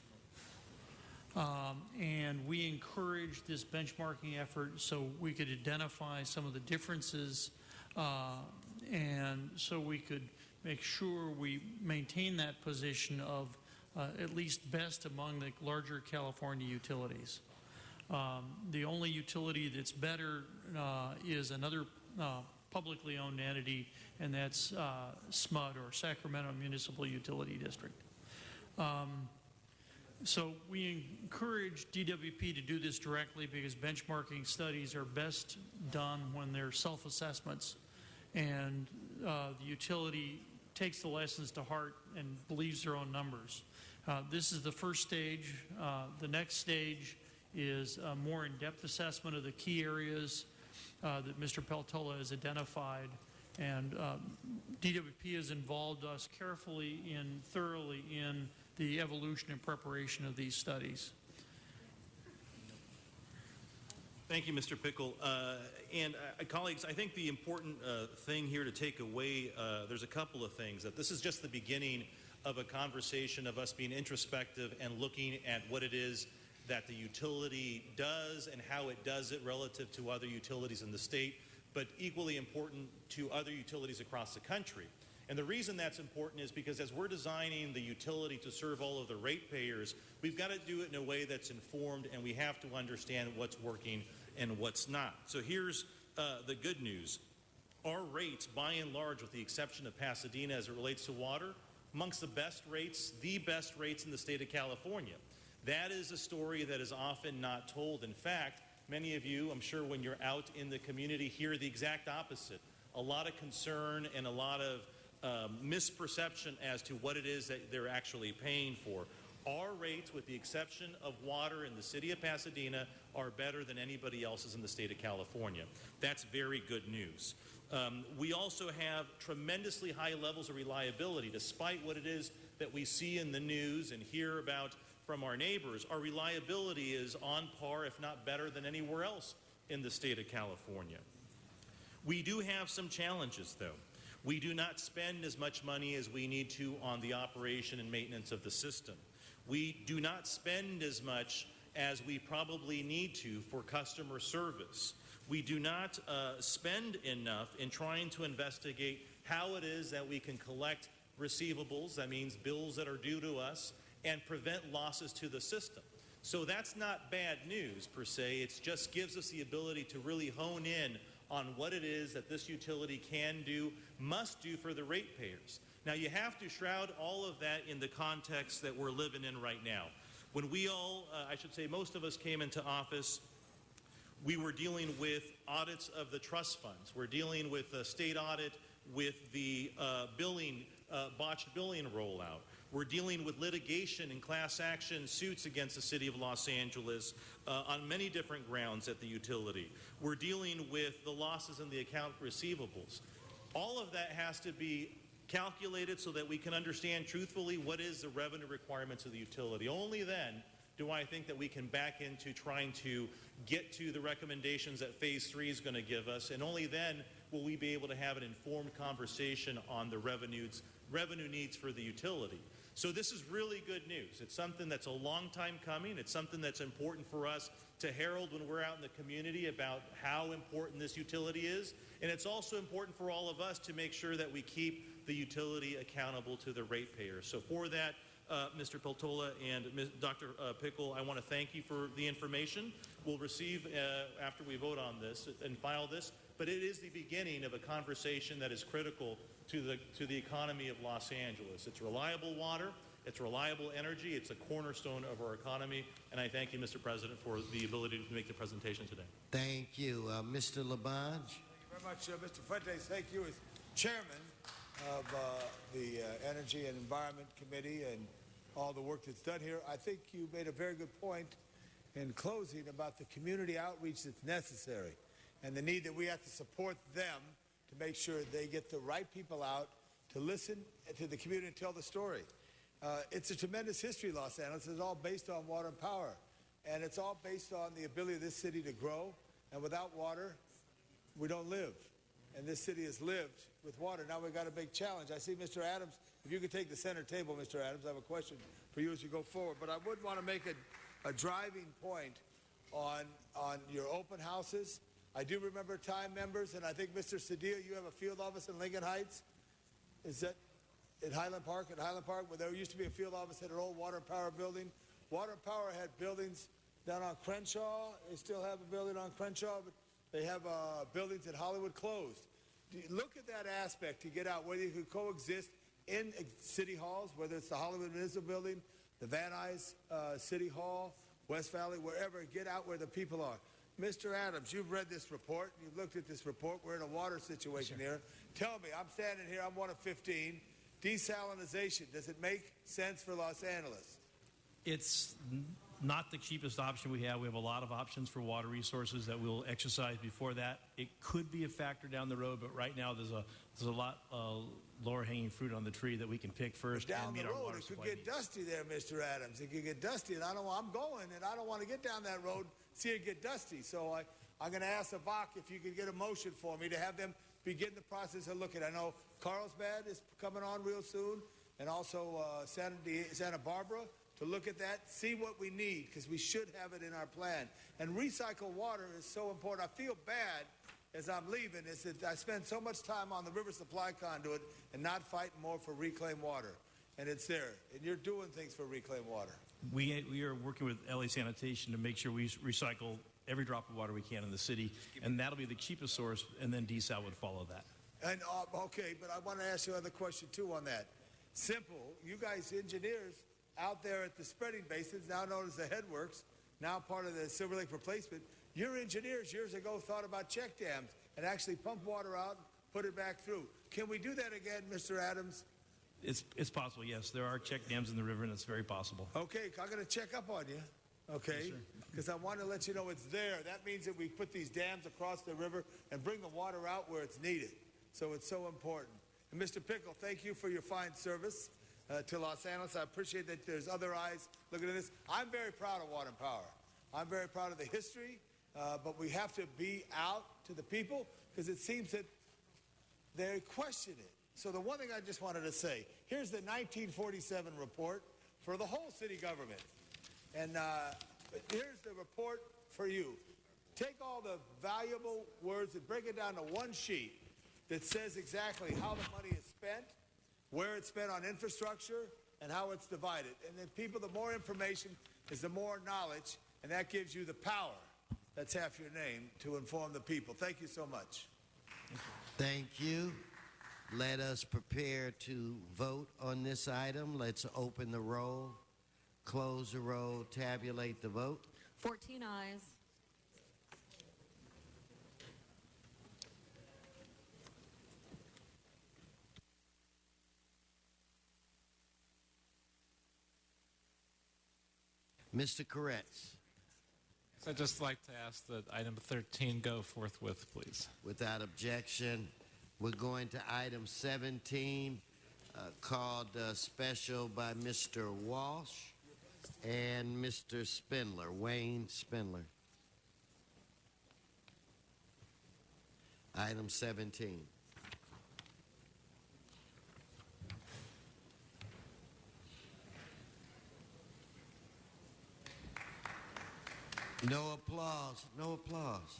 And we encouraged this benchmarking effort so we could identify some of the differences and so we could make sure we maintain that position of at least best among the larger California utilities. The only utility that's better is another publicly owned entity, and that's SMUD, or Sacramento Municipal Utility District. So we encourage DWP to do this directly because benchmarking studies are best done when they're self-assessments, and the utility takes the lessons to heart and believes their own numbers. This is the first stage. The next stage is a more in-depth assessment of the key areas that Mr. Peltola has identified, and DWP has involved us thoroughly in the evolution and preparation of these studies. Thank you, Mr. Pickle. And colleagues, I think the important thing here to take away, there's a couple of things. That this is just the beginning of a conversation of us being introspective and looking at what it is that the utility does and how it does it relative to other utilities in the state, but equally important to other utilities across the country. And the reason that's important is because as we're designing the utility to serve all of the ratepayers, we've got to do it in a way that's informed, and we have to understand what's working and what's not. So here's the good news. Our rates, by and large, with the exception of Pasadena as it relates to water, amongst the best rates in the state of California. That is a story that is often not told. In fact, many of you, I'm sure when you're out in the community, hear the exact opposite. A lot of concern and a lot of misperception as to what it is that they're actually paying for. Our rates, with the exception of water in the city of Pasadena, are better than anybody else's in the state of California. That's very good news. We also have tremendously high levels of reliability. Despite what it is that we see in the news and hear about from our neighbors, our reliability is on par, if not better, than anywhere else in the state of California. We do have some challenges, though. We do not spend as much money as we need to on the operation and maintenance of the system. We do not spend as much as we probably need to for customer service. We do not spend enough in trying to investigate how it is that we can collect receivables, that means bills that are due to us, and prevent losses to the system. So that's not bad news per se. It just gives us the ability to really hone in on what it is that this utility can do, must do for the ratepayers. Now, you have to shroud all of that in the context that we're living in right now. When we all, I should say most of us, came into office, We were dealing with audits of the trust funds. We're dealing with a state audit with the botched billing rollout. We're dealing with litigation and class action suits against the city of Los Angeles on many different grounds at the utility. We're dealing with the losses in the account receivables. All of that has to be calculated so that we can understand truthfully what is the revenue requirements of the utility. Only then do I think that we can back into trying to get to the recommendations that Phase 3 is going to give us, and only then will we be able to have an informed conversation on the revenue needs for the utility. So this is really good news. It's something that's a long time coming. It's something that's important for us to herald when we're out in the community about how important this utility is. And it's also important for all of us to make sure that we keep the utility accountable to the ratepayers. So for that, Mr. Peltola and Dr. Pickle, I want to thank you for the information we'll receive after we vote on this and file this. But it is the beginning of a conversation that is critical to the economy of Los Angeles. It's reliable water, it's reliable energy, it's a cornerstone of our economy, and I thank you, Mr. President, for the ability to make the presentation today. Thank you. Mr. Labange? Thank you very much, Mr. Fuentes. Thank you as chairman of the Energy and Environment Committee and all the work that's done here. I think you made a very good point in closing about the community outreach that's necessary and the need that we have to support them to make sure they get the right people out to listen to the community and tell the story. It's a tremendous history, Los Angeles. It's all based on water and power. And it's all based on the ability of this city to grow. And without water, we don't live. And this city has lived with water. Now we've got a big challenge. I see Mr. Adams. If you could take the center table, Mr. Adams, I have a question for you as you go forward. But I would want to make a driving point on your open houses. I do remember time, members, and I think, Mr. Cedillo, you have a field office in Lincoln Heights. Is that at Highland Park? At Highland Park, where there used to be a field office at an old Water and Power building. Water and Power had buildings down on Crenshaw. They still have a building on Crenshaw, but they have buildings in Hollywood closed. Look at that aspect to get out, whether you could coexist in city halls, whether it's the Hollywood Municipal Building, the Van Nuys City Hall, West Valley, wherever, get out where the people are. Mr. Adams, you've read this report, you've looked at this report. We're in a water situation here. Tell me, I'm standing here, I'm one of 15. Desalinization, does it make sense for Los Angeles? It's not the cheapest option we have. We have a lot of options for water resources that we'll exercise before that. It could be a factor down the road, but right now there's a lot lower hanging fruit on the tree that we can pick first and meet our water supply. It could get dusty there, Mr. Adams. It could get dusty, and I'm going, and I don't want to get down that road, see it get dusty. So I'm going to ask Avak if you could get a motion for me to have them begin the process of looking. I know Carlsbad is coming on real soon, and also Santa Barbara, to look at that, see what we need, because we should have it in our plan. And recycled water is so important. I feel bad as I'm leaving is that I spend so much time on the river supply conduit and not fighting more for reclaimed water. And it's there. And you're doing things for reclaimed water. We are working with LA Sanitation to make sure we recycle every drop of water we can in the city, and that'll be the cheapest source, and then desal would follow that. And okay, but I want to ask you another question too on that. Simple. You guys, engineers, out there at the spreading basins, now known as the Headworks, now part of the Silver Lake replacement, your engineers years ago thought about check dams and actually pump water out, put it back through. Can we do that again, Mr. Adams? It's possible, yes. There are check dams in the river, and it's very possible. Okay, I'm going to check up on you, okay? Because I want to let you know it's there. That means that we put these dams across the river and bring the water out where it's needed. So it's so important. And Mr. Pickle, thank you for your fine service to Los Angeles. I appreciate that there's other eyes looking at this. I'm very proud of Water and Power. I'm very proud of the history, but we have to be out to the people because it seems that they question it. So the one thing I just wanted to say, here's the 1947 report for the whole city government. And here's the report for you. Take all the valuable words and break it down to one sheet that says exactly how the money is spent, where it's spent on infrastructure, and how it's divided. And then people, the more information is the more knowledge, and that gives you the power, that's half your name, to inform the people. Thank you so much. Thank you. Let us prepare to vote on this item. Let's open the roll, close the roll, tabulate the vote. 14 ayes. Mr. Koretz. So I'd just like to ask that item 13 go forthwith, please. Without objection, we're going to item 17, called special by Mr. Walsh and Mr. Spindler, Wayne Spindler. Item 17. No applause. No applause.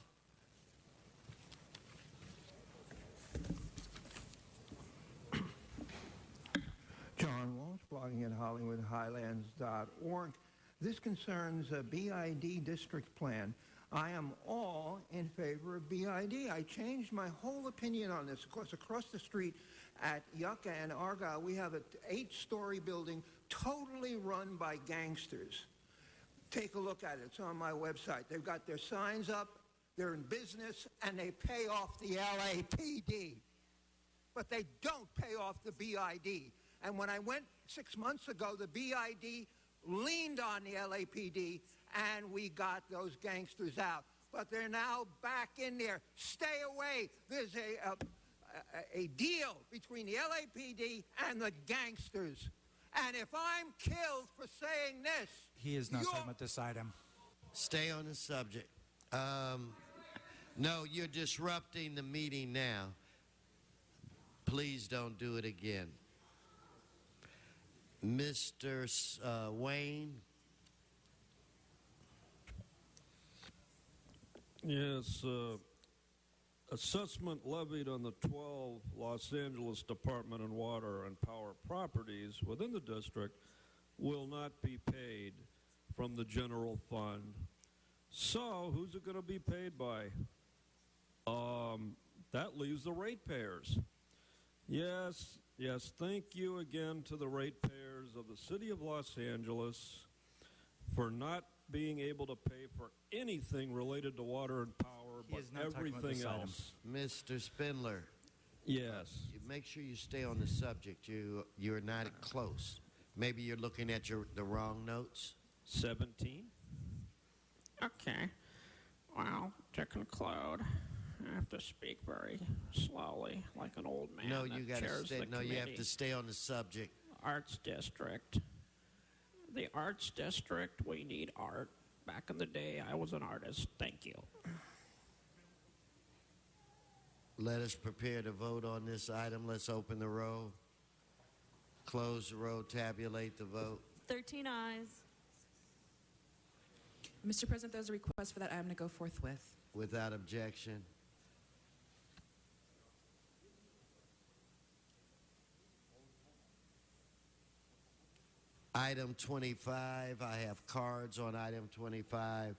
John Walsh, blogging at HollywoodHighlands.org. This concerns a BID district plan. I am all in favor of BID. I changed my whole opinion on this. Of course, across the street at Yucca and Argyle, we have an 8-story building totally run by gangsters. Take a look at it. It's on my website. They've got their signs up. They're in business, and they pay off the LAPD. But they don't pay off the BID. And when I went 6 months ago, the BID leaned on the LAPD, and we got those gangsters out. But they're now back in there. Stay away. There's a deal between the LAPD and the gangsters. And if I'm killed for saying this... He is not talking about this item. Stay on the subject. No, you're disrupting the meeting now. Please don't do it again. Mr. Wayne. Yes, assessment levied on the 12 Los Angeles Department of Water and Power properties within the district will not be paid from the general fund. So who's it going to be paid by? That leaves the ratepayers. Yes, thank you again to the ratepayers of the city of Los Angeles for not being able to pay for anything related to water and power, but everything else. Mr. Spindler. Yes. Make sure you stay on the subject. You're not close. Maybe you're looking at the wrong notes. 17. Okay. Well, to conclude, I have to speak very slowly, like an old man. No, that you got to chairs stay. the No, you have committee. to stay on the subject. Arts District. The Arts District, we need art. Back in the day, I was an artist. Thank you. Let us prepare to vote on this item. Let's open the roll, close the roll, tabulate the vote. 13 ayes. Mr. President, there's a request for that item to go forthwith. Without objection. Item 25, I have cards on item 25.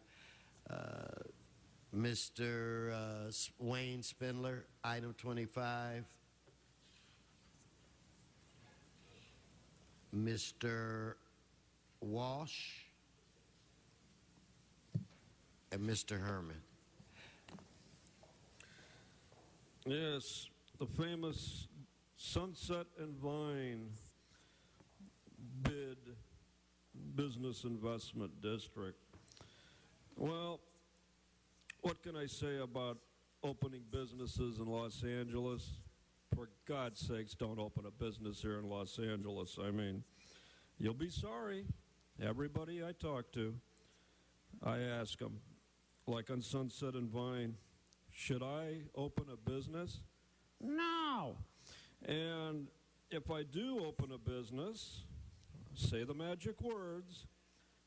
Mr. Wayne Spindler, item 25. Mr. Walsh and Mr. Herman. Yes, the famous Sunset and Vine bid business investment district. Well, what can I say about opening businesses in Los Angeles? For God's sakes, don't open a business here in Los Angeles. I mean, you'll be sorry. Everybody I talk to, I ask them, like on Sunset and Vine, should I open a business? No. And if I do open a business, say the magic words,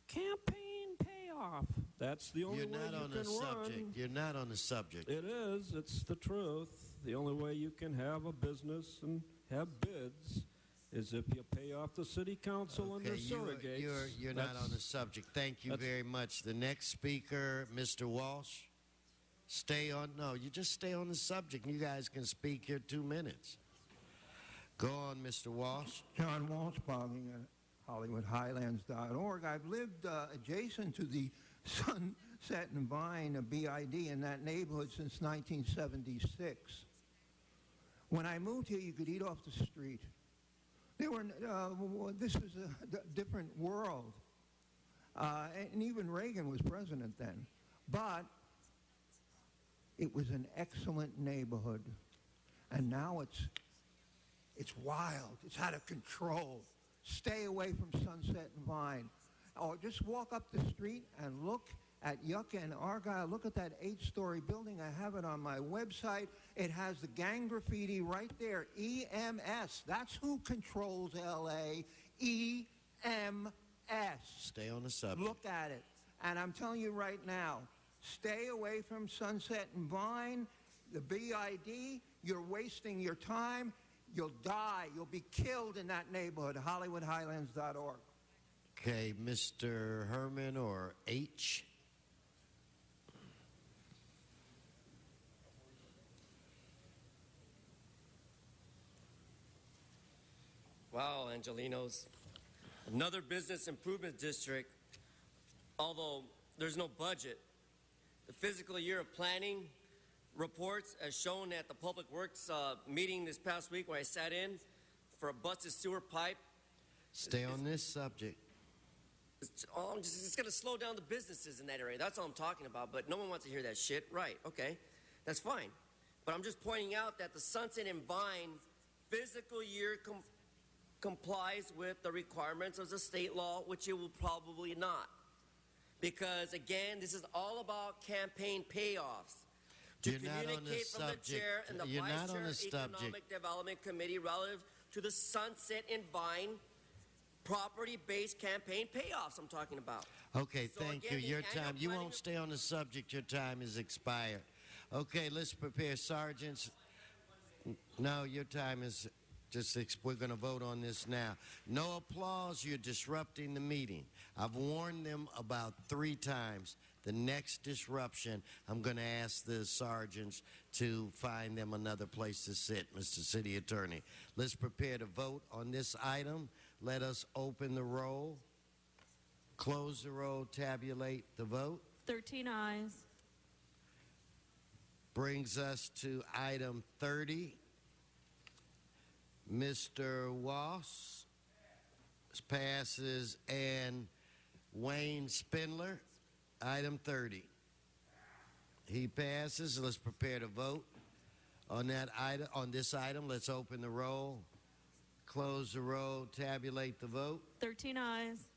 campaign payoff. That's the only way you can run. You're not on the subject. You're not on the subject. It is. It's the truth. The only way you can have a business and have bids is if you pay off the city council and their surrogates. You're not on the subject. Thank you very much. The next speaker, Mr. Walsh. Stay on. No, you just stay on the subject. You guys can speak here 2 minutes. Go on, Mr. Walsh. John Walsh, blogging at HollywoodHighlands.org. I've lived adjacent to the Sunset and Vine BID in that neighborhood since 1976. When I moved here, you could eat off the street. This was a different world. and even Reagan was president then. But it was an excellent neighborhood, and now it's wild. It's out of control. Stay away from Sunset and Vine. Or just walk up the street and look at Yucca and Argyle. Look at that 8-story building. I have it on my website. It has the gang graffiti right there. EMS. That's who controls L.A. EMS. Stay on the subject. Look at it. And I'm telling you right now, stay away from Sunset and Vine, the BID. You're wasting your time. You'll die. You'll be killed in that neighborhood. HollywoodHighlands.org. Okay, Mr. Herman or H. Wow, Angelinos. Another business improvement district, although there's no budget. The fiscal year of planning reports, as shown at the Public Works meeting this past week where I sat in for a busted sewer pipe. Stay on this subject. It's going to slow down the businesses in that area. That's all I'm talking about, but no one wants to hear that shit. Right, okay, that's fine. But I'm just pointing out that the Sunset and Vine fiscal year complies with the requirements of the state law, which it will probably not. Because, again, this is all about campaign payoffs. To You're not on the communicate from the subject. chair and the You're vice not chair on the of subject. Economic Development Committee relative to the Sunset and Vine property-based campaign payoffs I'm talking about. Okay, So thank again, you. the Your annual time. You planning won't stay on the subject. Your time is expired. Okay, let's prepare sergeants. No, your time is just, we're going to vote on this now. No applause. You're disrupting the meeting. I've warned them about 3 times. The next disruption, I'm going to ask the sergeants to find them another place to sit, Mr. City Attorney. Let's prepare to vote on this item. Let us open the roll, close the roll, tabulate the vote. 13 ayes. Brings us to item 30. Mr. Wass passes, and Wayne Spindler, item 30. He passes. Let's prepare to vote on that item. On this item, let's open the roll, close the roll, tabulate the vote. 13 ayes.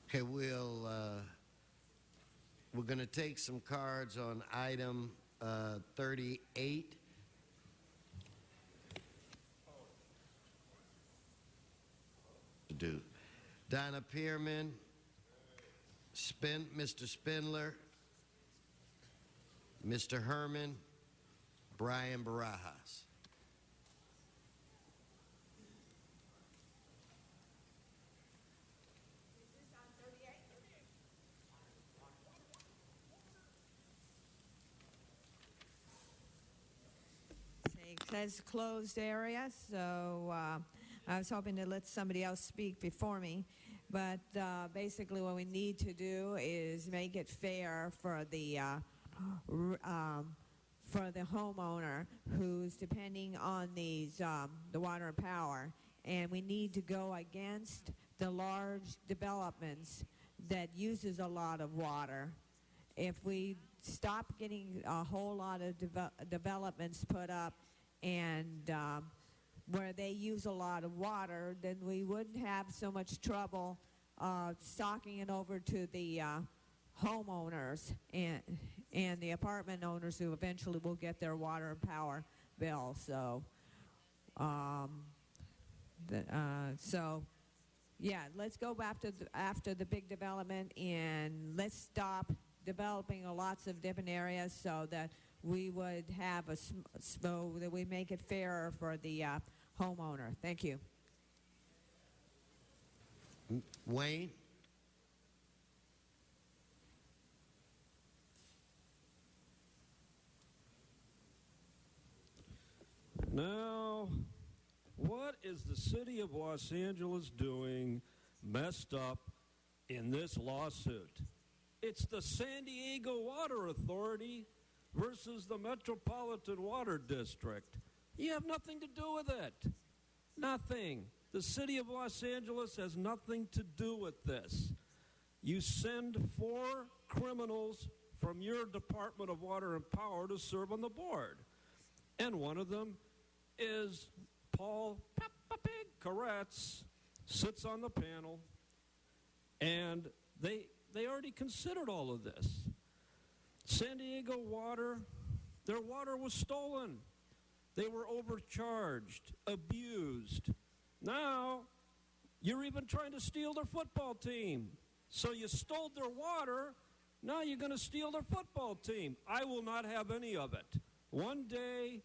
Okay, we're going to take some cards on item 38. Do Donna Pearman, Mr. Spindler, Mr. Herman, Brian Barajas. It says closed area, so I was hoping to let somebody else speak before me. But basically what we need to do is make it fair for the homeowner who's depending on these the water and power. And we need to go against the large developments that uses a lot of water. If we stop getting a whole lot of developments put up and where they use a lot of water, then we wouldn't have so much trouble stocking it over to the homeowners and the apartment owners who eventually will get their water and power bill. So, yeah, let's go after the big development, and let's stop developing lots of different areas so that we would have so that we make it fairer for the homeowner. Thank you. Wayne? Now, is the city of Los Angeles doing messed up in this lawsuit? It's the San Diego Water Authority versus the Metropolitan Water District. You have nothing to do with it. Nothing. The city of Los Angeles has nothing to do with this. You send 4 criminals from your Department of Water and Power to serve on the board. And one of them is Paul Peppa Pig Koretz, sits on the panel, and they already considered all of this. San Diego Water, their water was stolen. They were overcharged, abused. Now, you're even trying to steal their football team. So you stole their water, now you're going to steal their football team. I will not have any of it. One day,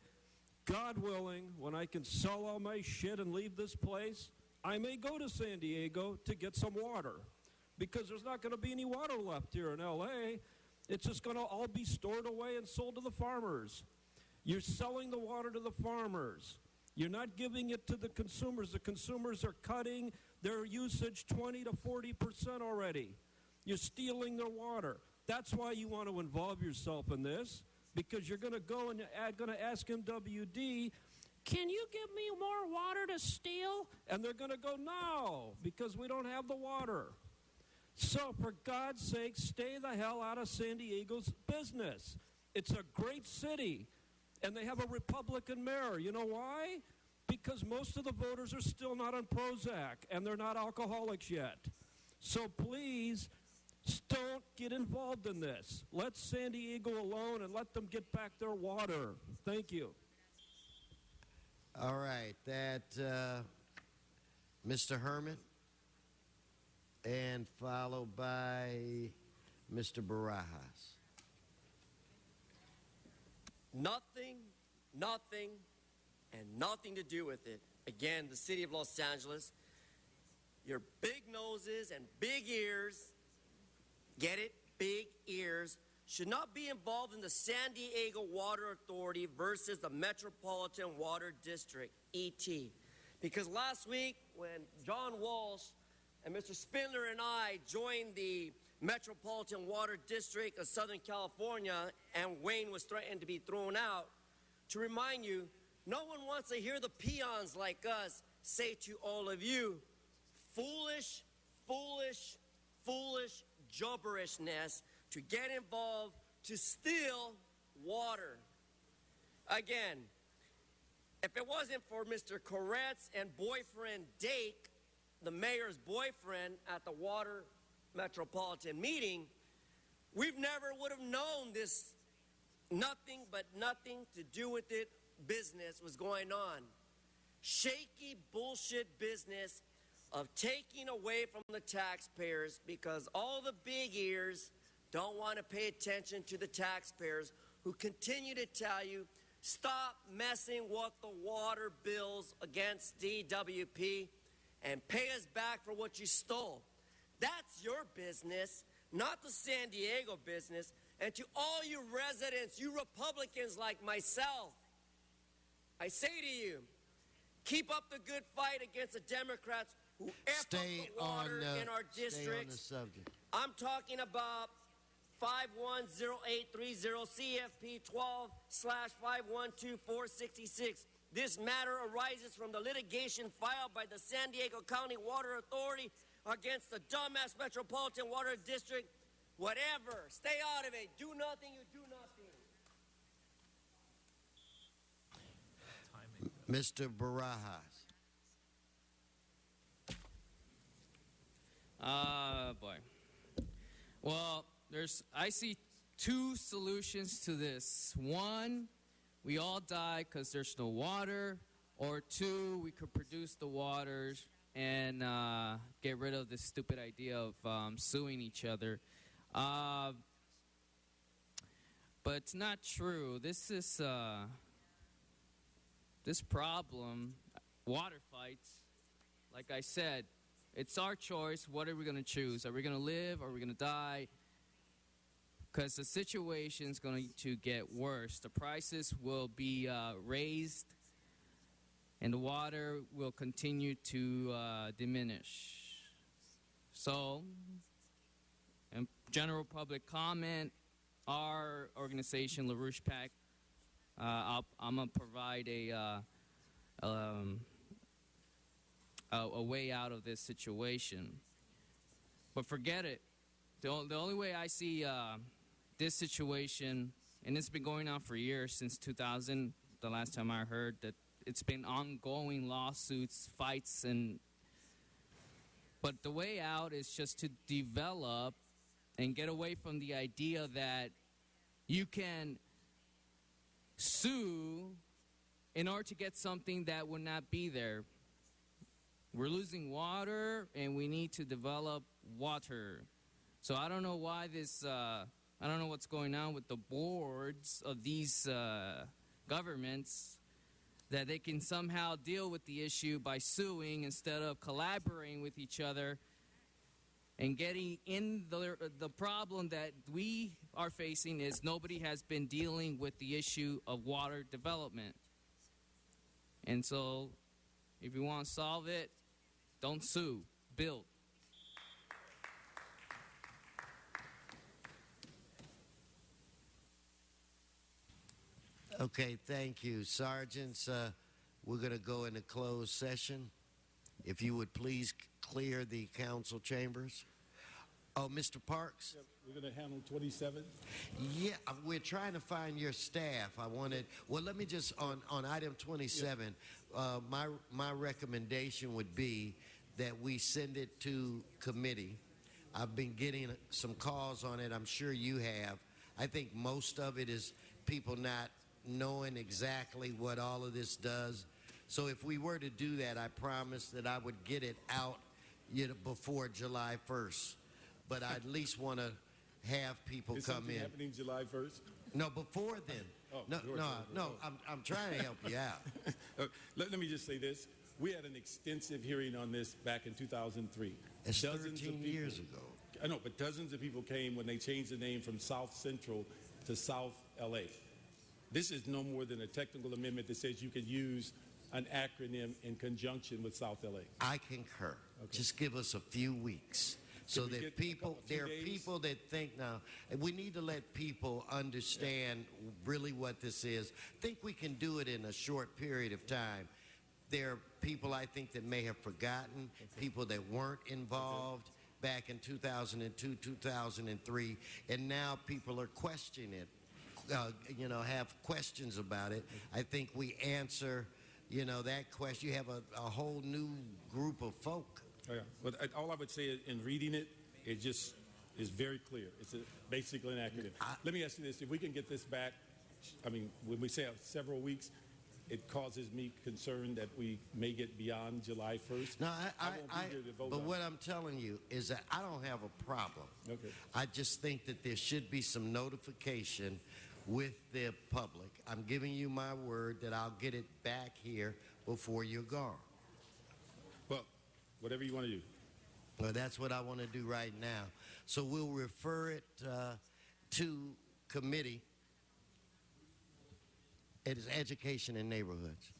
God willing, when I can sell all my shit and leave this place, I may go to San Diego to get some water. Because there's not going to be any water left here in L.A. It's just going to all be stored away and sold to the farmers. You're selling the water to the farmers. You're not giving it to the consumers. The consumers are cutting their usage 20 to 40% already. You're stealing their water. That's why you want to involve yourself in this, because you're going to go and going to ask MWD, can you give me more water to steal? And they're going to go, no, because we don't have the water. So for God's sake, stay the hell out of San Diego's business. It's a great city, and they have a Republican mayor. You know why? Because most of the voters are still not on Prozac, and they're not alcoholics yet. So please, don't get involved in this. Let San Diego alone and let them get back their water. Thank you. All right, that Mr. Herman, and followed by Mr. Barajas. Nothing, and nothing to do with it. Again, the city of Los Angeles, your big noses and big ears, get it? Big ears, should not be involved in the San Diego Water Authority versus the Metropolitan Water District, ET. Because last week, when John Walsh and Mr. Spindler and I joined the Metropolitan Water District of Southern California, and Wayne was threatened to be thrown out, to remind you, no one wants to hear the peons like us say to all of you, foolish, foolish, foolish jobberishness to get involved to steal water. Again, if it wasn't for Mr. Koretz and boyfriend Dake, the mayor's boyfriend, at the Water Metropolitan meeting, we've never would have known this nothing but nothing to do with it business was going on. Shaky bullshit business of taking away from the taxpayers because all the big ears don't want to pay attention to the taxpayers who continue to tell you, stop messing with the water bills against DWP and pay us back for what you stole. That's your business, not the San Diego business. And to all you residents, you Republicans like myself, I say to you, keep up the good fight against the Democrats who F up the water in our districts. Stay on the subject. I'm talking about 510830 CFP 12/512466. This matter arises from the litigation filed by the San Diego County Water Authority against the dumbass Metropolitan Water District. Whatever. Stay out of it. Do nothing, you do nothing. Mr. Barajas. Boy. Well, I see two solutions to this. One, we all die because there's no water. Or two, we could produce the water and get rid of this stupid idea of suing each other. But it's not true. This problem, water fights, like I said, it's our choice. What are we going to choose? Are we going to live or are we going to die? Because the situation's going to get worse. The prices will be raised and the water will continue to diminish. So, in general public comment, our organization, LaRouche PAC, I'm going to provide a way out of this situation. But forget it. The only way I see this situation, and it's been going on for years, since 2000, the last time I heard, that it's been ongoing lawsuits, fights, but the way out is just to develop and get away from the idea that you can sue in order to get something that would not be there. We're losing water, and we need to develop water. So I don't know why I don't know what's going on with the boards of these governments, that they can somehow deal with the issue by suing instead of collaborating with each other and getting in the problem that we are facing is nobody has been dealing with the issue of water development. And so if you want to solve it, don't sue, build. Okay, thank you. Sergeants, we're going to go into closed session. If you would please clear the council chambers. Oh, Mr. Parks? Yeah, we're going to handle 27? Yeah, we're trying to find your staff. Well, let me just, on item 27, my recommendation would be that we send it to committee. I've been getting some calls on it. I'm sure you have. I think most of it is people not knowing exactly what all of this does. So if we were to do that, I promise that I would get it out before July 1st. But I at least want to have people Is come something in. happening July 1st? No, before then. Oh, No. I'm trying to help you out. Let me just say this. We had an extensive hearing on this back in 2003. It's Dozens 13 of years ago. I know, but dozens of people came when they changed the name from South Central to South LA. This is no more than a technical amendment that says you can use an acronym in conjunction with South LA. I concur. Okay. Just give us a few weeks. So that there are people that think now, and we need to let people understand really what this is. I think we can do it in a short period of time. There are people I think that may have forgotten, people that weren't involved back in 2002, 2003, and now people are questioning it, have questions about it. I think we answer, that question. You have a whole new group of folk. Oh, yeah. But all I would say is in reading it, it just is very clear. It's basically an acronym. Let me ask you this. If we can get this back, when we say several weeks, it causes me concern that we may get beyond July 1st. No, I won't be here to vote but on what I'm telling you is that I don't have a problem. Okay. I just think that there should be some notification with the public. I'm giving you my word that I'll get it back here before you're gone. Well, whatever you want to do. Well, that's what I want to do right now. So we'll refer it to committee. It is education in neighborhoods.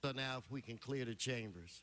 So now if we can clear the chambers.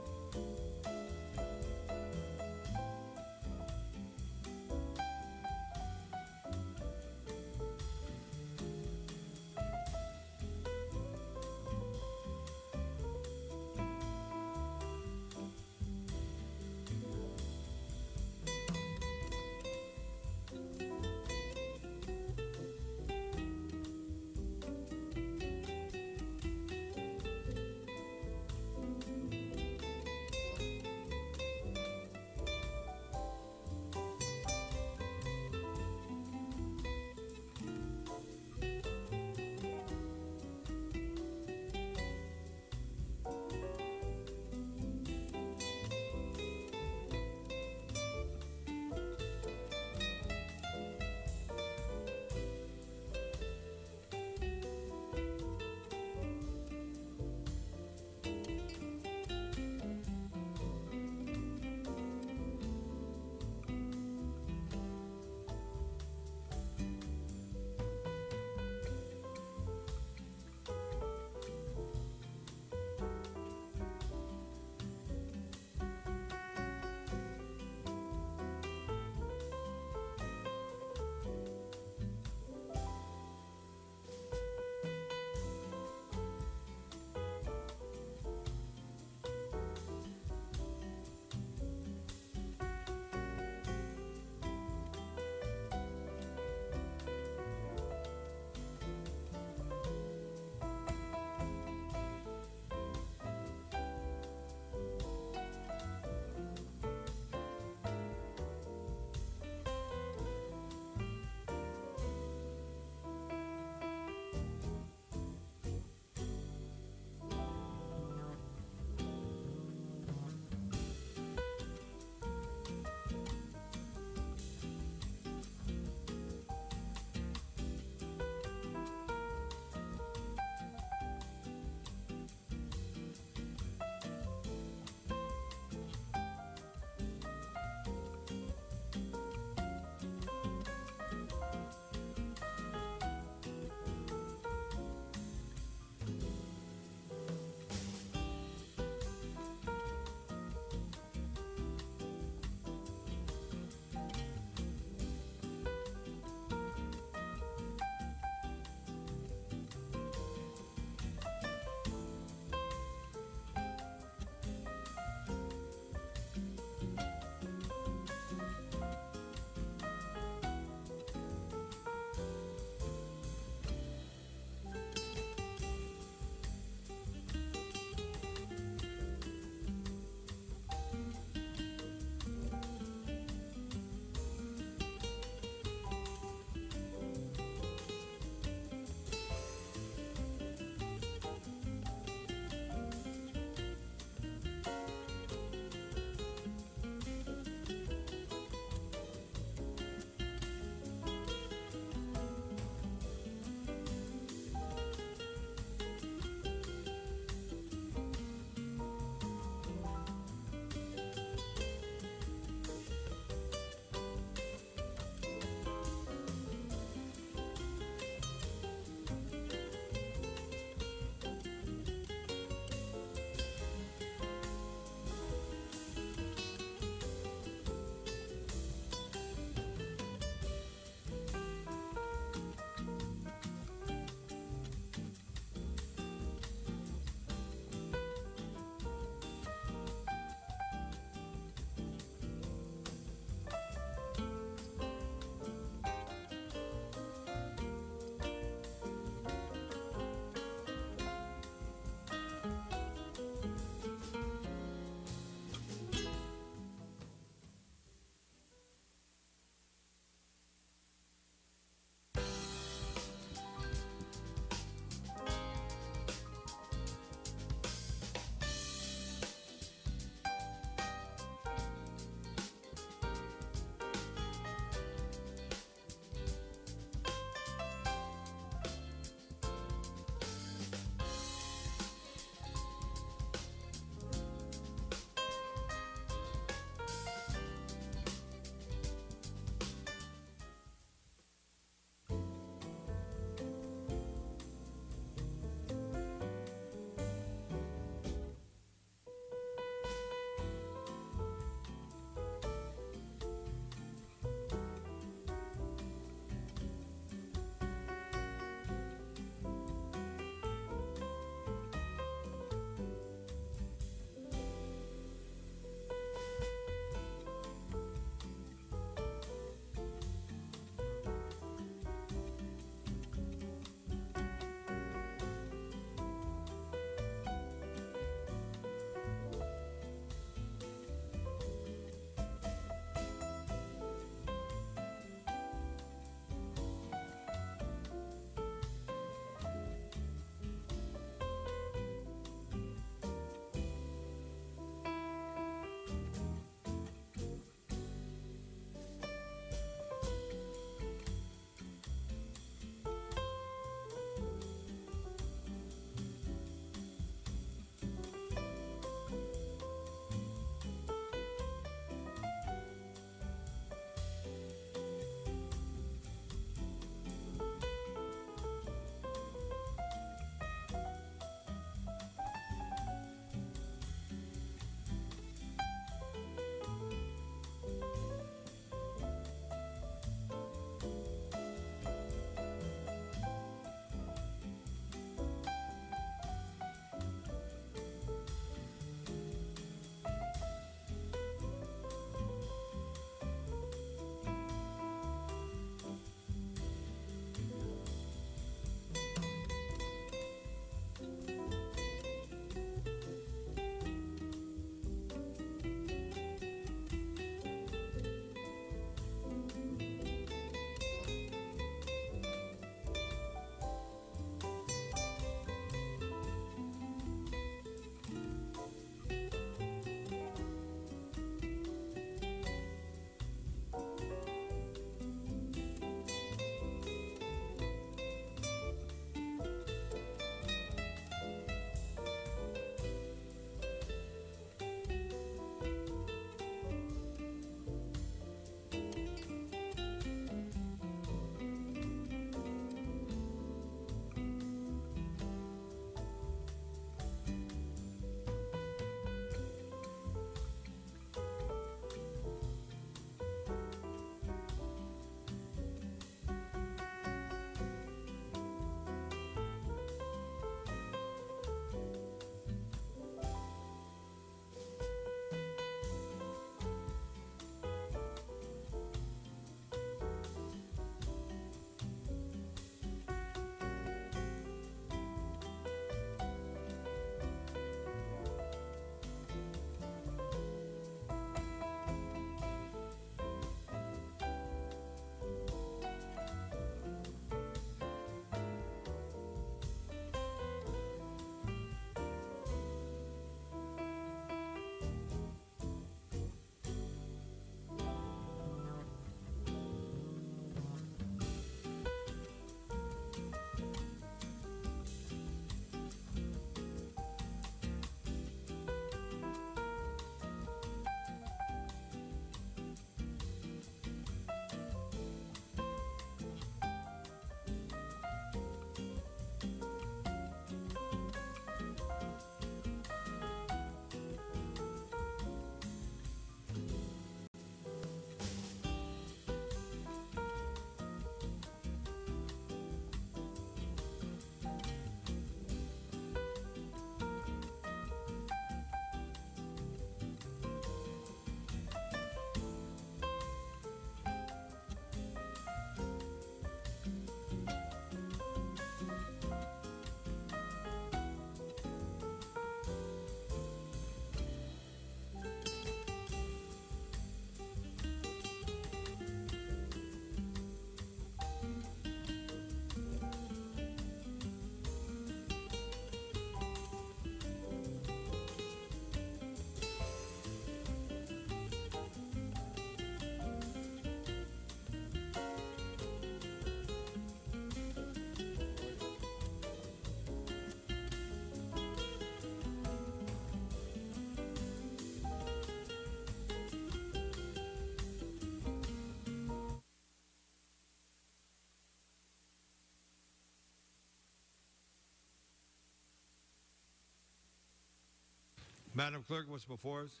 Madam Clerk, what's before us?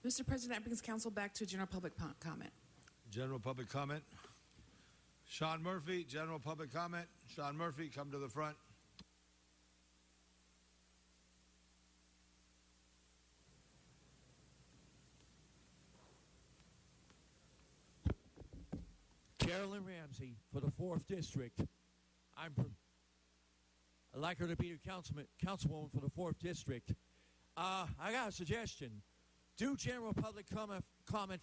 Mr. President, that brings council back to general public comment. General public comment. Sean Murphy, general public comment. Sean Murphy, come to the front. Carolyn Ramsey for the 4th District. I'd like her to be the councilwoman for the 4th District. I got a suggestion. Do general public comment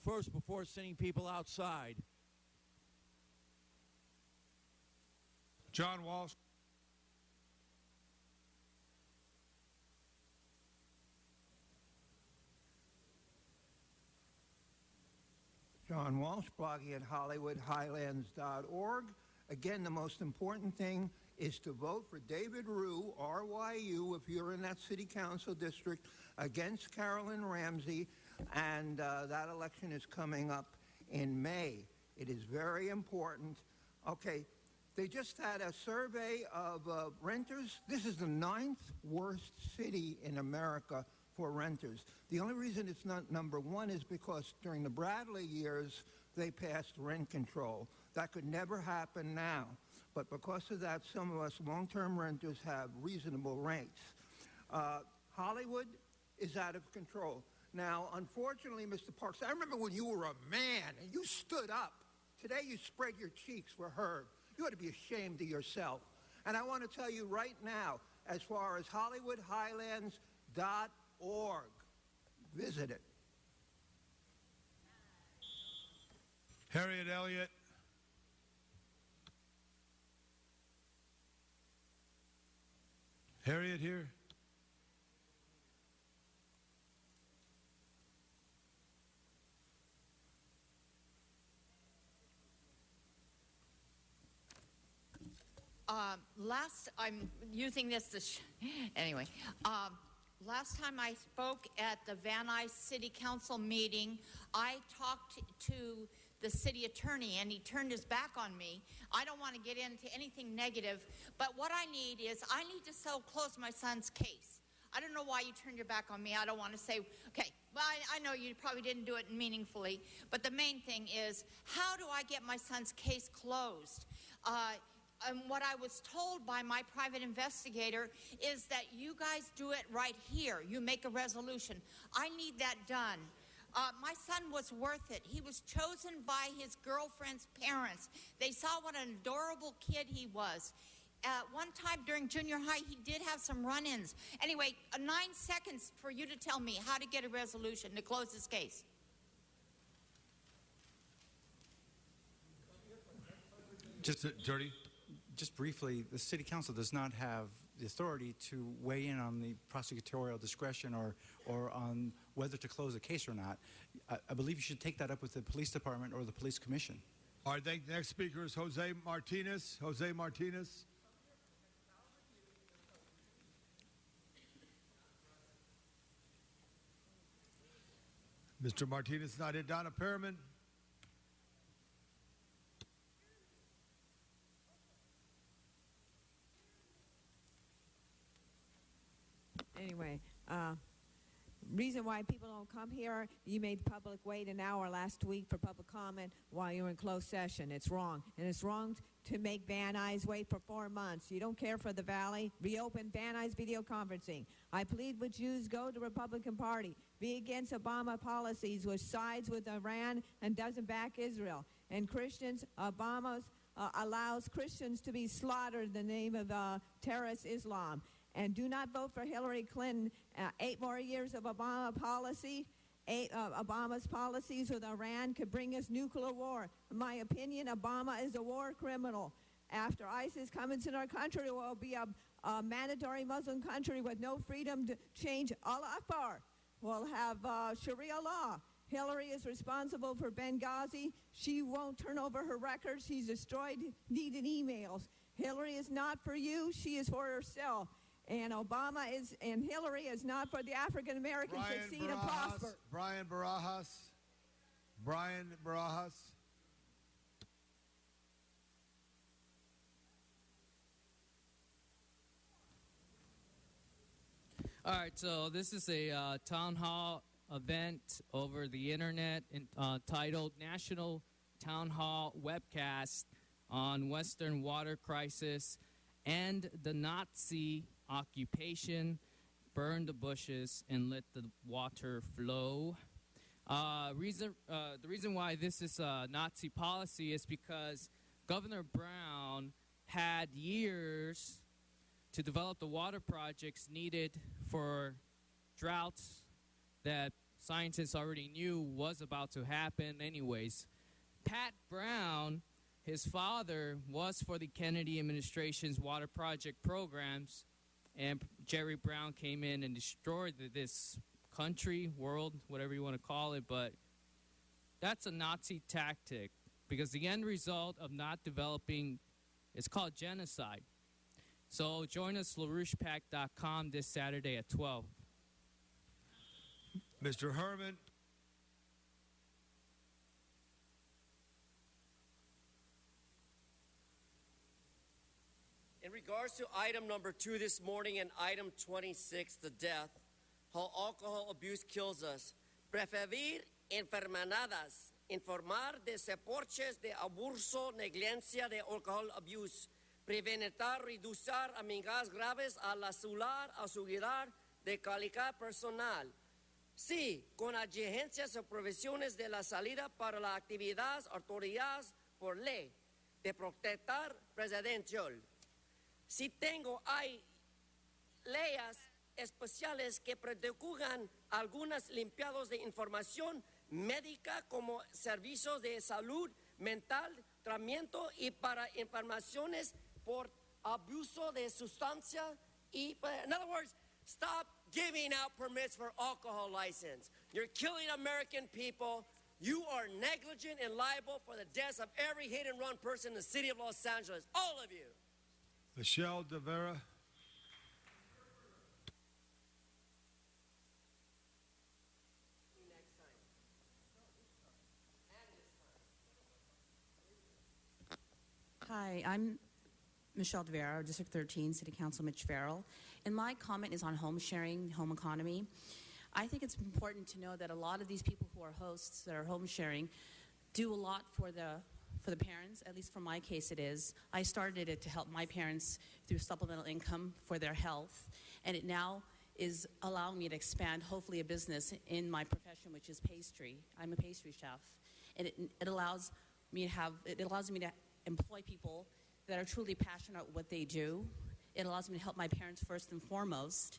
first before sending people outside. John Walsh. John Walsh, blogging at HollywoodHighlands.org. Again, the most important thing is to vote for David Ryu, RYU, if you're in that city council district, against Carolyn Ramsey, and that election is coming up in May. It is very important. Okay, they just had a survey of renters. This is the 9th worst city in America for renters. The only reason it's not number 1 is because during the Bradley years, they passed rent control. That could never happen now. But because of that, some of us long-term renters have reasonable rates. Hollywood is out of control. Now, unfortunately, Mr. Parks, I remember when you were a man and you stood up. Today you spread your cheeks for Herb. You ought to be ashamed of yourself. And I want to tell you right now, as far as HollywoodHighlands.org, visit it. Harriet Elliott. Harriet here? I'm using this to, anyway. Last time I spoke at the Van Nuys City Council meeting, I talked to the city attorney, and he turned his back on me. I don't want to get into anything negative, but what I need is I need to close my son's case. I don't know why you turned your back on me. I don't want to say, okay, well, I know you probably didn't do it meaningfully, but the main thing is, how do I get my son's case closed? And what I was told by my private investigator is that you guys do it right here. You make a resolution. I need that done. My son was worth it. He was chosen by his girlfriend's parents. They saw what an adorable kid he was. One time during junior high, he did have some run-ins. Anyway, 9 seconds for you to tell me how to get a resolution to close this case. Just briefly, the City Council does not have the authority to weigh in on the prosecutorial discretion or on whether to close a case or not. I believe you should take that up with the police department or the police commission. All right, the next speaker is Jose Martinez. Jose Martinez. Mr. Martinez not here. Donna Perriman. Anyway, reason why people don't come here, you made the public wait an hour last week for public comment while you were in closed session. It's wrong. And it's wrong to make Van Nuys wait for 4 months. You don't care for the Valley. Reopen Van Nuys video conferencing. I plead with Jews, go to the Republican Party. Be against Obama policies, which sides with Iran and doesn't back Israel. And Christians, Obama allows Christians to be slaughtered in the name of terrorist Islam. And do not vote for Hillary Clinton. 8 more years of Obama policy. Obama's policies with Iran could bring us nuclear war. In my opinion, Obama is a war criminal. After ISIS comes in our country, it will be a mandatory Muslim country with no freedom to change. Allah Akbar. We'll have Sharia law. Hillary is responsible for Benghazi. She won't turn over her records. She's destroyed needed emails. Hillary is not for you. She is for herself. And and Hillary is not for the African Americans to succeed and prosper. Brian Barajas. Brian Barajas. All right, so this is a town hall event over the internet titled National Town Hall Webcast on Western Water Crisis and the Nazi Occupation, Burn the Bushes and Let the Water Flow. The reason why this is a Nazi policy is because Governor Brown had years to develop the water projects needed for droughts that scientists already knew was about to happen anyways. Pat Brown, his father, was for the Kennedy administration's water project programs, and Jerry Brown came in and destroyed this country, world, whatever you want to call it, but that's a Nazi tactic because the end result of not developing is called genocide. So join us, LaRouchePAC.com this Saturday at 12. Mr. Herman. In regards to item number 2 this morning and item 26, the death, how alcohol abuse kills us. Prevenir enfermedades, informar de reportes de abuso, negligencia de alcohol abuse. Prevenir, reducir amenazas graves a la salud, a seguridad de calidad personal. Sí, con agencias o provisiones de la salida para las actividades autorizadas por ley de protector presidencial. Si hay leyes especiales que protegen algunos limpiados de información médica como servicios de salud mental, tratamiento y para informaciones por abuso de sustancia. In other words, stop giving out permits for alcohol license. You're killing American people. You are negligent and liable for the deaths of every hit-and-run person in the city of Los Angeles. All of you. Michelle De Vera. Hi, I'm Michelle De Vera, District 13, City Council Mitch Farrell, and my comment is on home sharing, home economy. I think it's important to know that a lot of these people who are hosts that are home sharing do a lot for the parents, at least for my case it is. I started it to help my parents through supplemental income for their health, and it now is allowing me to expand, hopefully, a business in my profession, which is pastry. I'm a pastry chef, and it allows me to employ people that are truly passionate about what they do. It allows me to help my parents first and foremost,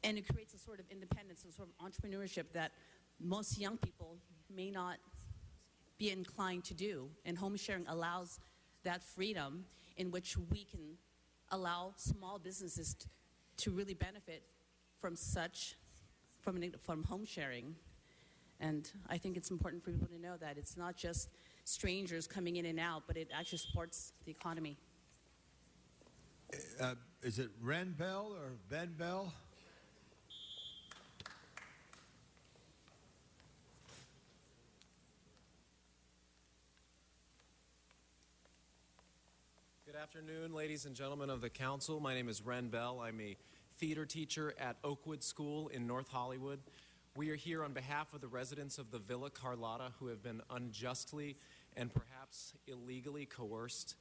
and it creates a sort of independence, a sort of entrepreneurship that most young people may not be inclined to do. And home sharing allows that freedom in which we can allow small businesses to really benefit from from home sharing. And I think it's important for people to know that it's not just strangers coming in and out, but it actually supports the economy. Is it Ren Bell or Ben Bell? Good afternoon, ladies and gentlemen of the council. My name is Ren Bell. I'm a theater teacher at Oakwood School in North Hollywood. We are here on behalf of the residents of the Villa Carlotta who have been unjustly and perhaps illegally coerced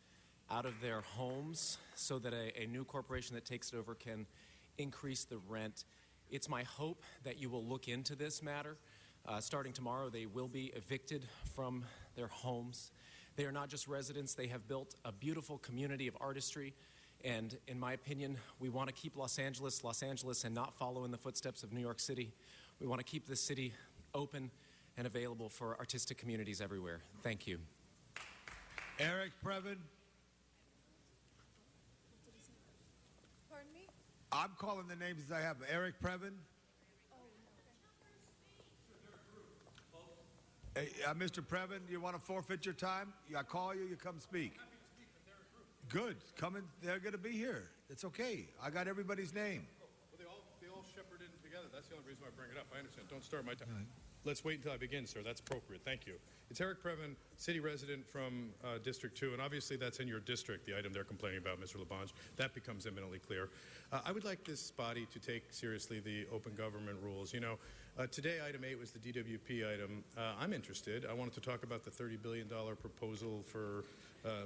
out of their homes so that a new corporation that takes it over can increase the rent. It's my hope that you will look into this matter. Starting tomorrow, they will be evicted from their homes. They are not just residents. They have built a beautiful community of artistry. And in my opinion, we want to keep Los Angeles, and not follow in the footsteps of New York City. We want to keep this city open and available for artistic communities everywhere. Thank you. Eric Previn. Pardon me? I'm calling the names as I have. Eric Previn. Hey, Mr. Previn, you want to forfeit your time? I call you, you come speak. Good. Come in. They're going to be here. It's okay. I got everybody's name. Well, they all shepherd in together. That's the only reason why I bring it up. I understand. Don't start my time. Let's wait until I begin, sir. That's appropriate. Thank you. It's Eric Previn, city resident from District 2, and obviously that's in your district, the item they're complaining about, Mr. Labange. That becomes eminently clear. I would like this body to take seriously the open government rules. You know, today item 8 was the DWP item. I'm interested. I wanted to talk about the $30 billion proposal for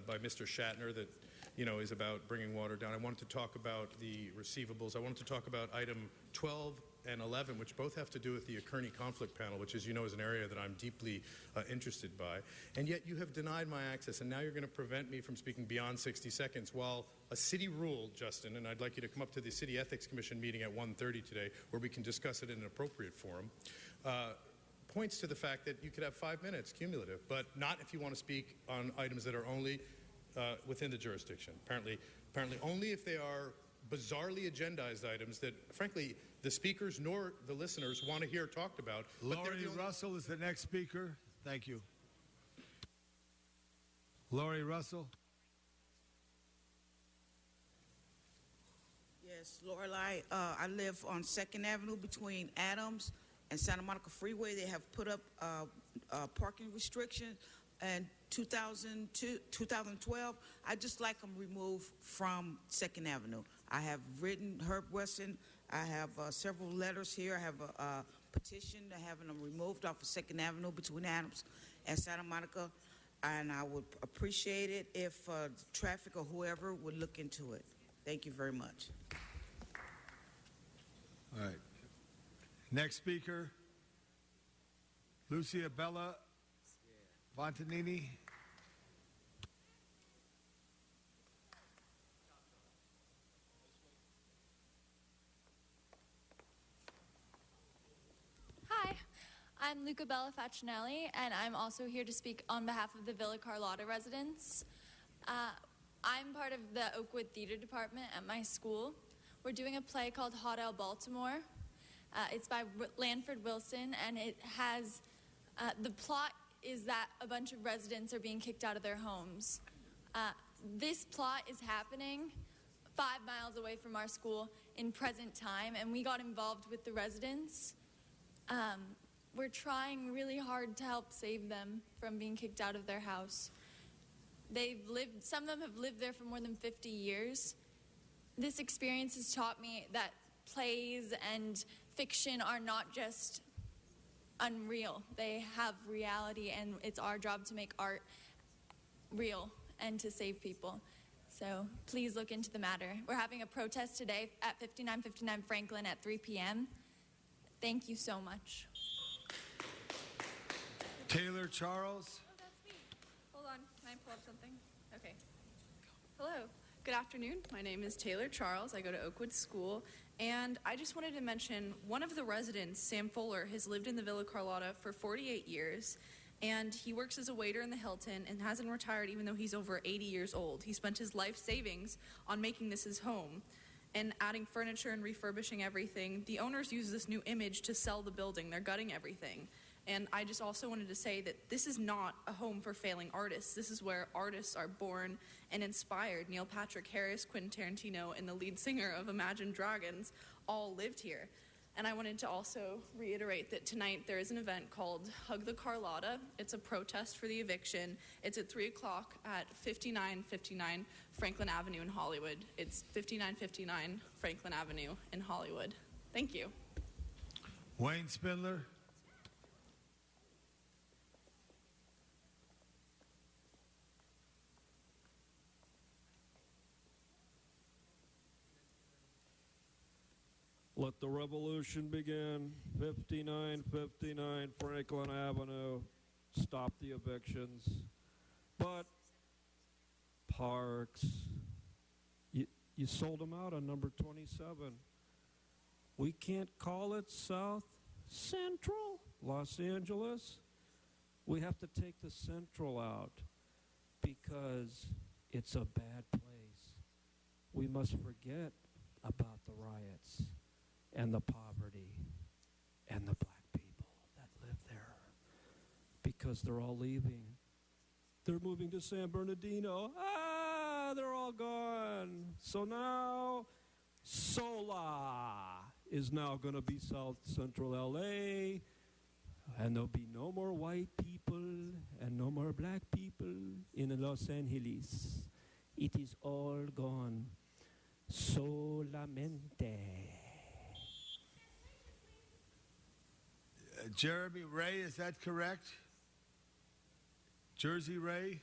by Mr. Shatner that, you know, is about bringing water down. I wanted to talk about the receivables. I wanted to talk about item 12 and 11, which both have to do with the Kearney Conflict Panel, which, as you know, is an area that I'm deeply interested by. And yet you have denied my access, and now you're going to prevent me from speaking beyond 60 seconds, while a city rule, Justin, and I'd like you to come up to the City Ethics Commission meeting at 1:30 today, where we can discuss it in an appropriate forum, points to the fact that you could have 5 minutes cumulative, but not if you want to speak on items that are only within the jurisdiction. Apparently only if they are bizarrely agendized items that, frankly, the speakers nor the listeners want to hear talked about. Laurie Russell is the next speaker. Thank you. Laurie Russell. Yes, Lorelei. I live on 2nd Avenue between Adams and Santa Monica Freeway. They have put up parking restrictions. And 2012, I just like them removed from 2nd Avenue. I have written Herb Weston. I have several letters here. I have a petition to having them removed off of 2nd Avenue between Adams and Santa Monica. And I would appreciate it if traffic or whoever would look into it. Thank you very much. All right. Next speaker, Lucia Bella Fontanini. Hi, I'm Luca Bella Facinelli, and I'm also here to speak on behalf of the Villa Carlotta residents. I'm part of the Oakwood Theater Department at my school. We're doing a play called Hot L Baltimore. It's by Lanford Wilson, and it has the plot is that a bunch of residents are being kicked out of their homes. This plot is happening 5 miles away from our school in present time, and we got involved with the residents. We're trying really hard to help save them from being kicked out of their house. Some of them have lived there for more than 50 years. This experience has taught me that plays and fiction are not just unreal. They have reality, and it's our job to make art real and to save people. So please look into the matter. We're having a protest today at 5959 Franklin at 3 p.m. Thank you so much. Taylor Charles. Oh, that's me. Hold on. Can I pull up something? Okay. Hello. Good afternoon. My name is Taylor Charles. I go to Oakwood School. And I just wanted to mention one of the residents, Sam Fuller, has lived in the Villa Carlotta for 48 years. And he works as a waiter in the Hilton and hasn't retired even though he's over 80 years old. He spent his life savings on making this his home and adding furniture and refurbishing everything. The owners use this new image to sell the building. They're gutting everything. And I just also wanted to say that this is not a home for failing artists. This is where artists are born and inspired. Neil Patrick Harris, Quentin Tarantino, and the lead singer of Imagine Dragons all lived here. And I wanted to also reiterate that tonight there is an event called Hug the Carlotta. It's a protest for the eviction. It's at 3 o'clock at 5959 Franklin Avenue in Hollywood. It's 5959 Franklin Avenue in Hollywood. Thank you. Wayne Spindler. Let the revolution begin. 5959 Franklin Avenue. Stop the evictions. But parks, you sold them out on number 27. We can't call it South Central Los Angeles. We have to take the Central out because it's a bad place. We must forget about the riots and the poverty and the black people that live there because they're all leaving. They're moving to San Bernardino. They're all gone. So now SOLA is now going to be South Central LA. And there'll be no more white people and no more black people in Los Angeles. It is all gone. Solamente. Jeremy Ray, is that correct? Jersey Ray?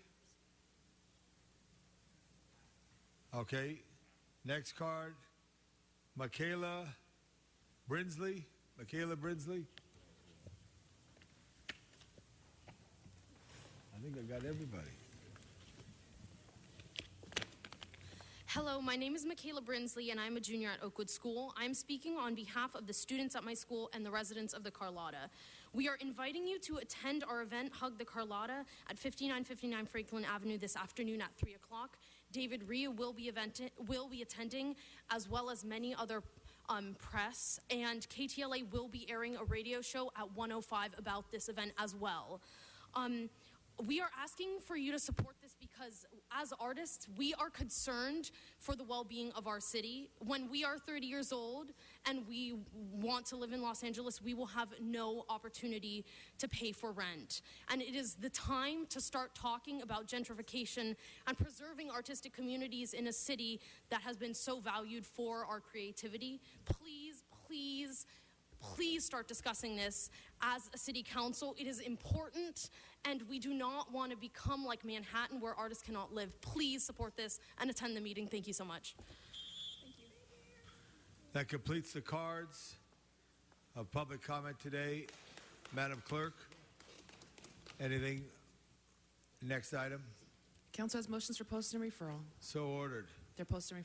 Okay. Next card. Michaela Brinsley. Michaela Brinsley. I think I got everybody. Hello, my name is Michaela Brinsley, and I'm a junior at Oakwood School. I'm speaking on behalf of the students at my school and the residents of the Carlotta. We are inviting you to attend our event, Hug the Carlotta, at 5959 Franklin Avenue this afternoon at 3 o'clock. David Rhea will be attending, as well as many other press, and KTLA will be airing a radio show at 1:05 about this event as well. We are asking for you to support this because as artists, we are concerned for the well-being of our city. When we are 30 years old and we want to live in Los Angeles, we will have no opportunity to pay for rent. And it is the time to start talking about gentrification and preserving artistic communities in a city that has been so valued for our creativity. Please, please, please start discussing this as a city council. It is important, and we do not want to become like Manhattan where artists cannot live. Please support this and attend the meeting. Thank you so much. Thank you. That completes the cards of public comment today. Madam Clerk, anything? Next item? Council has motions for posting and referral. So ordered. They're posted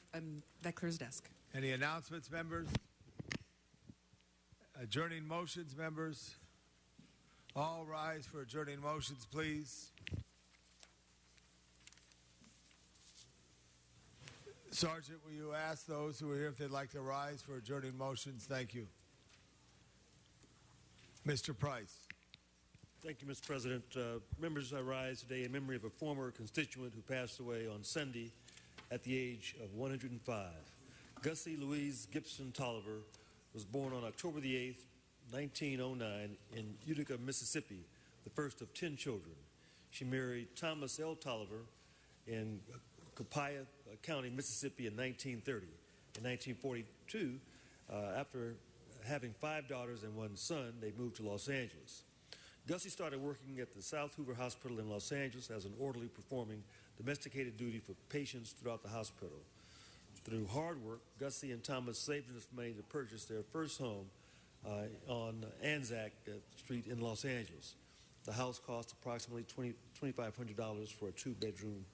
that clears desk. Any announcements, members? Adjourning motions, members. All rise for adjourning motions, please. Sergeant, will you ask those who are here if they'd like to rise for adjourning motions? Thank you. Mr. Price. Thank you, Mr. President. Members, I rise today in memory of a former constituent who passed away on Sunday at the age of 105. Gussie Louise Gibson Tolliver was born on October the 8th, 1909 in Utica, Mississippi, the first of 10 children. She married Thomas L. Tolliver in Copiah County, Mississippi in 1930. In 1942, after having 5 daughters and 1 son, they moved to Los Angeles. Gussie started working at the South Hoover Hospital in Los Angeles as an orderly performing domesticated duty for patients throughout the hospital. Through hard work, Gussie and Thomas saved enough money to purchase their first home on Anzac Street in Los Angeles. The house cost approximately $2,500 for a 2-bedroom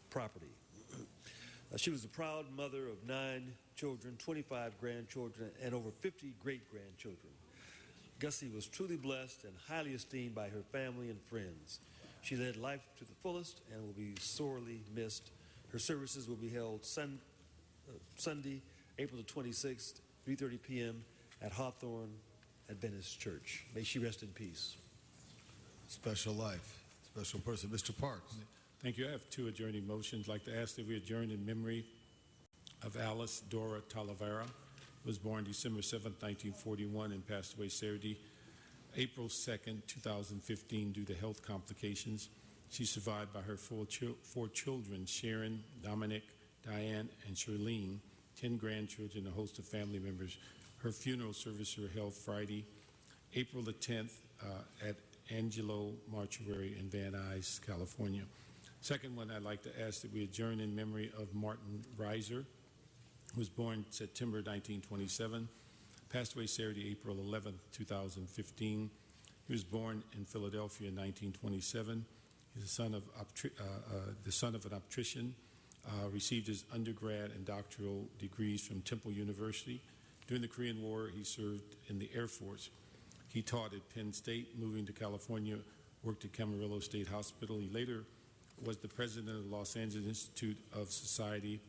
property. She was the proud mother of 9 children, 25 grandchildren, and over 50 great-grandchildren. Gussie was truly blessed and highly esteemed by her family and friends. She led life to the fullest and will be sorely missed. Her services will be held Sunday, April the 26th, 3:30 p.m. at Hawthorne Adventist Church. May she rest in peace. Special life, special person. Mr. Parks. Thank you. I have 2 adjourning motions. I'd like to ask that we adjourn in memory of Alice Dora Talavera, who was born December 7th, 1941, and passed away Saturday, April 2nd, 2015, due to health complications. She's survived by her 4 children, Sharon, Dominic, Diane, and Charlene, 10 grandchildren, and a host of family members. Her funeral services were held Friday, April the 10th, at Angelo Mortuary in Van Nuys, California. Second one, I'd like to ask that we adjourn in memory of Martin Reiser, who was born September 1927, passed away Saturday, April 11th, 2015. He was born in Philadelphia in 1927. He's the son of an optician, received his undergrad and doctoral degrees from Temple University. During the Korean War, he served in the Air Force. He taught at Penn State, moving to California, worked at Camarillo State Hospital. He later was the president of the Los Angeles Institute of Society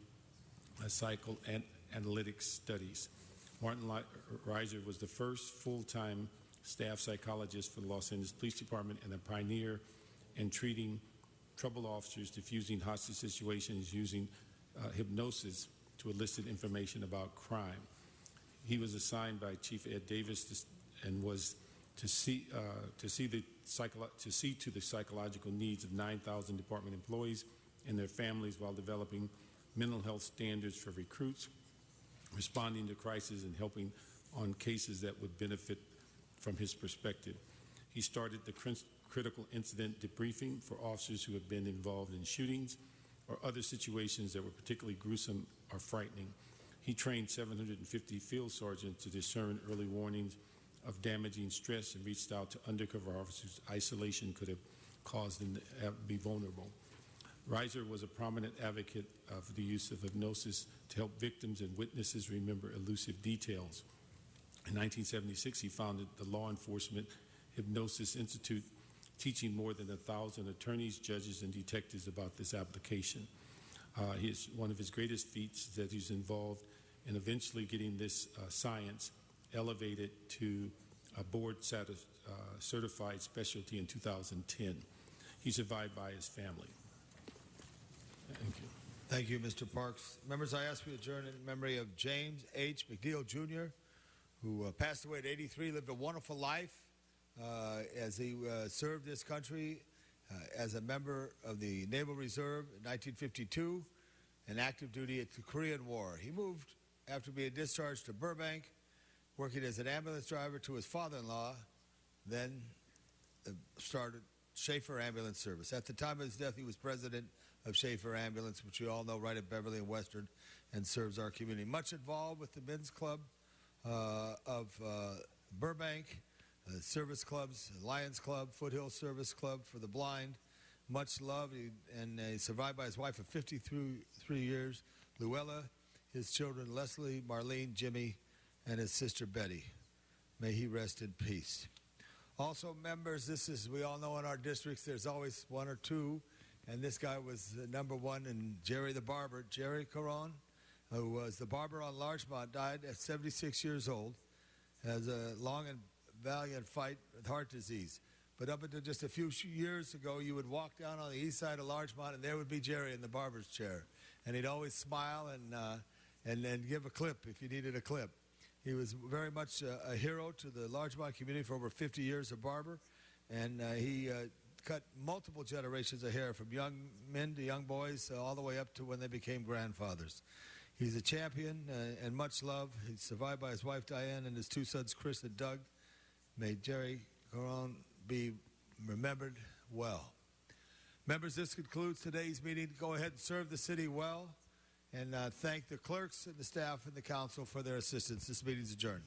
Psychoanalytic Studies. Martin Reiser was the first full-time staff psychologist for the Los Angeles Police Department and a pioneer in treating troubled officers, diffusing hostage situations using hypnosis to elicit information about crime. He was assigned by Chief Ed Davis and was to see to the psychological needs of 9,000 department employees and their families while developing mental health standards for recruits, responding to crises, and helping on cases that would benefit from his perspective. He started the critical incident debriefing for officers who have been involved in shootings or other situations that were particularly gruesome or frightening. He trained 750 field sergeants to discern early warnings of damaging stress and reached out to undercover officers isolation could have caused them to be vulnerable. Reiser was a prominent advocate of the use of hypnosis to help victims and witnesses remember elusive details. In 1976, he founded the Law Enforcement Hypnosis Institute, teaching more than 1,000 attorneys, judges, and detectives about this application. One of his greatest feats is that he's involved in eventually getting this science elevated to a board-certified specialty in 2010. He's survived by his family. Thank you. Thank you, Mr. Parks. Members, I ask we adjourn in memory of James H. McNeil, Jr., who passed away at 83, lived a wonderful life as he served this country as a member of the Naval Reserve in 1952 and active duty at the Korean War. He moved after being discharged to Burbank, working as an ambulance driver to his father-in-law, then started Schaefer Ambulance Service. At the time of his death, he was president of Schaefer Ambulance, which you all know, right at Beverly and Western, and serves our community. Much involved with the Men's Club of Burbank, service clubs, Lions Club, Foothill Service Club for the blind. Much love, and he's survived by his wife of 53 years, Luella, his children Leslie, Marlene, Jimmy, and his sister Betty. May he rest in peace. Also, members, we all know in our districts there's always one or two, and this guy was number one, and Jerry the Barber, Jerry Caron, who was the barber on Larchmont, died at 76 years old, has a long and valiant fight with heart disease. But up until just a few years ago, you would walk down on the east side of Larchmont, and there would be Jerry in the barber's chair. And he'd always smile and then give a clip if you needed a clip. He was very much a hero to the Larchmont community for over 50 years, a barber. And he cut multiple generations of hair from young men to young boys all the way up to when they became grandfathers. He's a champion and much loved. He's survived by his wife, Diane, and his two sons, Chris and Doug. May Jerry Caron be remembered well. Members, this concludes today's meeting. Go ahead and serve the city well, and thank the clerks and the staff and the council for their assistance. This meeting is adjourned.